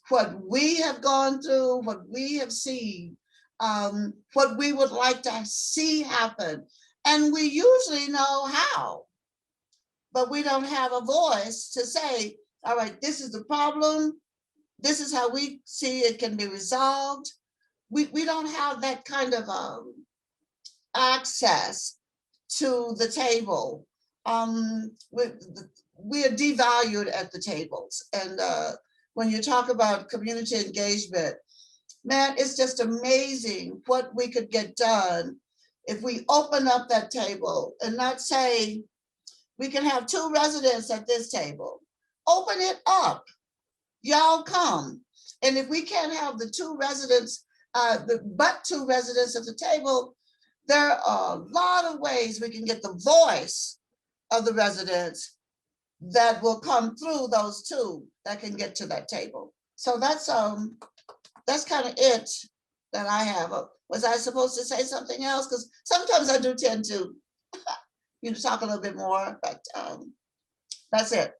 what we have gone through, what we have seen, what we would like to see happen. And we usually know how, but we don't have a voice to say, all right, this is the problem. This is how we see it can be resolved. We don't have that kind of access to the table. We are devalued at the tables. And when you talk about community engagement, man, it's just amazing what we could get done if we open up that table and not say, we can have 2 residents at this table. Open it up. Y'all come. And if we can't have the 2 residents, but 2 residents at the table, there are a lot of ways we can get the voice of the residents that will come through those 2 that can get to that table. So that's kind of it that I have. Was I supposed to say something else? Because sometimes I do tend to talk a little bit more, but that's it.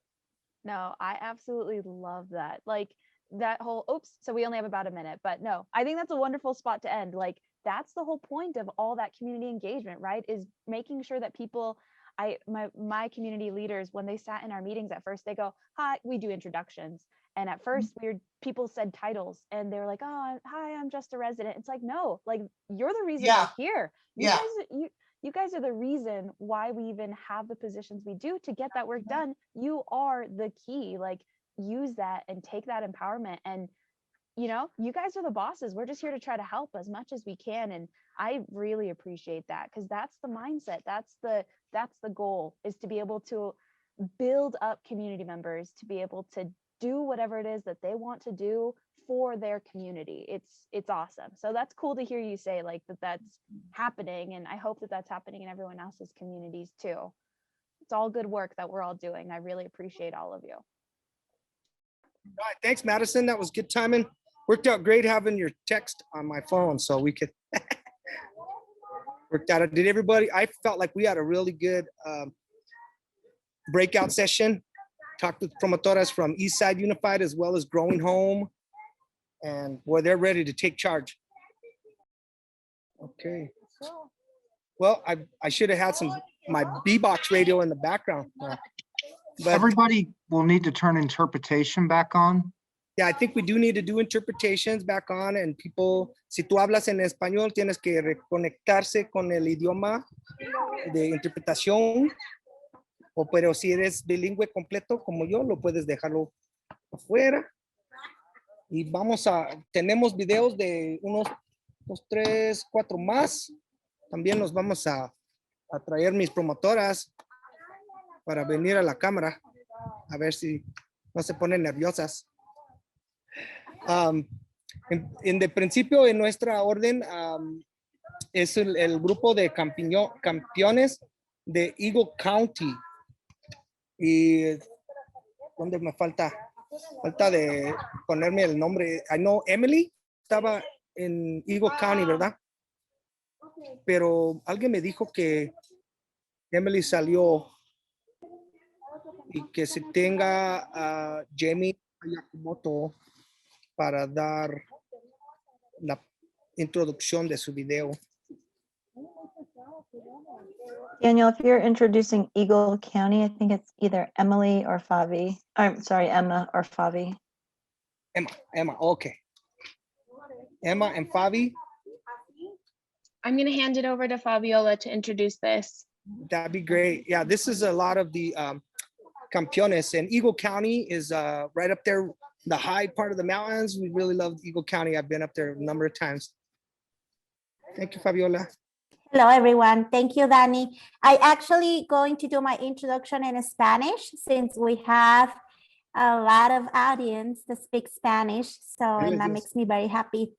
No, I absolutely love that. Like that whole, oops, so we only have about a minute, but no, I think that's a wonderful spot to end. Like that's the whole point of all that community engagement, right? Is making sure that people, my community leaders, when they sat in our meetings at first, they go, hi, we do introductions. And at first people said titles and they were like, oh, hi, I'm just a resident. It's like, no, like you're the reason we're here. You guys are the reason why we even have the positions we do to get that work done. You are the key. Like use that and take that empowerment. And you guys are the bosses. We're just here to try to help as much as we can. And I really appreciate that, because that's the mindset. That's the goal, is to be able to build up community members, to be able to do whatever it is that they want to do for their community. It's awesome. So that's cool to hear you say like that's happening, and I hope that that's happening in everyone else's communities too. it's all good work that we're all doing. I really appreciate all of you. All right, thanks, Madison. That was good timing. Worked out great having your text on my phone, so we could worked out. Did everybody? I felt like we had a really good breakout session. Talked with promotoras from Eastside Unified as well as Growing Home, and boy, they're ready to take charge. Okay. Well, I should have had my B-box radio in the background. But everybody will need to turn interpretation back on. Yeah, I think we do need to do interpretations back on, and people, si tú hablas en español, tienes que reconectarse con el idioma de interpretación, pero si eres bilingüe completo como yo, lo puedes dejarlo afuera. Y tenemos videos de unos 2, 3, 4 más. También los vamos a traer mis promotoras para venir a la cámara, a ver si no se ponen nerviosas. En de principio, en nuestra orden, es el grupo de campeones de Eagle County. Y ¿dónde me falta? Falta de ponerme el nombre. I know Emily estaba en Eagle County, ¿verdad? Pero alguien me dijo que Emily salió y que se tenga a Jamie Yakamoto para dar la introducción de su video. Daniel, if you're introducing Eagle County, I think it's either Emily or Favi. I'm sorry, Emma or Favi. Emma, okay. Emma and Favi. I'm going to hand it over to Fabiola to introduce this. That'd be great. Yeah, this is a lot of the campeones, and Eagle County is right up there, the high part of the mountains. We really love Eagle County. I've been up there a number of times. Thank you, Fabiola. Hello, everyone. Thank you, Dani. I actually going to do my introduction in Spanish since we have a lot of audience that speak Spanish. So and that makes me very happy.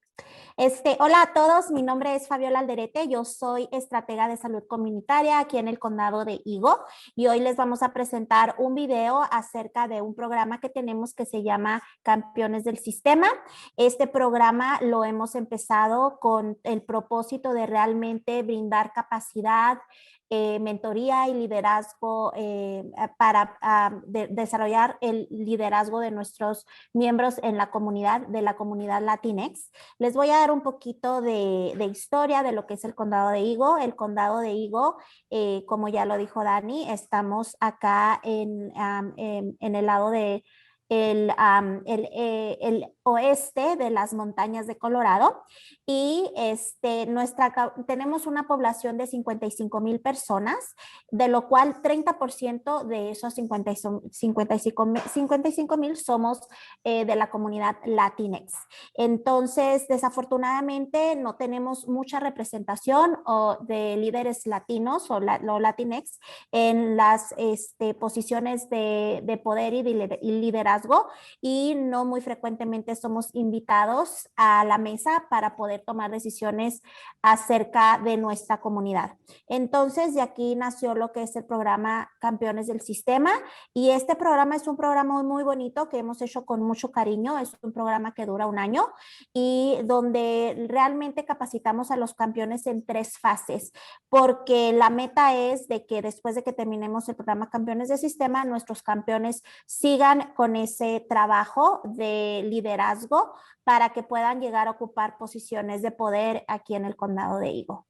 Hola a todos, mi nombre es Fabiola Alderete, yo soy estratega de salud comunitaria aquí en el condado de Higo y hoy les vamos a presentar un video acerca de un programa que tenemos que se llama Campeones del Sistema. Este programa lo hemos empezado con el propósito de realmente brindar capacidad, mentoría y liderazgo para desarrollar el liderazgo de nuestros miembros en la comunidad, de la comunidad Latinx. Les voy a dar un poquito de historia de lo que es el condado de Higo. El condado de Higo, como ya lo dijo Dani, estamos acá en el lado de el oeste de las montañas de Colorado y tenemos una población de 55,000 personas, de lo cual 30% de esos 55,000 somos de la comunidad Latinx. Entonces, desafortunadamente no tenemos mucha representación de líderes latinos o Latinx en las posiciones de poder y liderazgo, y no muy frecuentemente somos invitados a la mesa para poder tomar decisiones acerca de nuestra comunidad. Entonces, de aquí nació lo que es el programa Campeones del Sistema, y este programa es un programa muy bonito que hemos hecho con mucho cariño. Es un programa que dura 1 año y donde realmente capacitamos a los campeones en 3 fases, porque la meta es de que después de que terminemos el programa Campeones del Sistema, nuestros campeones sigan con ese trabajo de liderazgo para que puedan llegar a ocupar posiciones de poder aquí en el condado de Higo.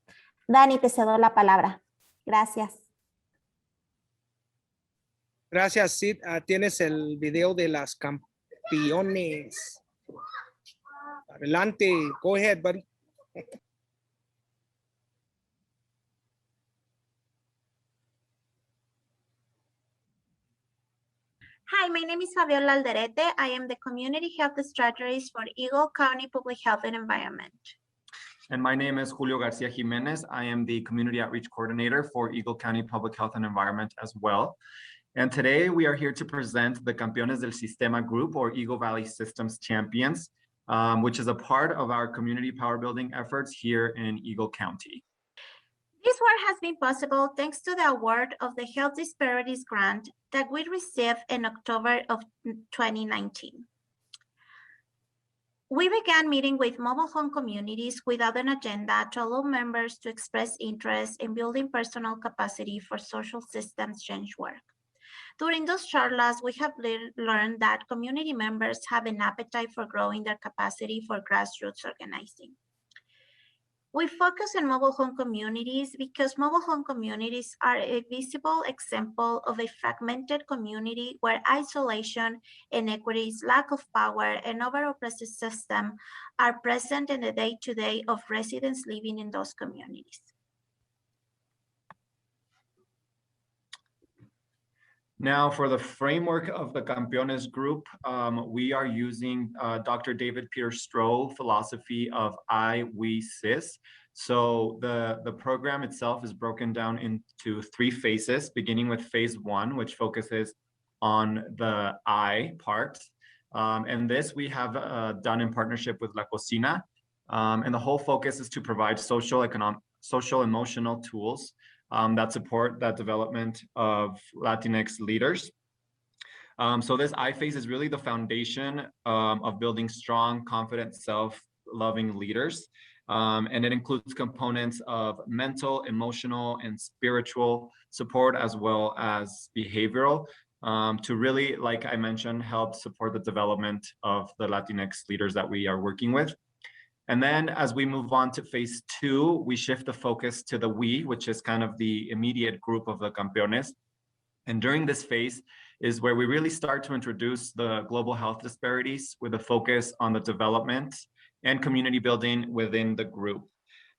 Dani, te cedo la palabra. Gracias. Gracias, Sid. Tienes el video de las campeones. Adelante. Go ahead, buddy. Hi, my name is Fabiola Alderete. I am the Community Health Strategist for Eagle County Public Health and Environment. And my name is Julio Garcia Jimenez. I am the Community Outreach Coordinator for Eagle County Public Health and Environment as well. And today we are here to present the Campeones del Sistema Group, or Eagle Valley Systems Champions, which is a part of our community power building efforts here in Eagle County. This work has been possible thanks to the award of the Health Disparities Grant that we received in October of 2019. We began meeting with mobile home communities without an agenda to allow members to express interest in building personal capacity for social systems change work. During those charlas, we have learned that community members have an appetite for growing their capacity for grassroots organizing. We focus on mobile home communities because mobile home communities are a visible example of a fragmented community where isolation, inequities, lack of power, and over-oppressive system are present in the day-to-day of residents living in those communities. Now, for the framework of the Campeones group, we are using Dr. David Peter Stroh philosophy of I, we, cis. So the program itself is broken down into 3 phases, beginning with phase 1, which focuses on the I part. And this we have done in partnership with La Cocina. And the whole focus is to provide social, emotional tools that support that development of Latinx leaders. So this I phase is really the foundation of building strong, confident, self-loving leaders. And it includes components of mental, emotional, and spiritual support, as well as behavioral, to really, like I mentioned, help support the development of the Latinx leaders that we are working with. And then as we move on to phase 2, we shift the focus to the we, which is kind of the immediate group of the Campeones. And during this phase is where we really start to introduce the global health disparities with a focus on the development and community building within the group.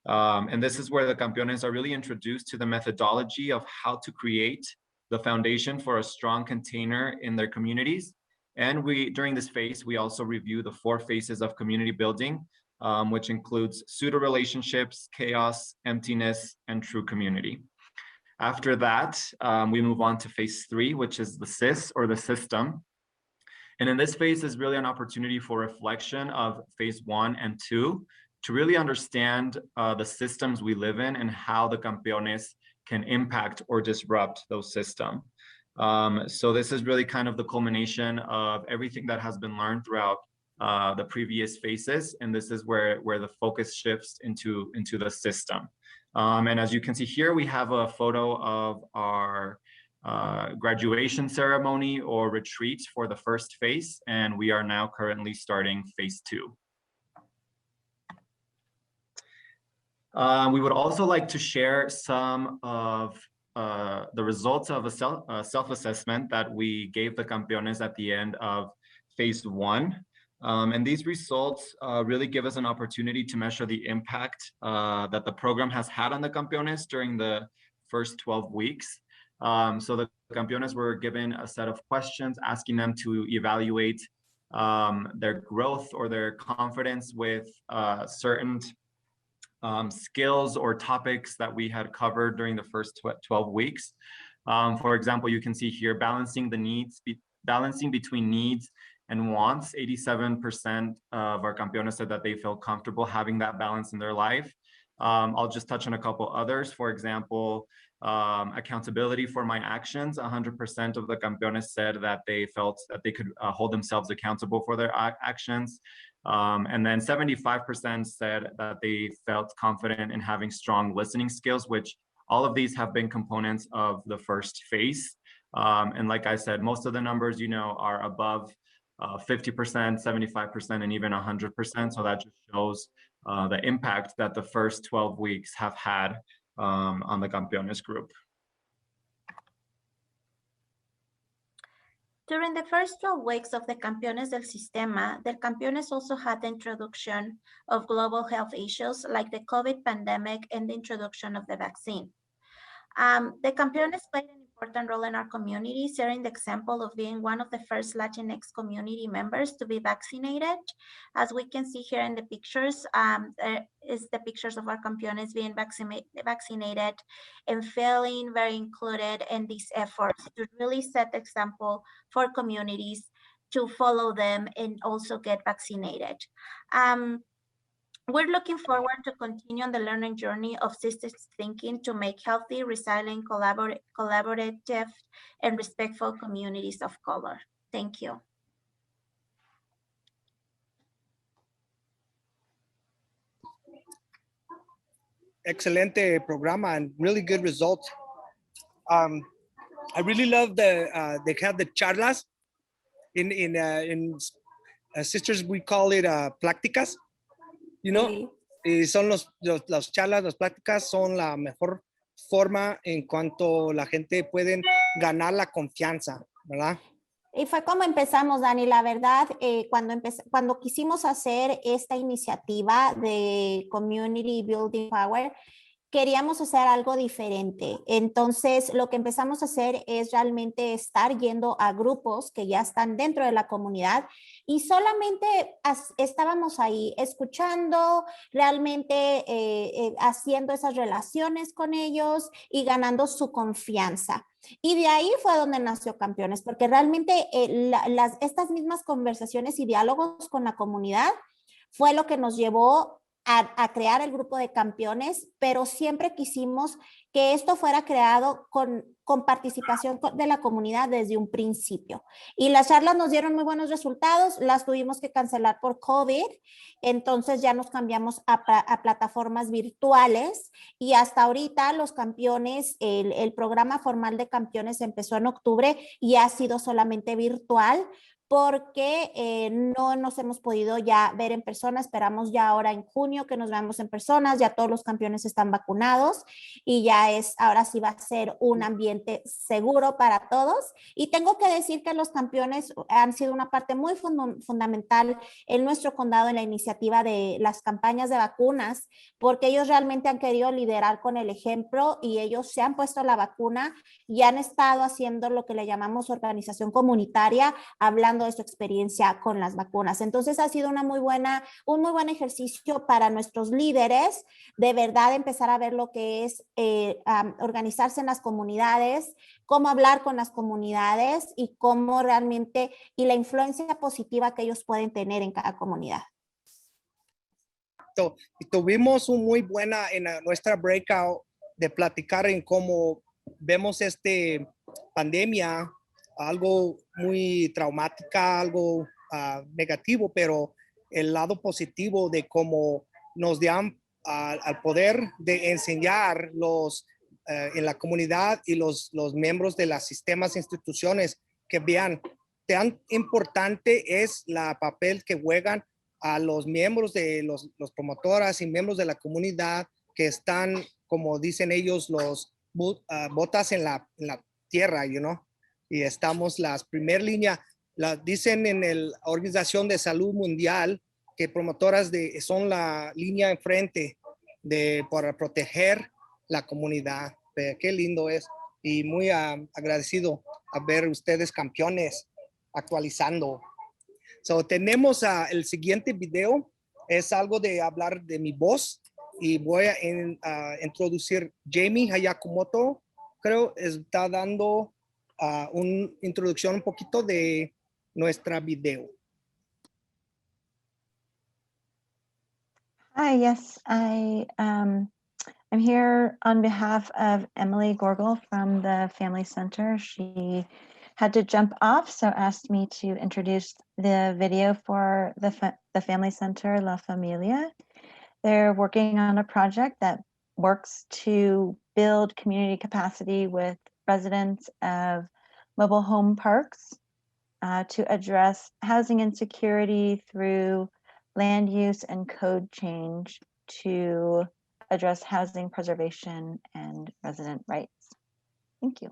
And this is where the Campeones are really introduced to the methodology of how to create the foundation for a strong container in their communities. And during this phase, we also review the 4 phases of community building, which includes pseudo relationships, chaos, emptiness, and true community. After that, we move on to phase 3, which is the cis, or the system. And in this phase is really an opportunity for reflection of phase 1 and 2 to really understand the systems we live in and how the Campeones can impact or disrupt those systems. So this is really kind of the culmination of everything that has been learned throughout the previous phases, and this is where the focus shifts into the system. And as you can see here, we have a photo of our graduation ceremony or retreat for the first phase, and we are now currently starting phase 2. We would also like to share some of the results of a self-assessment that we gave the Campeones at the end of phase 1. And these results really give us an opportunity to measure the impact that the program has had on the Campeones during the first 12 weeks. So the Campeones were given a set of questions asking them to evaluate their growth or their confidence with certain skills or topics that we had covered during the first 12 weeks. For example, you can see here balancing between needs and wants. 87% of our Campeones said that they feel comfortable having that balance in their life. I'll just touch on a couple others. For example, accountability for my actions. 100% of the Campeones said that they felt that they could hold themselves accountable for their actions. And then 75% said that they felt confident in having strong listening skills, which all of these have been components of the first phase. And like I said, most of the numbers, are above 50%, 75%, and even 100%. So that just shows the impact that the first 12 weeks have had on the Campeones group. During the first 12 weeks of the Campeones del Sistema, the Campeones also had the introduction of global health issues like the COVID pandemic and the introduction of the vaccine. The Campeones played an important role in our community, sharing the example of being one of the first Latinx community members to be vaccinated. As we can see here in the pictures, there is the pictures of our Campeones being vaccinated and feeling very included in these efforts to really set the example for communities to follow them and also get vaccinated. We're looking forward to continue on the learning journey of systems thinking to make healthy, resilient, collaborative, and respectful communities of color. Thank you. Excelente programa and really good results. I really love they have the charlas in sisters, we call it pláticas, you know. Sí. Y son las charlas, las pláticas son la mejor forma en cuanto la gente puede ganar la confianza, ¿verdad? Y fue como empezamos, Dani, la verdad, cuando quisimos hacer esta iniciativa de Community Building Power, queríamos hacer algo diferente. Entonces, lo que empezamos a hacer es realmente estar yendo a grupos que ya están dentro de la comunidad y solamente estábamos ahí escuchando, realmente haciendo esas relaciones con ellos y ganando su confianza. Y de ahí fue donde nació Campeones, porque realmente estas mismas conversaciones y diálogos con la comunidad fue lo que nos llevó a crear el grupo de Campeones, pero siempre quisimos que esto fuera creado con participación de la comunidad desde un principio. Y las charlas nos dieron muy buenos resultados, las tuvimos que cancelar por COVID, entonces ya nos cambiamos a plataformas virtuales y hasta ahorita los Campeones, el programa formal de Campeones empezó en octubre y ha sido solamente virtual, porque no nos hemos podido ya ver en persona. Esperamos ya ahora en junio que nos veamos en personas, ya todos los campeones están vacunados y ya ahora sí va a ser un ambiente seguro para todos. Y tengo que decir que los campeones han sido una parte muy fundamental en nuestro condado en la iniciativa de las campañas de vacunas, porque ellos realmente han querido liderar con el ejemplo y ellos se han puesto la vacuna y han estado haciendo lo que le llamamos organización comunitaria, hablando de su experiencia con las vacunas. Entonces ha sido un muy buen ejercicio para nuestros líderes, de verdad empezar a ver lo que es organizarse en las comunidades, cómo hablar con las comunidades y cómo realmente, y la influencia positiva que ellos pueden tener en cada comunidad. Y tuvimos un muy buena en nuestra breakout de platicar en cómo vemos pandemia, algo muy traumática, algo negativo, pero el lado positivo de cómo nos dan al poder de enseñar en la comunidad y los miembros de los sistemas e instituciones que vean tan importante es la papel que juegan a los miembros de los promotoras y miembros de la comunidad que están, como dicen ellos, los botas en la tierra, y estamos las primer línea, dicen en la Organización de Salud Mundial que promotoras son la línea enfrente para proteger la comunidad. Qué lindo es y muy agradecido a ver ustedes campeones actualizando. Tenemos el siguiente video, es algo de hablar de mi voz y voy a introducir Jamie Hayakumoto, creo está dando una introducción un poquito de nuestra video. Hi, yes, I'm here on behalf of Emily Gorgel from the Family Center. She had to jump off, so asked me to introduce the video for the Family Center La Familia. They're working on a project that works to build community capacity with residents of mobile home parks to address housing insecurity through land use and code change to address housing preservation and resident rights. Thank you.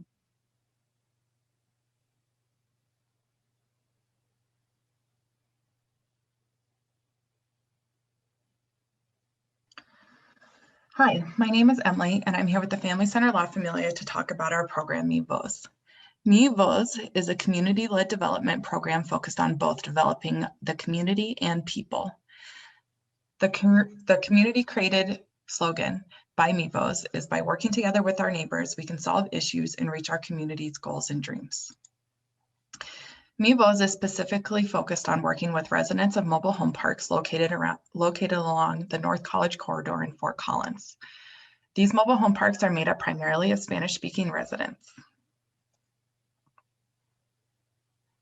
Hi, my name is Emily, and I'm here with the Family Center La Familia to talk about our program, Mi Voz. Mi Voz is a community-led development program focused on both developing the community and people. The community-created slogan by Mi Voz is, by working together with our neighbors, we can solve issues and reach our community's goals and dreams. MIVOS is specifically focused on working with residents of mobile home parks located along the North College corridor in Fort Collins. These mobile home parks are made up primarily of Spanish-speaking residents.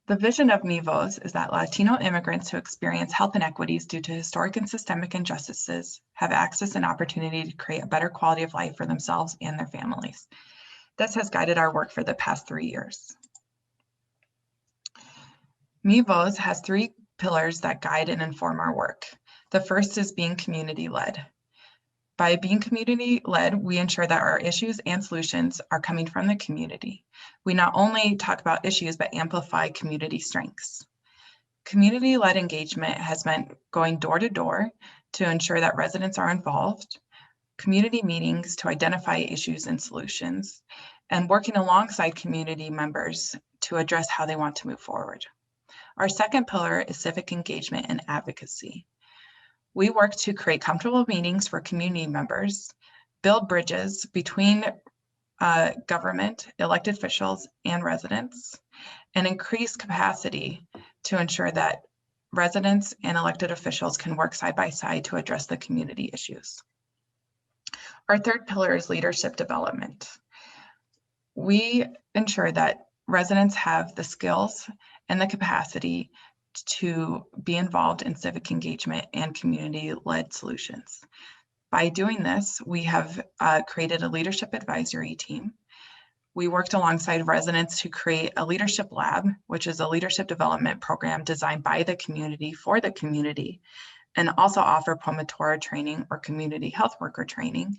The vision of MIVOS is that Latino immigrants who experience health inequities due to historic and systemic injustices have access and opportunity to create a better quality of life for themselves and their families. This has guided our work for the past 3 years. MIVOS has 3 pillars that guide and inform our work. The first is being community-led. By being community-led, we ensure that our issues and solutions are coming from the community. We not only talk about issues, but amplify community strengths. Community-led engagement has meant going door to door to ensure that residents are involved, community meetings to identify issues and solutions, and working alongside community members to address how they want to move forward. Our second pillar is civic engagement and advocacy. We work to create comfortable meetings for community members, build bridges between government, elected officials, and residents, and increase capacity to ensure that residents and elected officials can work side by side to address the community issues. Our third pillar is leadership development. We ensure that residents have the skills and the capacity to be involved in civic engagement and community-led solutions. By doing this, we have created a leadership advisory team. We worked alongside residents to create a leadership lab, which is a leadership development program designed by the community for the community, and also offer promotora training or community health worker training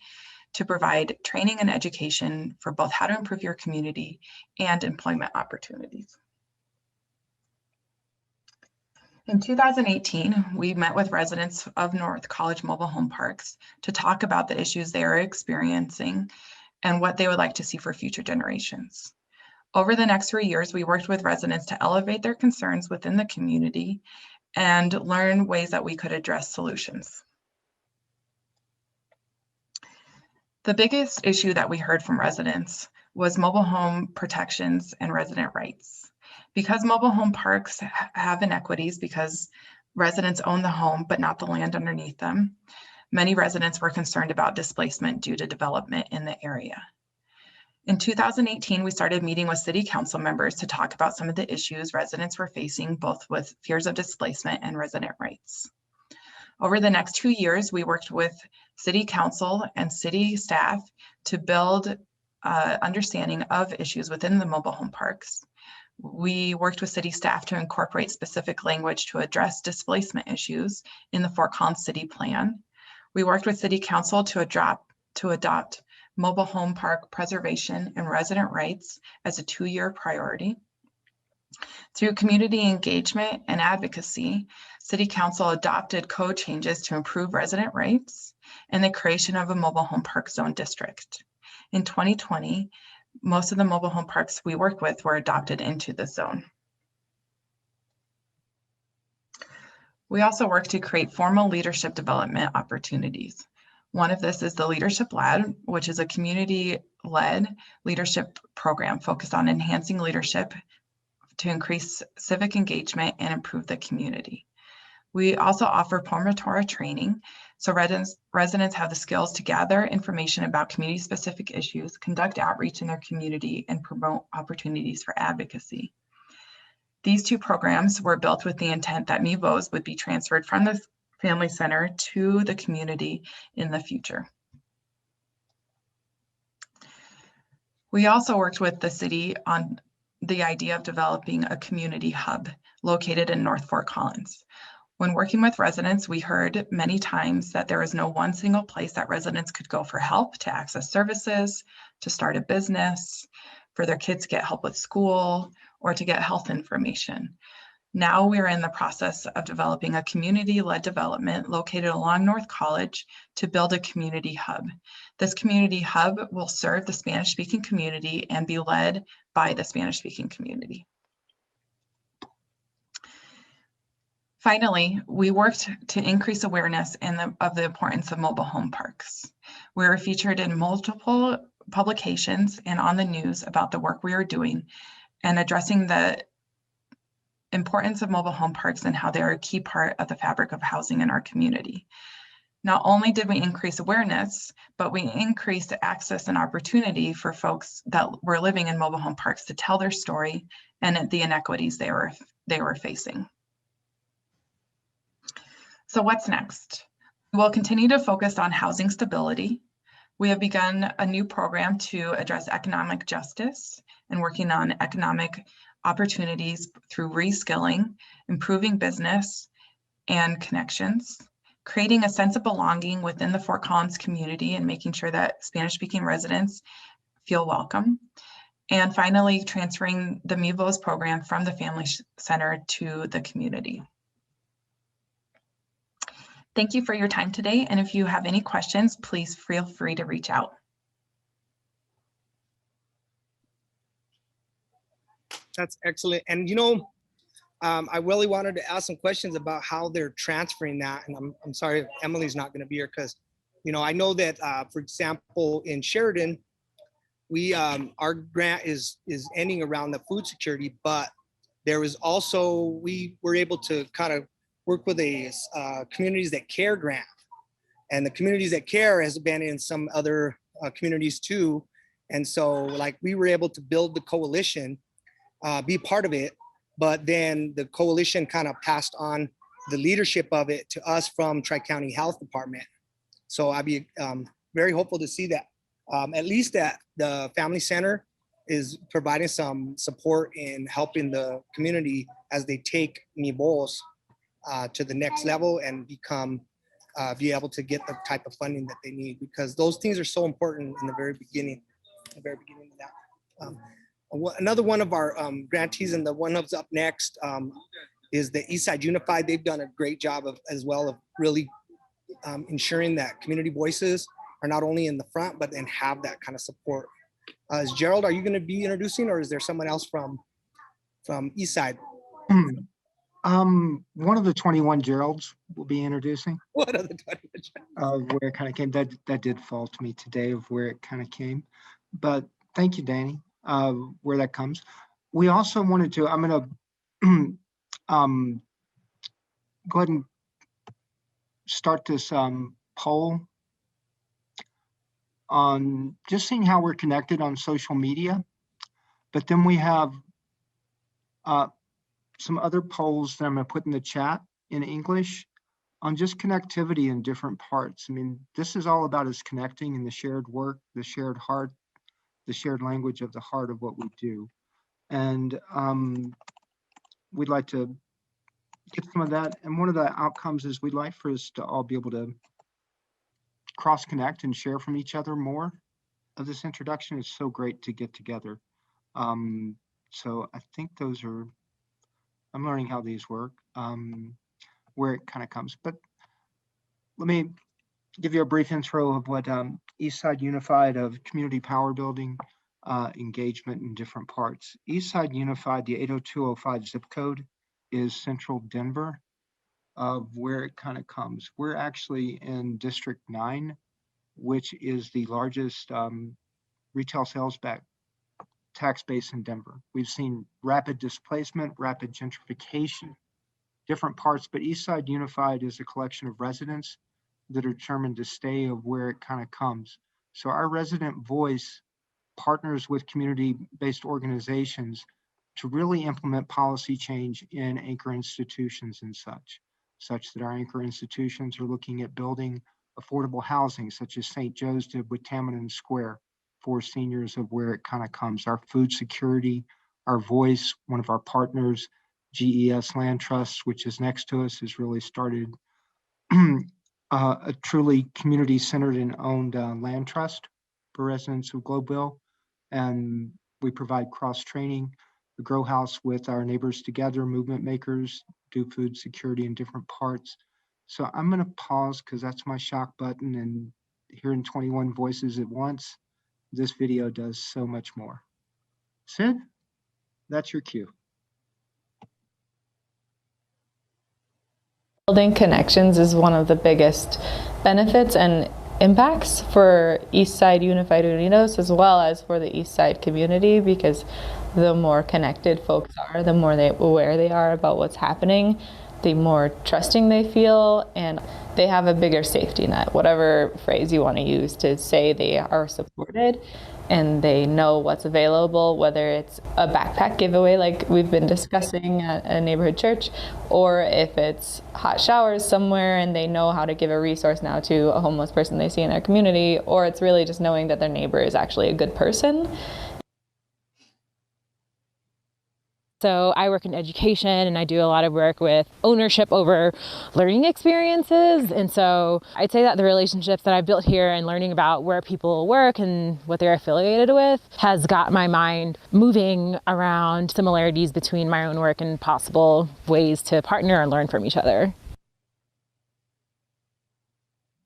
to provide training and education for both how to improve your community and employment opportunities. In 2018, we met with residents of North College mobile home parks to talk about the issues they are experiencing and what they would like to see for future generations. Over the next 3 years, we worked with residents to elevate their concerns within the community and learn ways that we could address solutions. The biggest issue that we heard from residents was mobile home protections and resident rights. Because mobile home parks have inequities because residents own the home but not the land underneath them, many residents were concerned about displacement due to development in the area. In 2018, we started meeting with city council members to talk about some of the issues residents were facing, both with fears of displacement and resident rights. Over the next 2 years, we worked with city council and city staff to build understanding of issues within the mobile home parks. We worked with city staff to incorporate specific language to address displacement issues in the Fort Collins City Plan. We worked with City Council to adopt mobile home park preservation and resident rights as a 2-year priority. Through community engagement and advocacy, City Council adopted code changes to improve resident rights and the creation of a mobile home park zone district. In 2020, most of the mobile home parks we worked with were adopted into the zone. We also work to create formal leadership development opportunities. One of this is the Leadership Lab, which is a community-led leadership program focused on enhancing leadership to increase civic engagement and improve the community. We also offer promotora training, so residents have the skills to gather information about community-specific issues, conduct outreach in their community, and promote opportunities for advocacy. These 2 programs were built with the intent that MIVOS would be transferred from the Family Center to the community in the future. We also worked with the city on the idea of developing a community hub located in North Fort Collins. When working with residents, we heard many times that there was no one single place that residents could go for help to access services, to start a business, for their kids to get help with school, or to get health information. Now we're in the process of developing a community-led development located along North College to build a community hub. This community hub will serve the Spanish-speaking community and be led by the Spanish-speaking community. Finally, we worked to increase awareness of the importance of mobile home parks. We were featured in multiple publications and on the news about the work we are doing and addressing the importance of mobile home parks and how they are a key part of the fabric of housing in our community. Not only did we increase awareness, but we increased access and opportunity for folks that were living in mobile home parks to tell their story and the inequities they were facing. So what's next? We'll continue to focus on housing stability. We have begun a new program to address economic justice and working on economic opportunities through reskilling, improving business and connections, creating a sense of belonging within the Fort Collins community and making sure that Spanish-speaking residents feel welcome. And finally, transferring the MIVOS program from the Family Center to the community. Thank you for your time today. And if you have any questions, please feel free to reach out. That's excellent. And you know, I really wanted to ask some questions about how they're transferring that. And I'm sorry if Emily's not going to be here because, you know, I know that, for example, in Sheridan, we our grant is ending around the food security, but there was also, we were able to kind of work with a communities that care grant, and the communities that care has been in some other communities too. And so like we were able to build the coalition, be part of it, but then the coalition kind of passed on the leadership of it to us from Tri-County Health Department. So I'd be very hopeful to see that at least that the Family Center is providing some support in helping the community as they take MIVOS to the next level and be able to get the type of funding that they need, because those things are so important in the very beginning of that. Another one of our grantees, and the one that's up next, is the Eastside Unified. They've done a great job as well of really ensuring that community voices are not only in the front, but then have that kind of support. Is Gerald, are you going to be introducing, or is there someone else from Eastside? One of the 21 Geralds will be introducing. What of the 21? Where it kind of came. That did fall to me today of where it kind of came. But thank you, Danny, where that comes. We also wanted to, I'm going to go ahead and start this poll on just seeing how we're connected on social media. But then we have some other polls that I'm going to put in the chat in English on just connectivity in different parts. I mean, this is all about us connecting in the shared work, the shared heart, the shared language of the heart of what we do. And we'd like to get some of that. And one of the outcomes is we'd like for us to all be able to cross connect and share from each other more of this introduction. It's so great to get together. So I think those are, I'm learning how these work, where it kind of comes. But let me give you a brief intro of what Eastside Unified of community power building, engagement in different parts. Eastside Unified, the 80205 zip code is central Denver, of where it kind of comes. We're actually in District 9, which is the largest retail sales tax base in Denver. We've seen rapid displacement, rapid gentrification, different parts, but Eastside Unified is a collection of residents that are determined to stay of where it kind of comes. So our resident voice partners with community-based organizations to really implement policy change in anchor institutions and such that our anchor institutions are looking at building affordable housing, such as St. Joe's did with Tamanin Square for seniors, of where it kind of comes. Our food security, our voice, one of our partners, GES Land Trust, which is next to us, has really started a truly community-centered and owned land trust for residents of Globeville. And we provide cross-training, the Grow House with our Neighbors Together movement makers, do food security in different parts. So I'm going to pause because that's my shock button, and hearing 21 voices at once, this video does so much more. Sid, that's your cue. Building connections is one of the biggest benefits and impacts for Eastside Unified Unidos, as well as for the Eastside community, because the more connected folks are, the more aware they are about what's happening, the more trusting they feel, and they have a bigger safety net, whatever phrase you want to use to say they are supported and they know what's available, whether it's a backpack giveaway like we've been discussing at a neighborhood church, or if it's hot showers somewhere and they know how to give a resource now to a homeless person they see in their community, or it's really just knowing that their neighbor is actually a good person. So I work in education and I do a lot of work with ownership over learning experiences. And so I'd say that the relationships that I've built here and learning about where people work and what they're affiliated with has got my mind moving around similarities between my own work and possible ways to partner and learn from each other.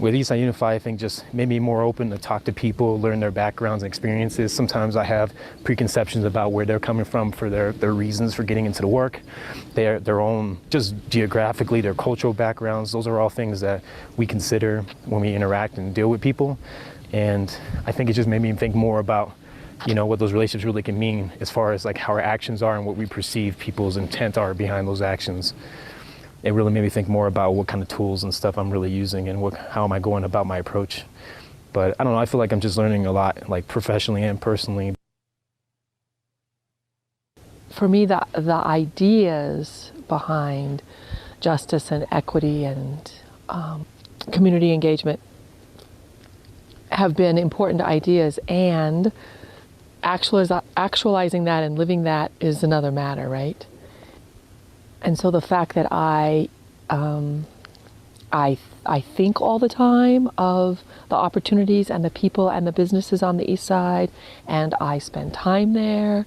With Eastside Unified, I think just made me more open to talk to people, learn their backgrounds and experiences. Sometimes I have preconceptions about where they're coming from for their reasons for getting into the work, their own, just geographically, their cultural backgrounds. Those are all things that we consider when we interact and deal with people. And I think it just made me think more about, you know, what those relationships really can mean as far as like how our actions are and what we perceive people's intent are behind those actions. It really made me think more about what kind of tools and stuff I'm really using and how am I going about my approach. But I don't know, I feel like I'm just learning a lot, like professionally and personally. For me, the ideas behind justice and equity and community engagement have been important ideas, and actualizing that and living that is another matter, right? And so the fact that I think all the time of the opportunities and the people and the businesses on the East Side, and I spend time there,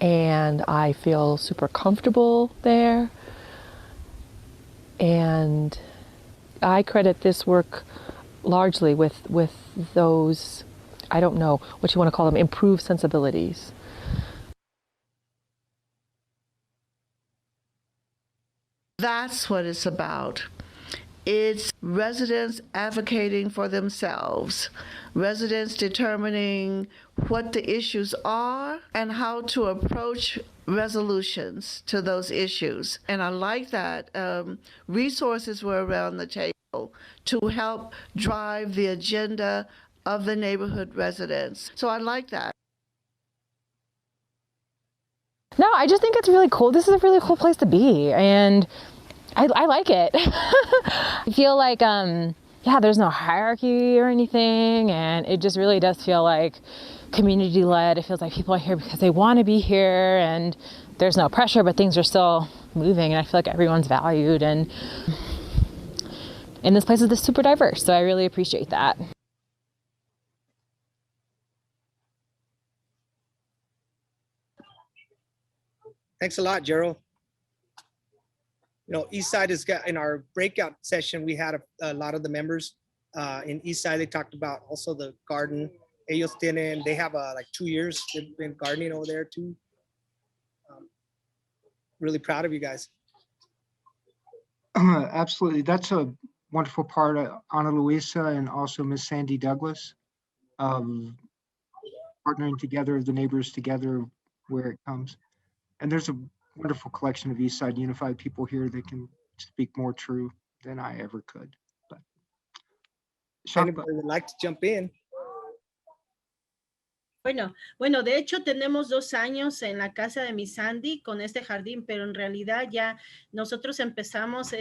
and I feel super comfortable there. And I credit this work largely with those, I don't know what you want to call them, improved sensibilities. That's what it's about. It's residents advocating for themselves, residents determining what the issues are and how to approach resolutions to those issues. And I like that resources were around the table to help drive the agenda of the neighborhood residents. So I like that. No, I just think it's really cool. This is a really cool place to be, and I like it. I feel like, yeah, there's no hierarchy or anything, and it just really does feel like community-led. It feels like people are here because they want to be here, and there's no pressure, but things are still moving, and I feel like everyone's valued, and this place is just super diverse, so I really appreciate that. Thanks a lot, Gerald. You know, Eastside has got, in our breakout session, we had a lot of the members in Eastside. They talked about also the garden. Ellos tienen, they have like 2 years they've been gardening over there too. Really proud of you guys. Absolutely. That's a wonderful part of Ana Luisa and also Miss Sandy Douglas of partnering together, the neighbors together where it comes. And there's a wonderful collection of Eastside Unified people here that can speak more true than I ever could. But anybody would like to jump in? Bueno, de hecho tenemos 2 años en la casa de mi Sandy con este jardín, pero en realidad ya nosotros empezamos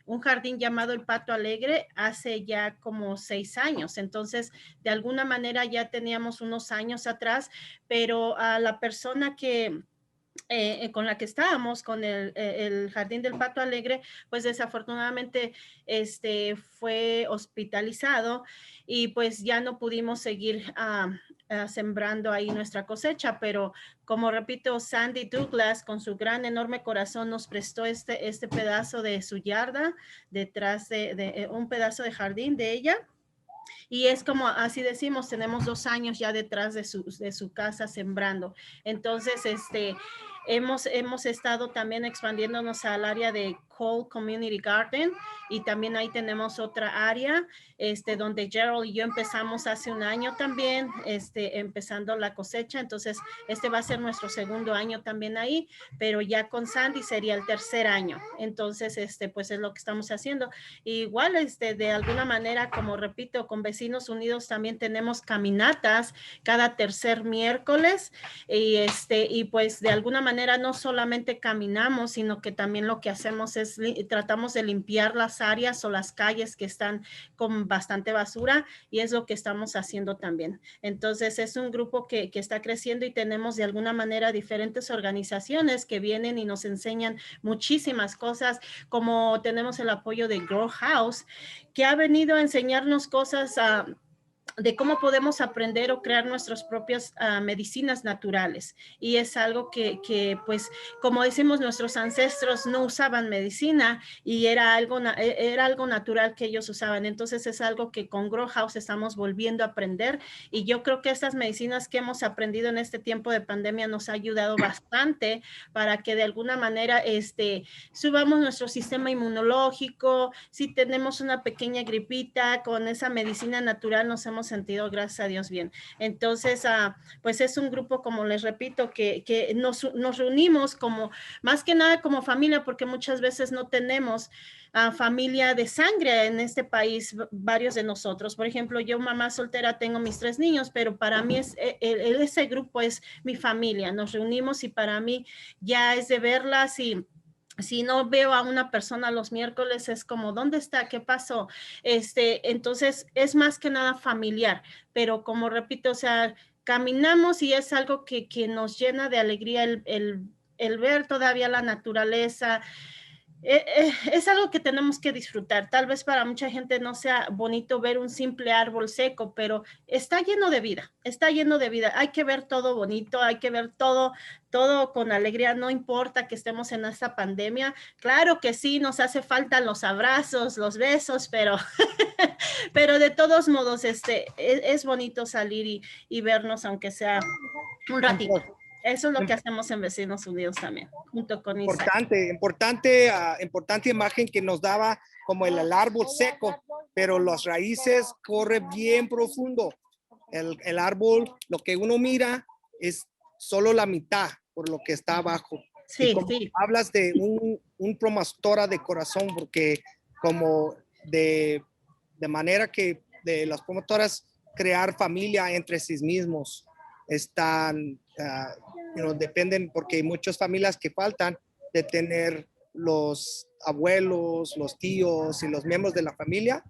un jardín llamado el Pato Alegre hace ya como 6 años. Entonces, de alguna manera ya teníamos unos años atrás, pero a la persona que con la que estábamos, con el Jardín del Pato Alegre, pues desafortunadamente fue hospitalizado y pues ya no pudimos seguir sembrando ahí nuestra cosecha, pero como repito, Sandy Douglas con su gran enorme corazón nos prestó este pedazo de su yarda, detrás de un pedazo de jardín de ella. Y es como así decimos, tenemos 2 años ya detrás de su casa sembrando. Entonces, hemos estado también expandiéndonos al área de Whole Community Garden, y también ahí tenemos otra área donde Gerald y yo empezamos hace un año también, empezando la cosecha. Entonces va a ser nuestro segundo año también ahí, pero ya con Sandy sería el tercer año. Entonces pues es lo que estamos haciendo. Igual de alguna manera, como repito, con Vecinos Unidos también tenemos caminatas cada tercer miércoles, y pues de alguna manera no solamente caminamos, sino que también lo que hacemos es tratamos de limpiar las áreas o las calles que están con bastante basura, y es lo que estamos haciendo también. Entonces es un grupo que está creciendo, y tenemos de alguna manera diferentes organizaciones que vienen y nos enseñan muchísimas cosas, como tenemos el apoyo de Grow House, que ha venido a enseñarnos cosas de cómo podemos aprender o crear nuestras propias medicinas naturales. Y es algo que, pues, como decimos, nuestros ancestros no usaban medicina, y era algo natural que ellos usaban. Entonces es algo que con Grow House estamos volviendo a aprender, y yo creo que estas medicinas que hemos aprendido en este tiempo de pandemia nos ha ayudado bastante para que de alguna manera subamos nuestro sistema inmunológico. Si tenemos una pequeña gripita, con esa medicina natural nos hemos sentido, gracias a Dios, bien. Entonces, pues es un grupo, como les repito, que nos reunimos como, más que nada como familia, porque muchas veces no tenemos familia de sangre en este país, varios de nosotros. Por ejemplo, yo, mamá soltera, tengo mis 3 niños, pero para mí ese grupo es mi familia. Nos reunimos, y para mí ya es de verlas, y si no veo a una persona los miércoles, es como, ¿dónde está? ¿Qué pasó? Entonces es más que nada familiar, pero como repito, o sea, caminamos, y es algo que nos llena de alegría el ver todavía la naturaleza. Es algo que tenemos que disfrutar. Tal vez para mucha gente no sea bonito ver un simple árbol seco, pero está lleno de vida, está lleno de vida. Hay que ver todo bonito, hay que ver todo con alegría, no importa que estemos en esta pandemia. Claro que sí, nos hace falta los abrazos, los besos, pero, pero de todos modos, es bonito salir y vernos, aunque sea un ratito. Eso es lo que hacemos en Vecinos Unidos también, junto con Isa. Importante imagen que nos daba como el árbol seco, pero las raíces corren bien profundo. El árbol, lo que uno mira es solo la mitad por lo que está abajo. Sí, y como sí. hablas de un promotora de corazón, porque como de manera que de las promotoras crear familia entre sí mismos están, dependen, porque hay muchas familias que faltan de tener los abuelos, los tíos y los miembros de la familia.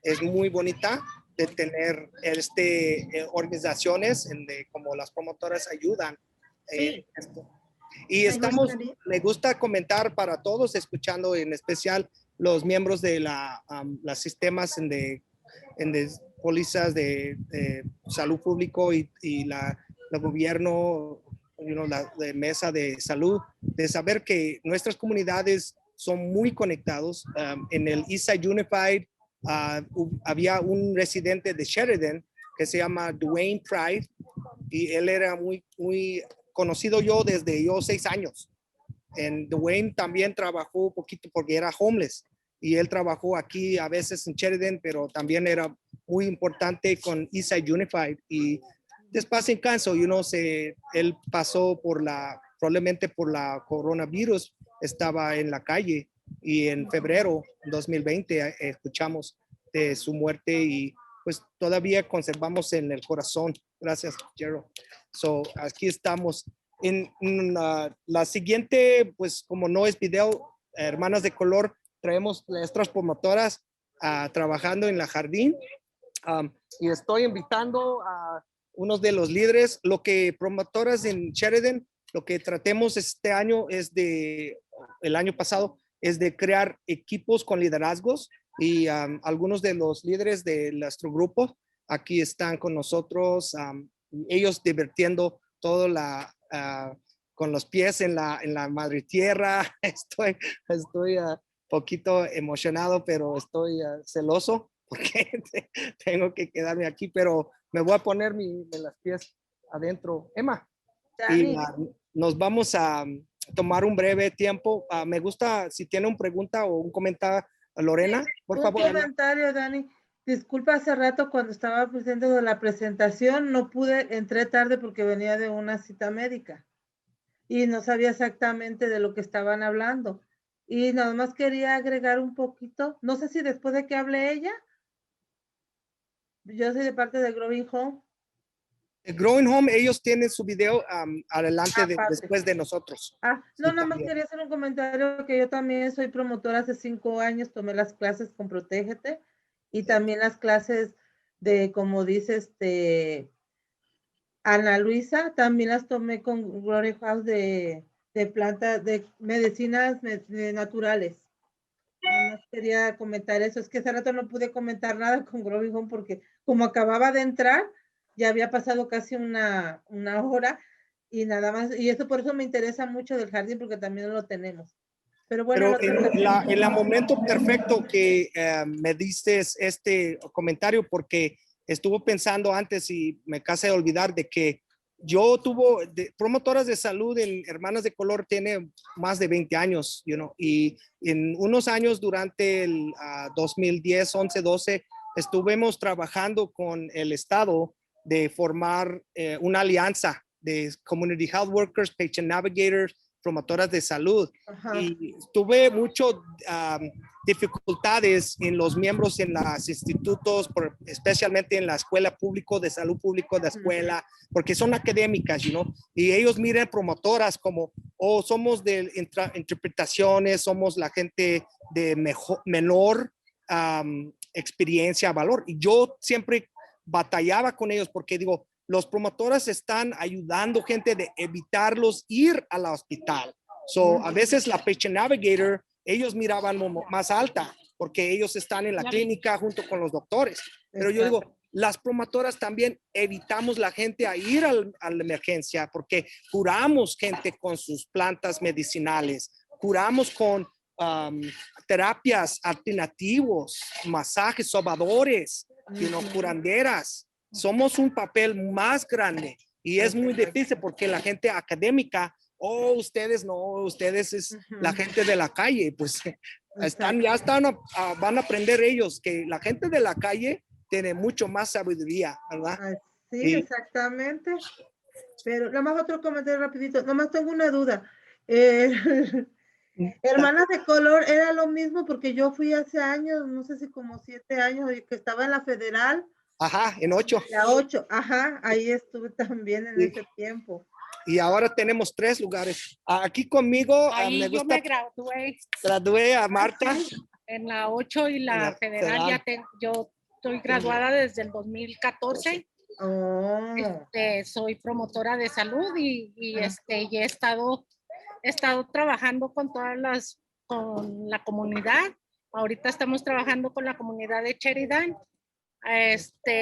Es muy bonita de tener organizaciones como las promotoras ayudan. Sí. Esto. Y me gusta comentar para todos, escuchando en especial los miembros de los sistemas de pólizas de salud público y la gobierno, la de mesa de salud, de saber que nuestras comunidades son muy conectados. En el Eastside Unified había un residente de Sheridan que se llama Dwayne Pride, y él era muy conocido desde 6 años. Dwayne también trabajó un poquito porque era homeless, y él trabajó aquí a veces en Sheridan, pero también era muy importante con Eastside Unified. Y después en caso, él pasó probablemente por la coronavirus, estaba en la calle, y en febrero 2020 escuchamos de su muerte, y pues todavía conservamos en el corazón. Gracias, Gerald. Aquí estamos. En la siguiente, pues como no es video, hermanas de color, traemos nuestras promotoras trabajando en la jardín, y estoy invitando a unos de los líderes. Lo que promotoras en Sheridan, lo que tratemos este año el año pasado, es de crear equipos con liderazgos, y algunos de los líderes de nuestro grupo aquí están con nosotros, ellos divirtiendo todo con los pies en la madre tierra. Estoy poquito emocionado, pero estoy celoso porque tengo que quedarme aquí, pero me voy a poner las pies adentro. Emma, y nos vamos a tomar un breve tiempo. Me gusta si tiene una pregunta o un comentario, Lorena, por favor. Un comentario, Dani. Disculpa, hace rato cuando estaba presentando la presentación, no pude, entré tarde porque venía de una cita médica y no sabía exactamente de lo que estaban hablando. Y nada más quería agregar un poquito, no sé si después de que hable ella, yo soy de parte de Growing Home. Growing Home, ellos tienen su video adelante después de nosotros. No, Sí, nada más también. quería hacer un comentario que yo también soy promotora hace 5 años, tomé las clases con Protégete y también las clases de, como dice Ana Luisa, también las tomé con Glory House de plantas, de medicinas naturales. Nada más quería comentar eso, es que hace rato no pude comentar nada con Glory Home porque como acababa de entrar, ya había pasado casi una hora y nada más, y eso por eso me interesa mucho del jardín porque también lo tenemos. Pero bueno, Pero en el momento perfecto que me diste este comentario, porque estuve pensando antes y me casé de olvidar de que yo promotoras de salud en Hermanas de Color tiene más de 20 años, y en unos años durante el 2010, 11, 12, estuvimos trabajando con el Estado de formar una alianza de Community Health Workers, Patient Navigators, promotoras de salud. Ajá. Y tuve muchas dificultades en los miembros en los institutos, especialmente en la escuela pública, de salud pública de escuela, porque son académicas, y ellos miran promotoras como, somos de interpretaciones, somos la gente de menor experiencia, valor. Y yo siempre batallaba con ellos porque digo, los promotores están ayudando gente de evitarlos ir al hospital. A veces la Patient Navigator, ellos miraban más alta porque ellos están en la clínica junto con los doctores. Pero yo digo, las promotoras también evitamos la gente a ir a la emergencia porque curamos gente con sus plantas medicinales, curamos con terapias alternativos, masajes, sobadores, curanderas. Somos un papel más grande y es muy difícil porque la gente académica, ustedes no, ustedes es la gente de la calle, pues van a aprender ellos que la gente de la calle tiene mucho más sabiduría, ¿verdad? Sí, exactamente. Pero nada más otro comentario rapidito, nada más tengo una duda. Hermanas de Color era lo mismo porque yo fui hace años, no sé si como 7 años, que estaba en la Federal. Ajá, en 8. La 8, ajá, ahí estuve también en ese tiempo. Y ahora tenemos 3 lugares. Aquí conmigo, ahí yo me gradué a Marta. En la 8 y la Federal. Yo estoy graduada desde el 2014. Soy promotora de salud y he estado trabajando con con la comunidad. Ahorita estamos trabajando con la comunidad de Sheridan.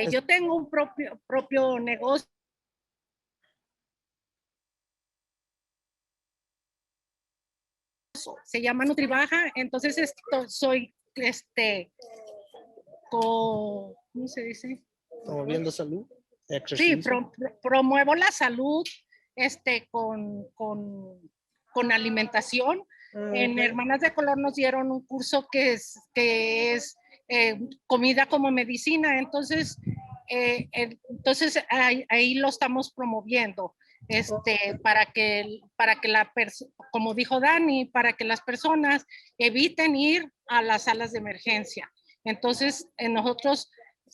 Yo tengo un propio negocio. Se llama Nutribaja, entonces soy ¿cómo se dice? Promoviendo salud. Sí, promuevo la salud con alimentación. En Hermanas de Color nos dieron un curso que es comida como medicina, entonces ahí lo estamos promoviendo. Para que como dijo Dani, para que las personas eviten ir a las salas de emergencia. Entonces, nosotros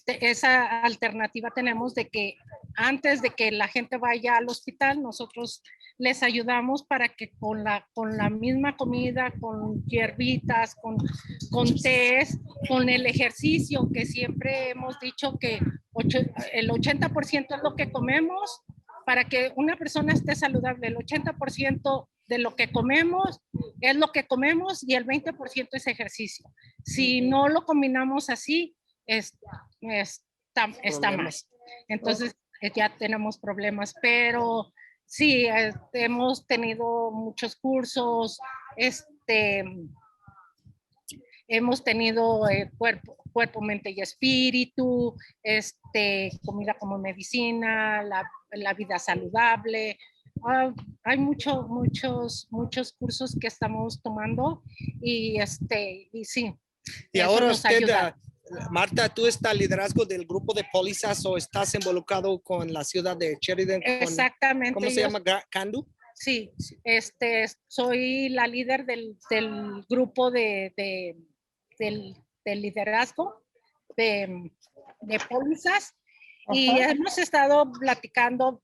esa alternativa tenemos de que antes de que la gente vaya al hospital, nosotros les ayudamos para que con la misma comida, con hierbitas, con tés, con el ejercicio, que siempre hemos dicho que el 80% es lo que comemos. Para que una persona esté saludable, el 80% de lo que comemos es lo que comemos y el 20% es ejercicio. Si no lo combinamos así, está mal. Entonces ya tenemos problemas, pero sí, hemos tenido muchos cursos, hemos tenido cuerpo, mente y espíritu, comida como medicina, la vida saludable, hay muchos cursos que estamos tomando y sí. Y eso ahora nos usted, ayuda. Marta, ¿tú estás al liderazgo del grupo de pólizas o estás involucrado con la ciudad de Sheridan? Exactamente. ¿Cómo se llama? ¿Candu? Sí, soy la líder del grupo del liderazgo de pólizas y hemos estado platicando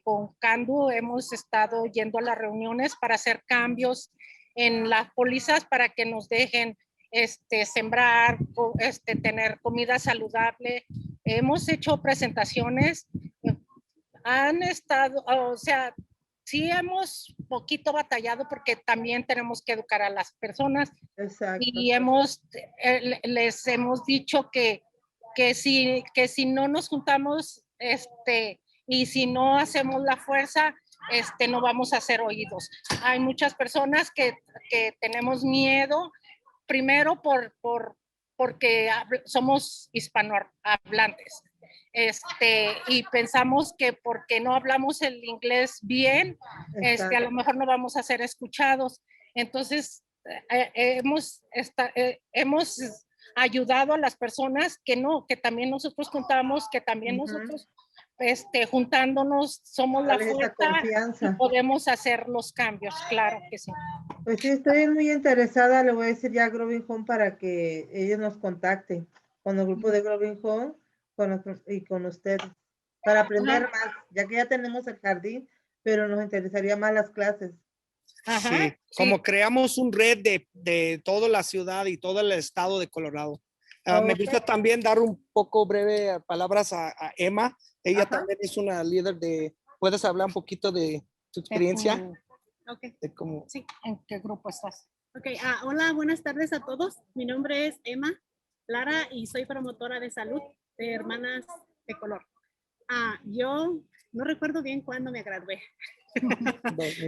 con Candu, hemos estado yendo a las reuniones para hacer cambios en las pólizas para que nos dejen sembrar, tener comida saludable. Hemos hecho presentaciones, han estado, o sea, sí hemos poquito batallado porque también tenemos que educar a las personas. Exacto. Y les hemos dicho que si no nos juntamos y si no hacemos la fuerza, no vamos a hacer oídos. Hay muchas personas que tenemos miedo, primero porque somos hispanohablantes. Y pensamos que porque no hablamos el inglés bien, a lo mejor no vamos a ser escuchados. Entonces, hemos ayudado a las personas que también nosotros contamos, que también nosotros juntándonos somos la fuerza y podemos hacer los cambios, claro que sí. Pues sí, estoy muy interesada, le voy a decir ya a Growing Home para que ellos nos contacten con el grupo de Growing Home y con ustedes, para aprender más, ya que ya tenemos el jardín, pero nos interesaría más las clases. Sí, como creamos un red de toda la ciudad y todo el estado de Colorado. Me gusta también dar un poco breve palabras a Emma. Ella también es una líder ¿puedes hablar un poquito de tu experiencia? Sí, ¿en qué grupo estás? Hola, buenas tardes a todos. Mi nombre es Emma Lara y soy promotora de salud de Hermanas de Color. Yo no recuerdo bien cuándo me gradué.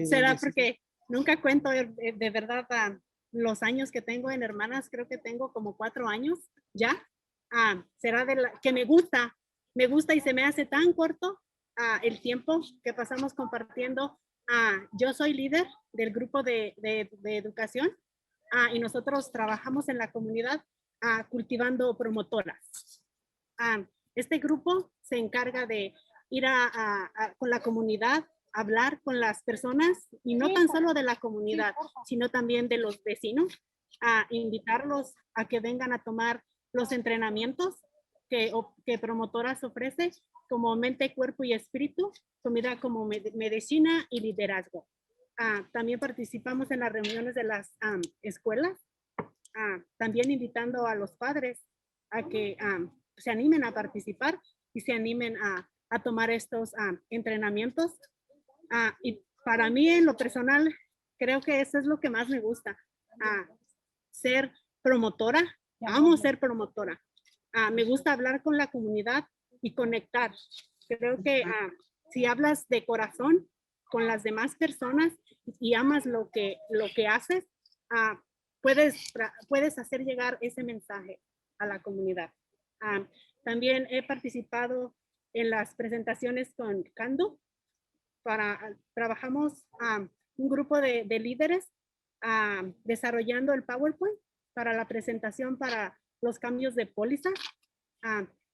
Será porque nunca cuento de verdad los años que tengo en Hermanas. Creo que tengo como 4 años ya. Será que me gusta y se me hace tan corto el tiempo que pasamos compartiendo. Yo soy líder del grupo de educación y nosotros trabajamos en la comunidad cultivando promotoras. Este grupo se encarga de ir con la comunidad, hablar con las personas y no tan solo de la comunidad, sino también de los vecinos, invitarlos a que vengan a tomar los entrenamientos que Promotoras ofrece como mente, cuerpo y espíritu, comida como medicina y liderazgo. También participamos en las reuniones de las escuelas, también invitando a los padres a que se animen a participar y se animen a tomar estos entrenamientos. Y para mí en lo personal, creo que eso es lo que más me gusta, ser promotora. Amo ser promotora. Me gusta hablar con la comunidad y conectar. Creo que si hablas de corazón con las demás personas y amas lo que haces, puedes hacer llegar ese mensaje a la comunidad. También he participado en las presentaciones con Candu. Trabajamos un grupo de líderes desarrollando el PowerPoint para la presentación para los cambios de póliza.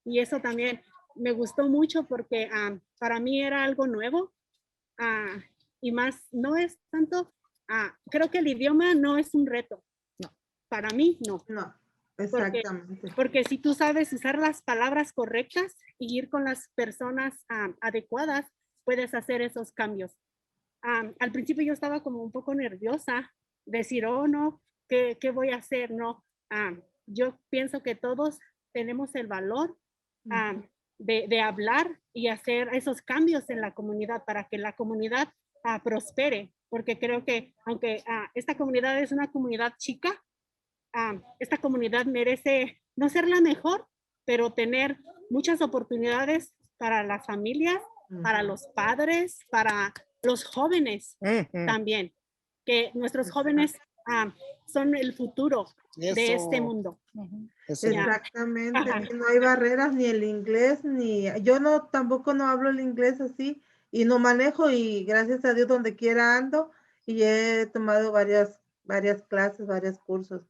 Y eso también me gustó mucho porque para mí era algo nuevo y más, no es tanto, creo que el idioma no es un reto. No, para mí no. No, exactamente. Porque si tú sabes usar las palabras correctas y ir con las personas adecuadas, puedes hacer esos cambios. Al principio yo estaba como un poco nerviosa, decir, oh no, ¿qué voy a hacer? No, yo pienso que todos tenemos el valor de hablar y hacer esos cambios en la comunidad para que la comunidad prospere, porque creo que aunque esta comunidad es una comunidad chica, esta comunidad merece no ser la mejor, pero tener muchas oportunidades para las familias, para los padres, para los jóvenes también, que nuestros jóvenes son el futuro de este mundo. Exactamente, no hay barreras ni el inglés, ni yo tampoco no hablo el inglés así y no manejo y gracias a Dios donde quiera ando y he tomado varias clases, varios cursos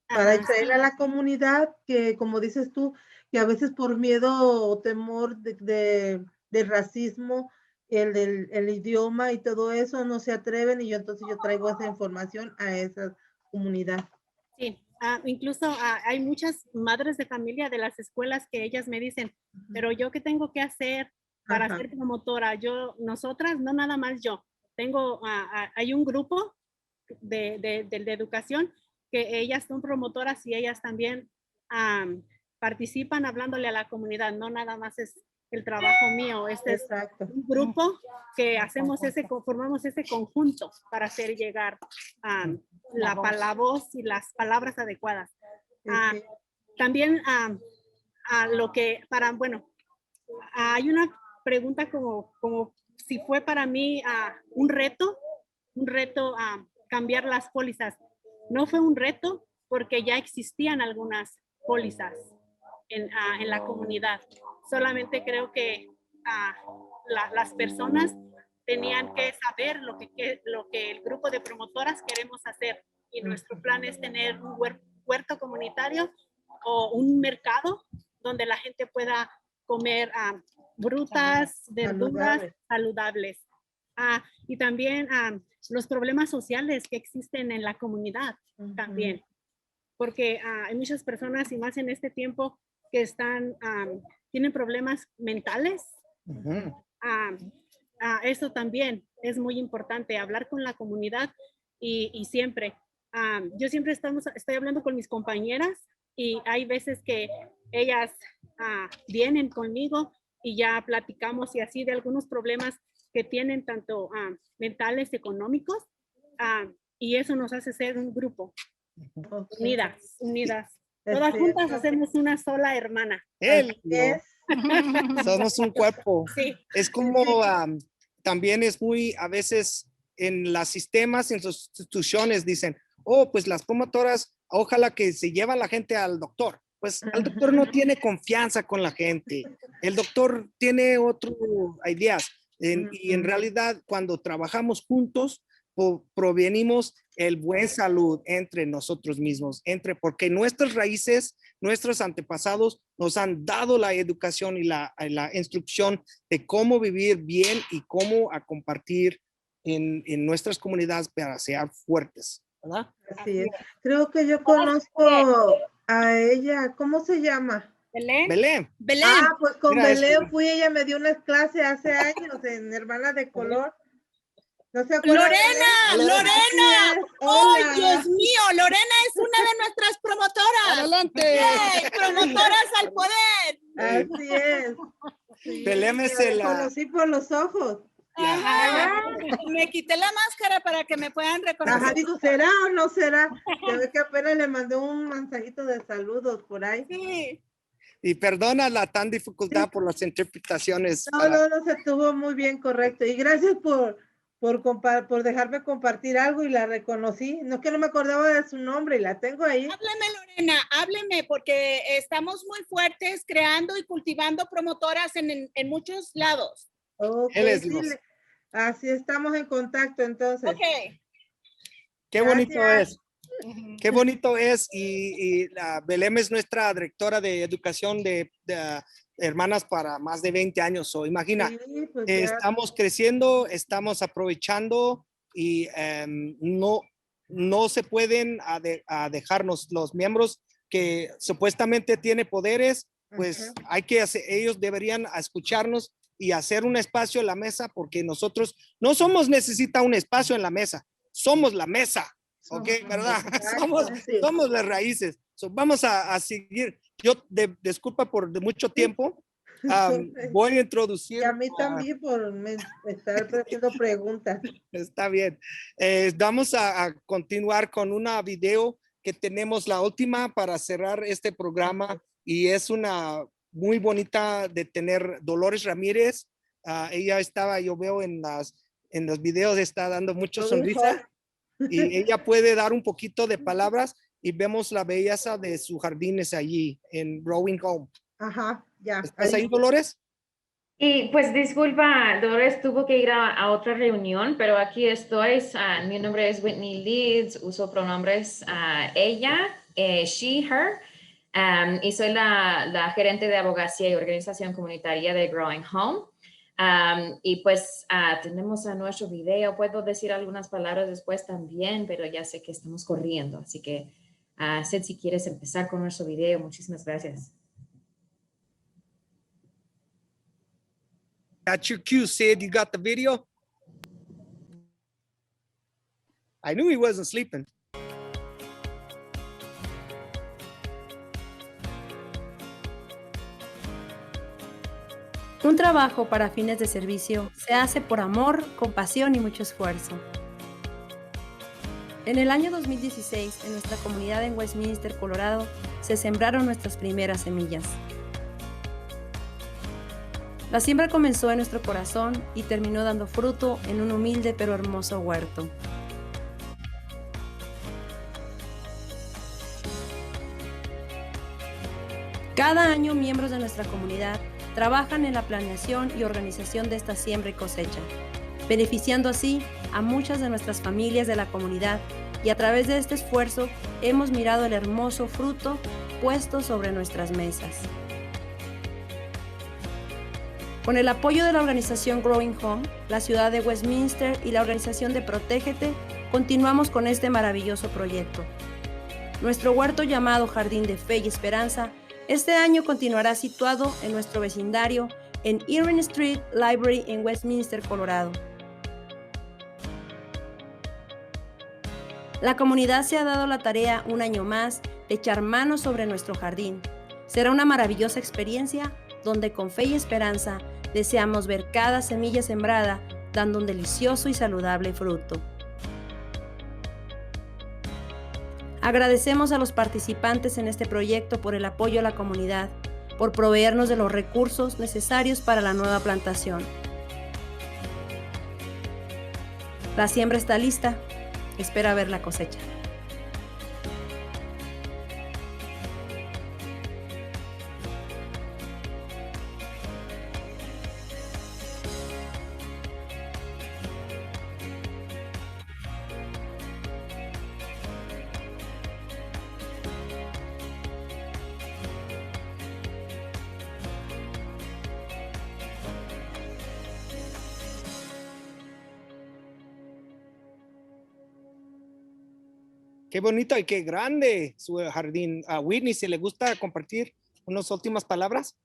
para extraer a la comunidad que, como dices tú, que a veces por miedo o temor del racismo, el idioma y todo eso no se atreven y entonces yo traigo esa información a esa comunidad. Sí, incluso hay muchas madres de familia de las escuelas que ellas me dicen, pero yo qué tengo que hacer para Ajá. ser promotora. Nosotras, no nada más yo, hay un grupo de educación que ellas son promotoras y ellas también participan hablándole a la comunidad, no nada más es el trabajo mío, Exacto. es un grupo que formamos ese conjunto para hacer llegar la voz y las palabras adecuadas. También hay una pregunta como si fue para mí un reto cambiar las pólizas. No fue un reto porque ya existían algunas pólizas en la comunidad. Solamente creo que las personas tenían que saber lo que el grupo de promotoras queremos hacer. Y nuestro plan es tener un huerto comunitario o un mercado donde la gente pueda comer frutas, verduras saludables. Y también los problemas sociales que existen en la comunidad también. Porque hay muchas personas, y más en este tiempo, que tienen problemas mentales. Eso también es muy importante, hablar con la comunidad y siempre. Yo siempre estoy hablando con mis compañeras y hay veces que ellas vienen conmigo y ya platicamos y así de algunos problemas que tienen tanto mentales, económicos, y eso nos hace ser un grupo. Unidas. Todas juntas hacemos una sola hermana. Somos un cuerpo. Sí. Es como también es muy, a veces en los sistemas, en sus instituciones dicen, oh, pues las promotoras, ojalá que se lleva la gente al doctor. Pues el doctor no tiene confianza con la gente. El doctor tiene otras ideas. Y en realidad, cuando trabajamos juntos, provenimos el buen salud entre nosotros mismos, porque nuestras raíces, nuestros antepasados nos han dado la educación y la instrucción de cómo vivir bien y cómo compartir en nuestras comunidades para ser fuertes, ¿verdad? Así es. Creo que yo conozco a ella, ¿cómo se llama? Belén. Pues con Mira, Belén fui, ella me dio unas clases hace años en Hermanas de Color. ¿No se acuerdan? Lorena. ¡Oh, Dios mío! Lorena es una de nuestras promotoras. ¡Adelante! ¡Yay! ¡Promotoras al poder! Así es. Sí, Belén es la conocí por los ojos. Ajá. Me quité la máscara para que me puedan reconocer. Ajá, digo, ¿será o no será? Ya ve que apenas le mandé un mensajito de saludos por ahí. Sí. Y perdona la tan dificultad por las interpretaciones. No, se estuvo muy bien, correcto. Y gracias por dejarme compartir algo y la reconocí. No es que no me acordaba de su nombre y la tengo ahí. Hábleme, Lorena, hábleme, porque estamos muy fuertes creando y cultivando promotoras en muchos lados. Ok, sí, así estamos en contacto entonces. Ok. Qué bonito es. Qué bonito es. Y Belém es nuestra directora de educación de hermanas para más de 20 años. Imagina, sí, pues estamos creciendo, estamos aprovechando y no se pueden dejarnos los miembros que supuestamente tienen poderes, pues hay que hacer, ellos deberían escucharnos y hacer un espacio en la mesa, porque nosotros no necesita un espacio en la mesa, somos la mesa. Ok, ¿verdad? Somos las raíces. Vamos a seguir. Yo, disculpa por mucho tiempo, voy a introducir. Y a mí también por estar haciendo preguntas. Está bien. Vamos a continuar con una video que tenemos, la última para cerrar este programa, y es una muy bonita de tener Dolores Ramírez. Ella estaba, yo veo en los videos, está dando mucha sonrisa. Y ella puede dar un poquito de palabras y vemos la belleza de sus jardines allí en Growing Home. Ajá, ya. ¿Estás ahí, Dolores? Y pues disculpa, Dolores tuvo que ir a otra reunión, pero aquí estoy. Mi nombre es Whitney Leeds, uso pronombres ella, she, her, y soy la gerente de abogacía y organización comunitaria de Growing Home. Y pues tenemos a nuestro video. Puedo decir algunas palabras después también, pero ya sé que estamos corriendo. Así que, Sid, si quieres empezar con nuestro video, muchísimas gracias. That's your cue, Sid. You got the video? I knew he wasn't sleeping. Un trabajo para fines de servicio se hace por amor, compasión y mucho esfuerzo. En el año 2016, en nuestra comunidad en Westminster, Colorado, se sembraron nuestras primeras semillas. La siembra comenzó en nuestro corazón y terminó dando fruto en un humilde pero hermoso huerto. Cada año, miembros de nuestra comunidad trabajan en la planeación y organización de esta siembra y cosecha, beneficiando así a muchas de nuestras familias de la comunidad, y a través de este esfuerzo hemos mirado el hermoso fruto puesto sobre nuestras mesas. Con el apoyo de la organización Growing Home, la ciudad de Westminster y la organización de Protégete, continuamos con este maravilloso proyecto. Nuestro huerto llamado Jardín de Fe y Esperanza este año continuará situado en nuestro vecindario en Erin Street Library en Westminster, Colorado. La comunidad se ha dado la tarea un año más de echar mano sobre nuestro jardín. Será una maravillosa experiencia donde con fe y esperanza deseamos ver cada semilla sembrada dando un delicioso y saludable fruto. Agradecemos a los participantes en este proyecto por el apoyo a la comunidad, por proveernos de los recursos necesarios para la nueva plantación. La siembra está lista, espera ver la cosecha. Qué bonito y qué grande su jardín. A Whitney, ¿se le gusta compartir unas últimas palabras?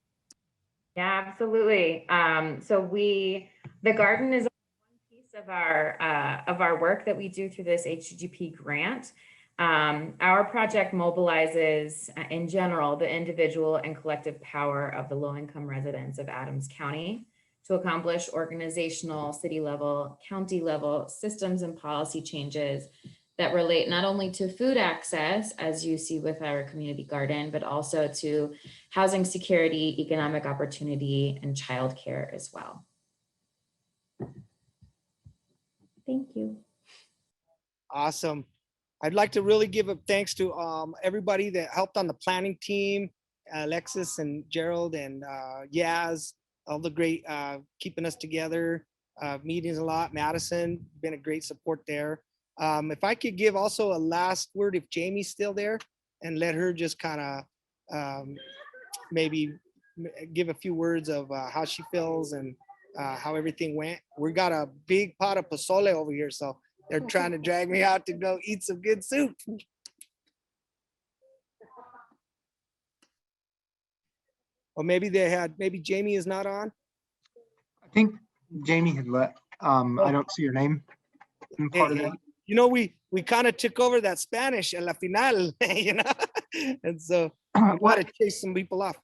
Yeah, absolutely. The garden is one piece of our work that we do through this HDGP grant. Our project mobilizes, in general, the individual and collective power of the low-income residents of Adams County to accomplish organizational, city level, county level systems and policy changes that relate not only to food access, as you see with our community garden, but also to housing security, economic opportunity, and childcare as well. Thank you. Awesome. I'd like to really give a thanks to everybody that helped on the planning team, Alexis and Gerald and Yaz, all the great keeping us together, meetings a lot. Madison, been a great support there. If I could give also a last word, if Jamie's still there, and let her just kind of maybe give a few words of how she feels and how everything went. We got a big pot of pozole over here, so they're trying to drag me out to go eat some good soup. Or maybe maybe Jamie is not on. I think Jamie had left. I don't see your name. Hey, you know, we kind of took over that Spanish en la final, you know, and so we got to chase some people off.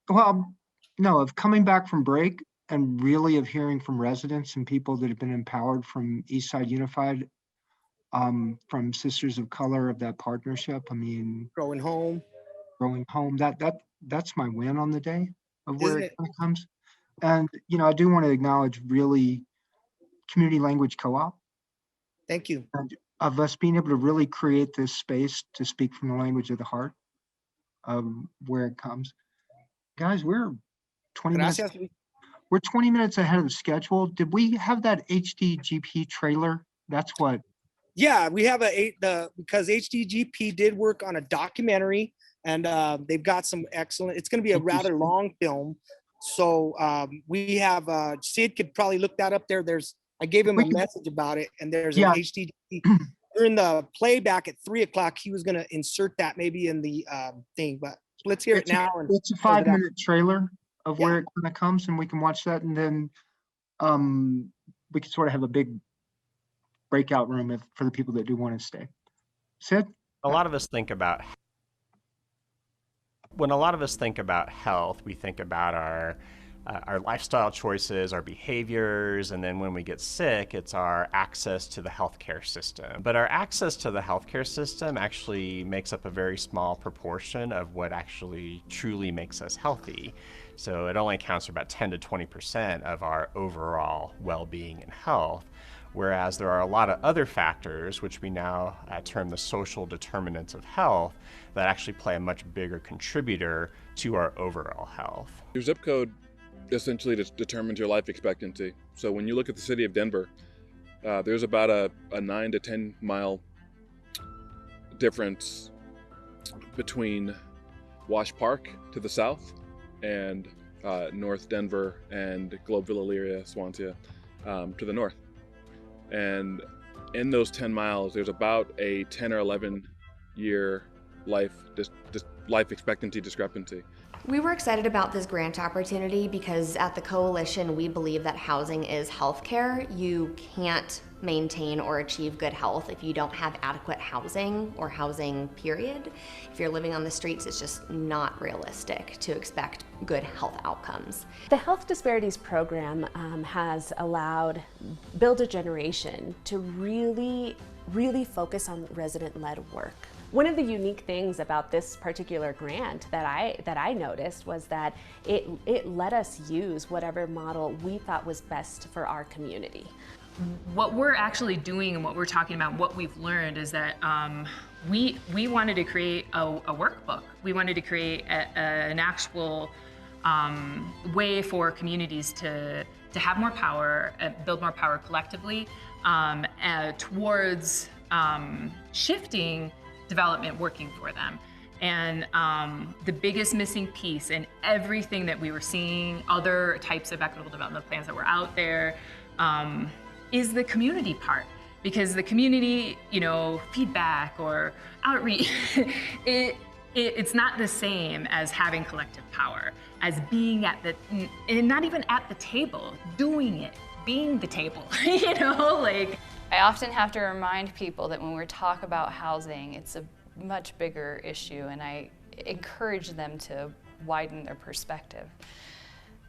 Well, no, of coming back from break and really of hearing from residents and people that have been empowered from Eastside Unified, from Sisters of Color of that partnership. I mean, growing home, that's my win on the day of where Isn't it kind of comes. And, you know, I do want to acknowledge really Community Language Co-op. Thank you. And of us being able to really create this space to speak from the language of the heart, where it comes. Guys, we're 20 Gracias. minutes. we're 20 minutes ahead of the schedule. Did we have that HDGP trailer? That's what. Yeah, we have because HDGP did work on a documentary, and they've got some excellent. It's going to be a rather long film, so we have. Sid could probably look that up there. I gave him a message about it, and there's an HDGP. During the playback at 3 o'clock, he was going to insert that maybe in the thing, but let's hear it now. It's a 5-minute trailer of where it kind of comes, and we can watch that, and then we can sort of have a big breakout room for the people that do want to stay. Sid? A lot of us think about health, we think about our lifestyle choices, our behaviors, and then when we get sick, it's our access to the healthcare system. But our access to the healthcare system actually makes up a very small proportion of what actually truly makes us healthy. So it only accounts for about 10 to 20% of our overall well-being and health. Whereas there are a lot of other factors, which we now term the social determinants of health, that actually play a much bigger contributor to our overall health. Your zip code essentially determines your life expectancy. So when you look at the city of Denver, there's about a 9 to 10 mile difference between Wash Park to the south and North Denver and Globeville, Elyria, Swansea to the north. And in those 10 miles, there's about a 10 or 11 year life expectancy discrepancy. We were excited about this grant opportunity because at the Coalition, we believe that housing is healthcare. You can't maintain or achieve good health if you don't have adequate housing or housing, period. If you're living on the streets, it's just not realistic to expect good health outcomes. The Health Disparities Program has allowed Build a Generation to really focus on resident-led work. One of the unique things about this particular grant that I noticed was that it let us use whatever model we thought was best for our community. What we're actually doing and what we're talking about, what we've learned is that we wanted to create a workbook. We wanted to create an actual way for communities to have more power, build more power collectively towards shifting development working for them. And the biggest missing piece in everything that we were seeing, other types of equitable development plans that were out there, is the community part. Because the community, feedback or outreach, it's not the same as having collective power, as being and not even at the table, doing it, being the table, I often have to remind people that when we talk about housing, it's a much bigger issue, and I encourage them to widen their perspective.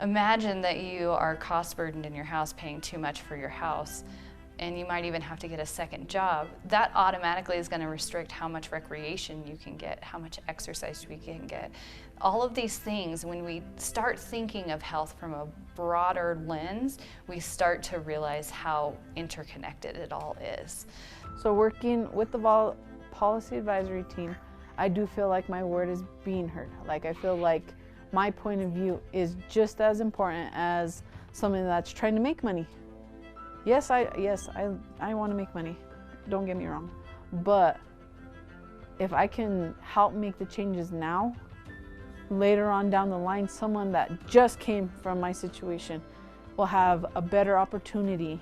Imagine that you are cost burdened in your house, paying too much for your house, and you might even have to get a second job. That automatically is going to restrict how much recreation you can get, how much exercise we can get. All of these things, when we start thinking of health from a broader lens, we start to realize how interconnected it all is. So working with the policy advisory team, I do feel like my word is being heard. Like I feel like my point of view is just as important as someone that's trying to make money. Yes, I want to make money, don't get me wrong. But if I can help make the changes now, later on down the line, someone that just came from my situation will have a better opportunity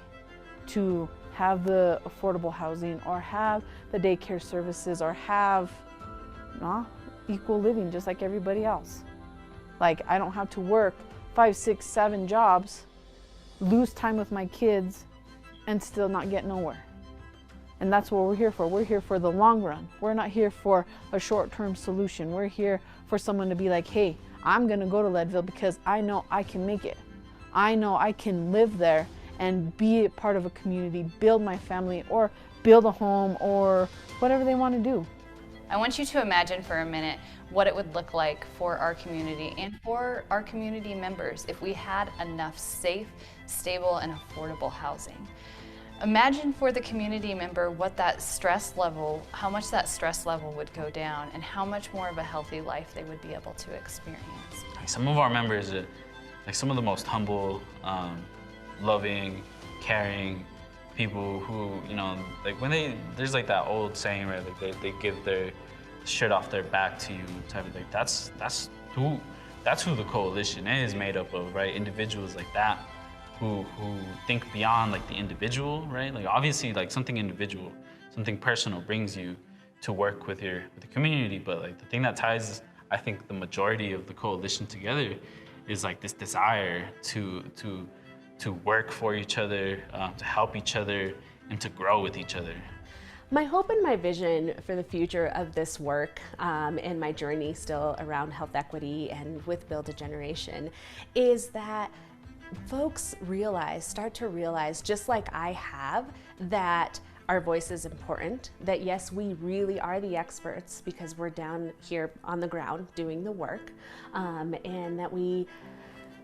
to have the affordable housing or have the daycare services or have equal living just like everybody else. Like I don't have to work 5, 6, 7 jobs, lose time with my kids, and still not get nowhere. And that's what we're here for. We're here for the long run. We're not here for a short-term solution. We're here for someone to be like, hey, I'm gonna go to Leadville because I know I can make it. I know I can live there and be a part of a community, build my family, or build a home, or whatever they want to do. I want you to imagine for a minute what it would look like for our community and for our community members if we had enough safe, stable, and affordable housing. Imagine for the community member what that stress level, how much that stress level would go down and how much more of a healthy life they would be able to experience. Some of our members like some of the most humble, loving, caring people who, you know, like when there's like that old saying, right, like they give their shirt off their back to you type of thing. That's who the coalition is made up of, right? Individuals like that who think beyond like the individual, right? Like obviously like something individual, something personal brings you to work with the community, but like the thing that ties, I think, the majority of the coalition together is like this desire to work for each other, to help each other, and to grow with each other. My hope and my vision for the future of this work and my journey still around health equity and with Build a Generation is that folks start to realize, just like I have, that our voice is important, that yes, we really are the experts because we're down here on the ground doing the work, and that we,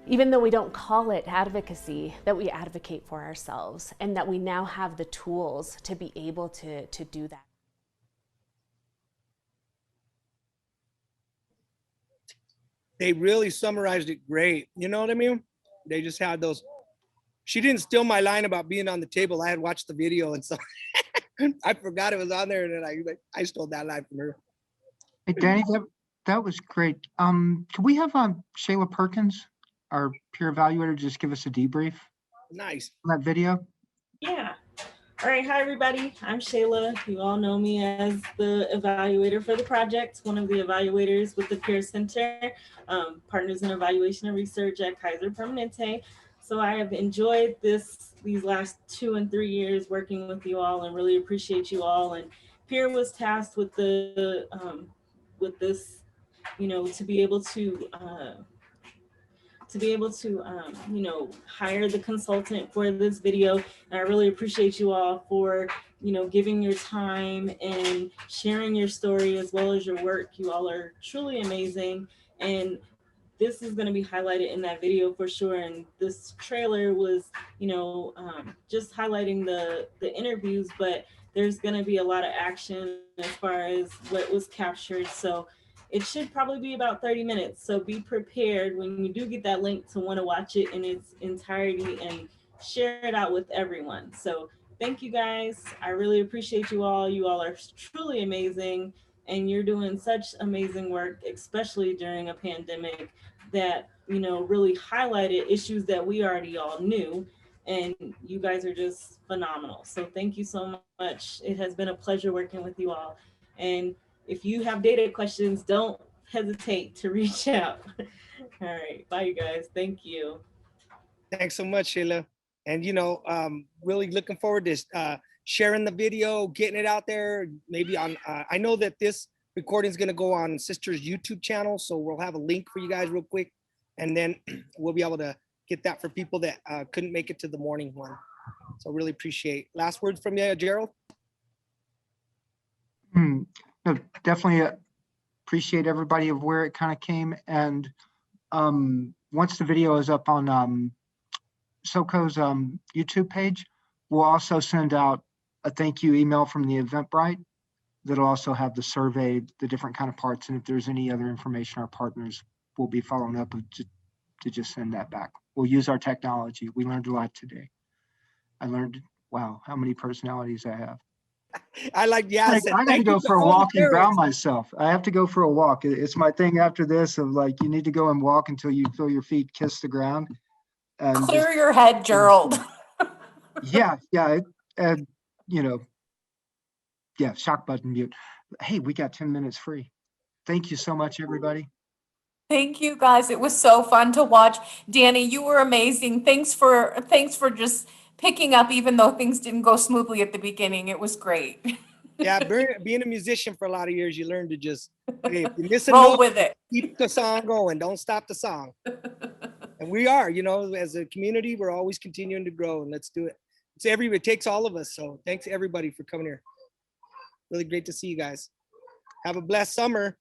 even though we don't call it advocacy, that we advocate for ourselves and that we now have the tools to be able to do that. They really summarized it great. You know what I mean? They just had those. She didn't steal my line about being on the table. I had watched the video and so I forgot it was on there, and then I stole that line from her. Hey, Danny, that was great. Can we have Shayla Perkins, our peer evaluator, just give us a debrief? Nice. On that video? Yeah. All right. Hi, everybody. I'm Shayla. You all know me as the evaluator for the project, one of the evaluators with the Peer Center, partners in evaluation and research at Kaiser Permanente. So I have enjoyed these last 2 and 3 years working with you all and really appreciate you all. And Peer was tasked with with this, you know, to be able to you know, hire the consultant for this video. And I really appreciate you all for, you know, giving your time and sharing your story as well as your work. You all are truly amazing. And this is going to be highlighted in that video for sure. And this trailer was, you know, just highlighting the interviews, but there's going to be a lot of action as far as what was captured. So it should probably be about 30 minutes. So be prepared when you do get that link to want to watch it in its entirety and share it out with everyone. So thank you guys. I really appreciate you all. You all are truly amazing. And you're doing such amazing work, especially during a pandemic that, you know, really highlighted issues that we already all knew. And you guys are just phenomenal. So thank you so much. It has been a pleasure working with you all. And if you have data questions, don't hesitate to reach out. All right. Bye, you guys. Thank you. Thanks so much, Sheila. And, you know, really looking forward to sharing the video, getting it out there. Maybe on, I know that this recording is going to go on Sister's YouTube channel. So we'll have a link for you guys real quick. And then we'll be able to get that for people that couldn't make it to the morning one. So really appreciate. Last words from you, Gerald? No, definitely appreciate everybody of where it kind of came. And once the video is up on SoCo's YouTube page, we'll also send out a thank you email from the Eventbrite that'll also have the survey, the different kind of parts. And if there's any other information, our partners will be following up to just send that back. We'll use our technology. We learned a lot today. I learned, wow, how many personalities I have. I like, yeah. I got to go for a walk and ground myself. I have to go for a walk. It's my thing after this of like, you need to go and walk until you feel your feet kiss the ground. And clear your head, Gerald. Yeah. And you know, yeah, shock button mute. Hey, we got 10 minutes free. Thank you so much, everybody. Thank you guys. It was so fun to watch. Danny, you were amazing. Thanks for just picking up, even though things didn't go smoothly at the beginning. It was great. Yeah, being a musician for a lot of years, you learn to just, hey, if you miss a roll note, with it. Keep the song going. Don't stop the song. And we are, you know, as a community, we're always continuing to grow, and let's do it. It takes all of us. So thanks everybody for coming here. Really great to see you guys. Have a blessed summer.